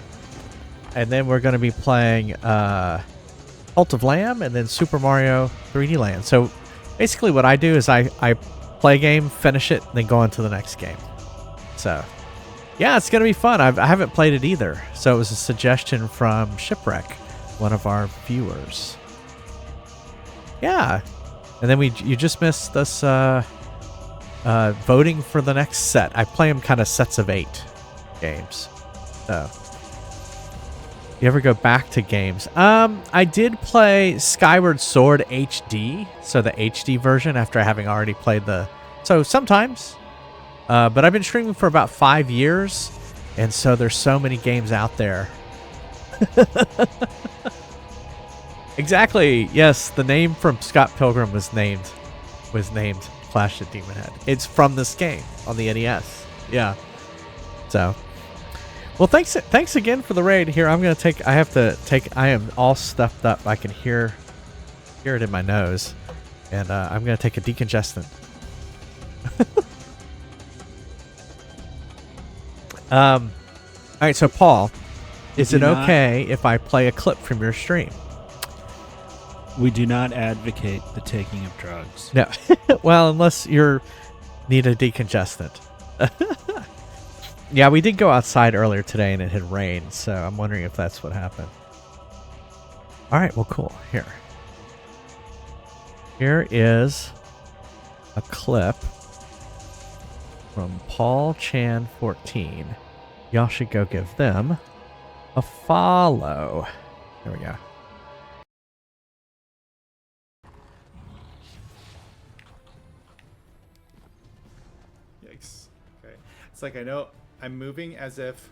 And then we're going to be playing Cult of Lamb and then Super Mario 3D Land. So basically what I do is I play a game, finish it, and then go on to the next game. So yeah, it's going to be fun. I haven't played it either. So it was a suggestion from Shipwreck, one of our viewers. Yeah. And then you just missed us voting for the next set. I play them kind of sets of 8 games. So you ever go back to games? I did play Skyward Sword HD, so the HD version after having already played the... So sometimes, but I've been streaming for about 5 years, and so there's so many games out there. Exactly. Yes, the name from Scott Pilgrim was named Clash of Demon Head. It's from this game on the NES. Yeah. So, well, thanks again for the raid. Here, I am all stuffed up. I can hear it in my nose, and I'm gonna take a decongestant. All right. So, Paul, is it okay if I play a clip from your stream? We do not advocate the taking of drugs. No. Well, unless you need a decongestant. Yeah, we did go outside earlier today and it had rained, so I'm wondering if that's what happened. All right, well, cool. Here is a clip from Paul Chan 14. Y'all should go give them a follow. There we go. Yikes. Okay. It's like I know I'm moving as if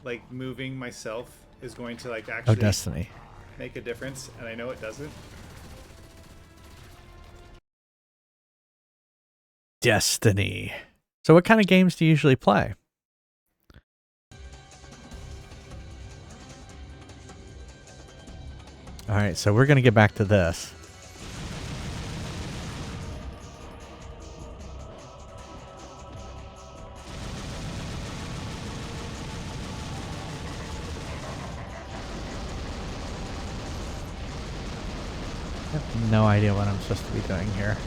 like moving myself is going to like actually Destiny. make a difference, and I know it doesn't. Destiny. So what kind of games do you usually play? All right, so we're going to get back to this. I have no idea what I'm supposed to be doing here.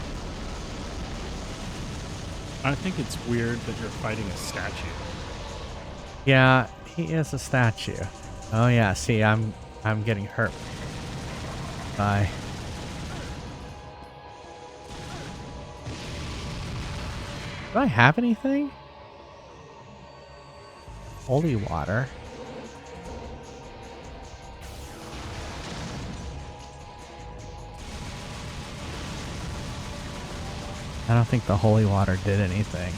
I think it's weird that you're fighting a statue. Yeah, he is a statue. Oh yeah, see, I'm getting hurt. Bye. Do I have anything? Holy water. I don't think the holy water did anything.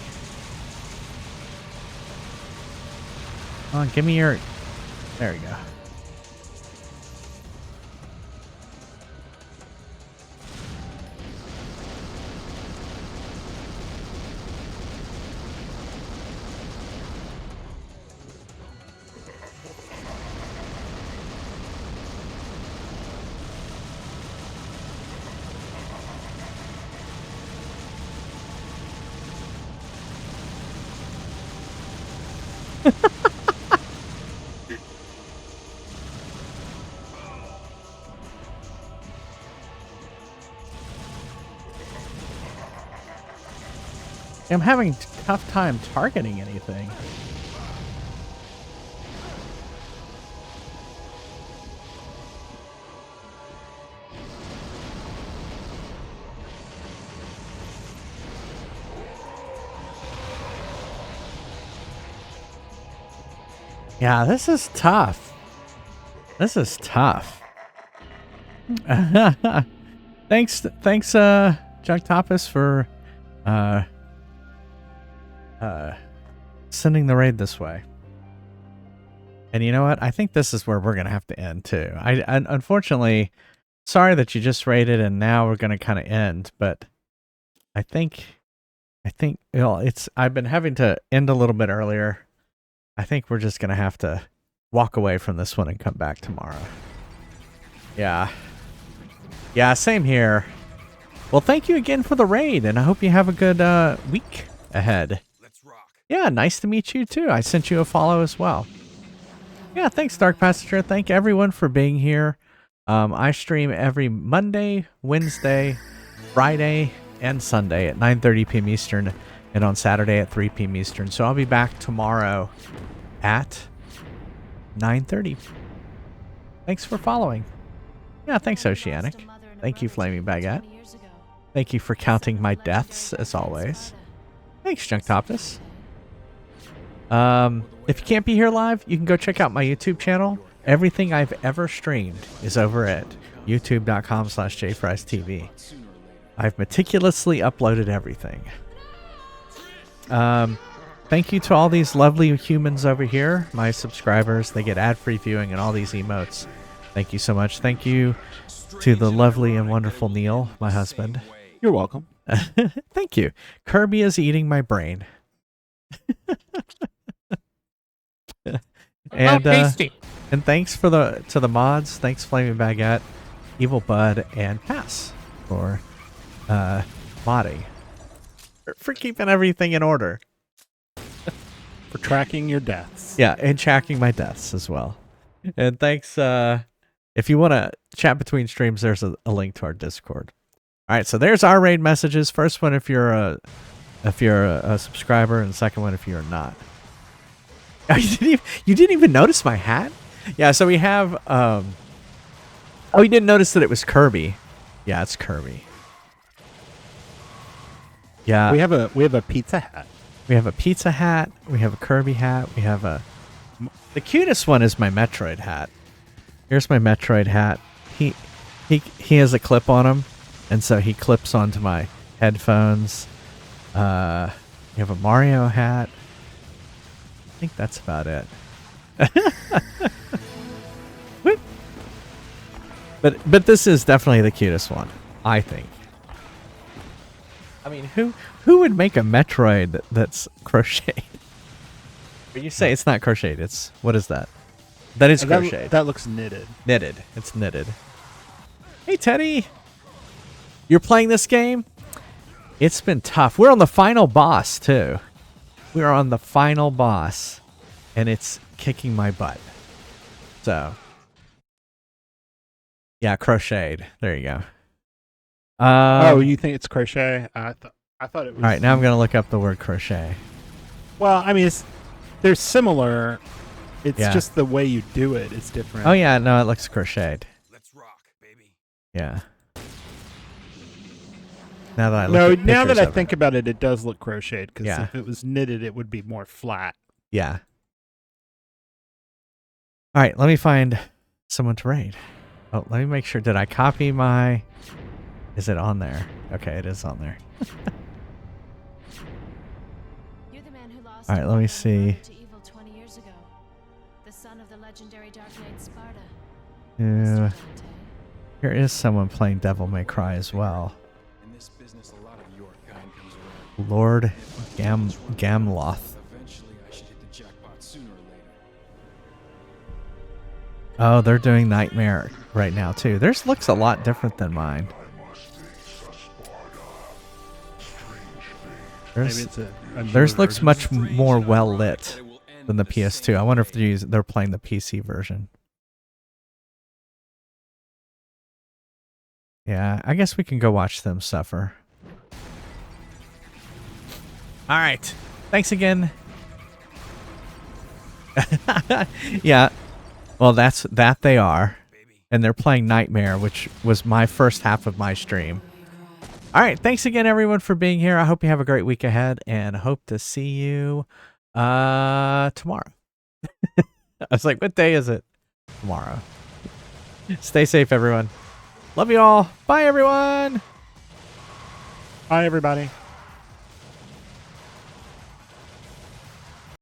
Come on, give me your... There we go. I'm having a tough time targeting anything. Yeah, this is tough. This is tough. Thanks, Jugtopus, for sending the raid this way. And you know what? I think this is where we're gonna have to end too. I unfortunately, sorry that you just raided and now we're gonna kind of end, but I think you know, I've been having to end a little bit earlier. I think we're just gonna have to walk away from this one and come back tomorrow. Yeah, same here. Well, thank you again for the raid, and I hope you have a good week ahead. Yeah, nice to meet you too. I sent you a follow as well. Yeah, thanks, Dark Passenger. Thank everyone for being here. I stream every Monday, Wednesday, Friday, and Sunday at 9:30 p.m. Eastern, and on Saturday at 3 p.m. Eastern. So I'll be back tomorrow at 9:30. Thanks for following. Yeah, thanks, Oceanic. Thank you, Flaming Baguette. Thank you for counting my deaths, as always. Thanks, Junktopus. If you can't be here live, you can go check out my YouTube channel. Everything I've ever streamed is over at youtube.com/jfriestv. I've meticulously uploaded everything. Thank you to all these lovely humans over here, my subscribers. They get ad-free viewing and all these emotes. Thank you so much. Thank you to the lovely and wonderful Neil, my husband. You're welcome. Thank you. Kirby is eating my brain. And tasty. And thanks to the mods. Thanks, Flaming Baguette, Evil Bud, and Pass for modding. For keeping everything in order. For tracking your deaths. Yeah, and tracking my deaths as well. And thanks. If you want to chat between streams, there's a link to our Discord. All right, so there's our raid messages. First one if you're a subscriber, and the second one if you're not. You didn't even notice my hat? Yeah, so we have oh, you didn't notice that it was Kirby. Yeah, it's Kirby. Yeah. We have a pizza hat. We have a pizza hat, we have a Kirby hat, we have the cutest one is my Metroid hat. Here's my Metroid hat. He has a clip on him, and so he clips onto my headphones. We have a Mario hat. I think that's about it. But this is definitely the cutest one, I think. I mean, who would make a Metroid that's crocheted? But you say it's not crocheted. It's, what is that? That is crocheted. That looks knitted. Knitted. It's knitted. Hey, Teddy. You're playing this game? It's been tough. We're on the final boss, too. We are on the final boss, and it's kicking my butt. So, yeah, crocheted. There you go. Oh, you think it's crochet? I thought it was. All right, now I'm gonna look up the word crochet. Well, I mean, they're similar. It's just the way you do it is different. Oh yeah, no, it looks crocheted. Let's rock, baby. Yeah. Now that I look now that I think about it, it does look crocheted. Because if it was knitted, it would be more flat. Yeah. All right, let me find someone to raid. Oh, let me make sure. Did I copy my? Is it on there? Okay, it is on there. You're the man who lost all right, let me see. to evil 20 years ago. The son of the legendary Dark Knight Sparta. Yeah. Here is someone playing Devil May Cry as well. In this business, a lot of your kind comes around. Lord Gamloth. Eventually, I should hit the jackpot sooner or later. Oh, they're doing Nightmare right now too. Theirs looks a lot different than mine. Theirs looks much more well lit than the PS2. I wonder if they're playing the PC version. Yeah, I guess we can go watch them suffer. All right. Thanks again. Yeah. Well, that they are. And they're playing Nightmare, which was my first half of my stream. All right. Thanks again, everyone, for being here. I hope you have a great week ahead, and hope to see you tomorrow. I was like, what day is it? Tomorrow. Stay safe, everyone. Love you all. Bye, everyone. Bye, everybody.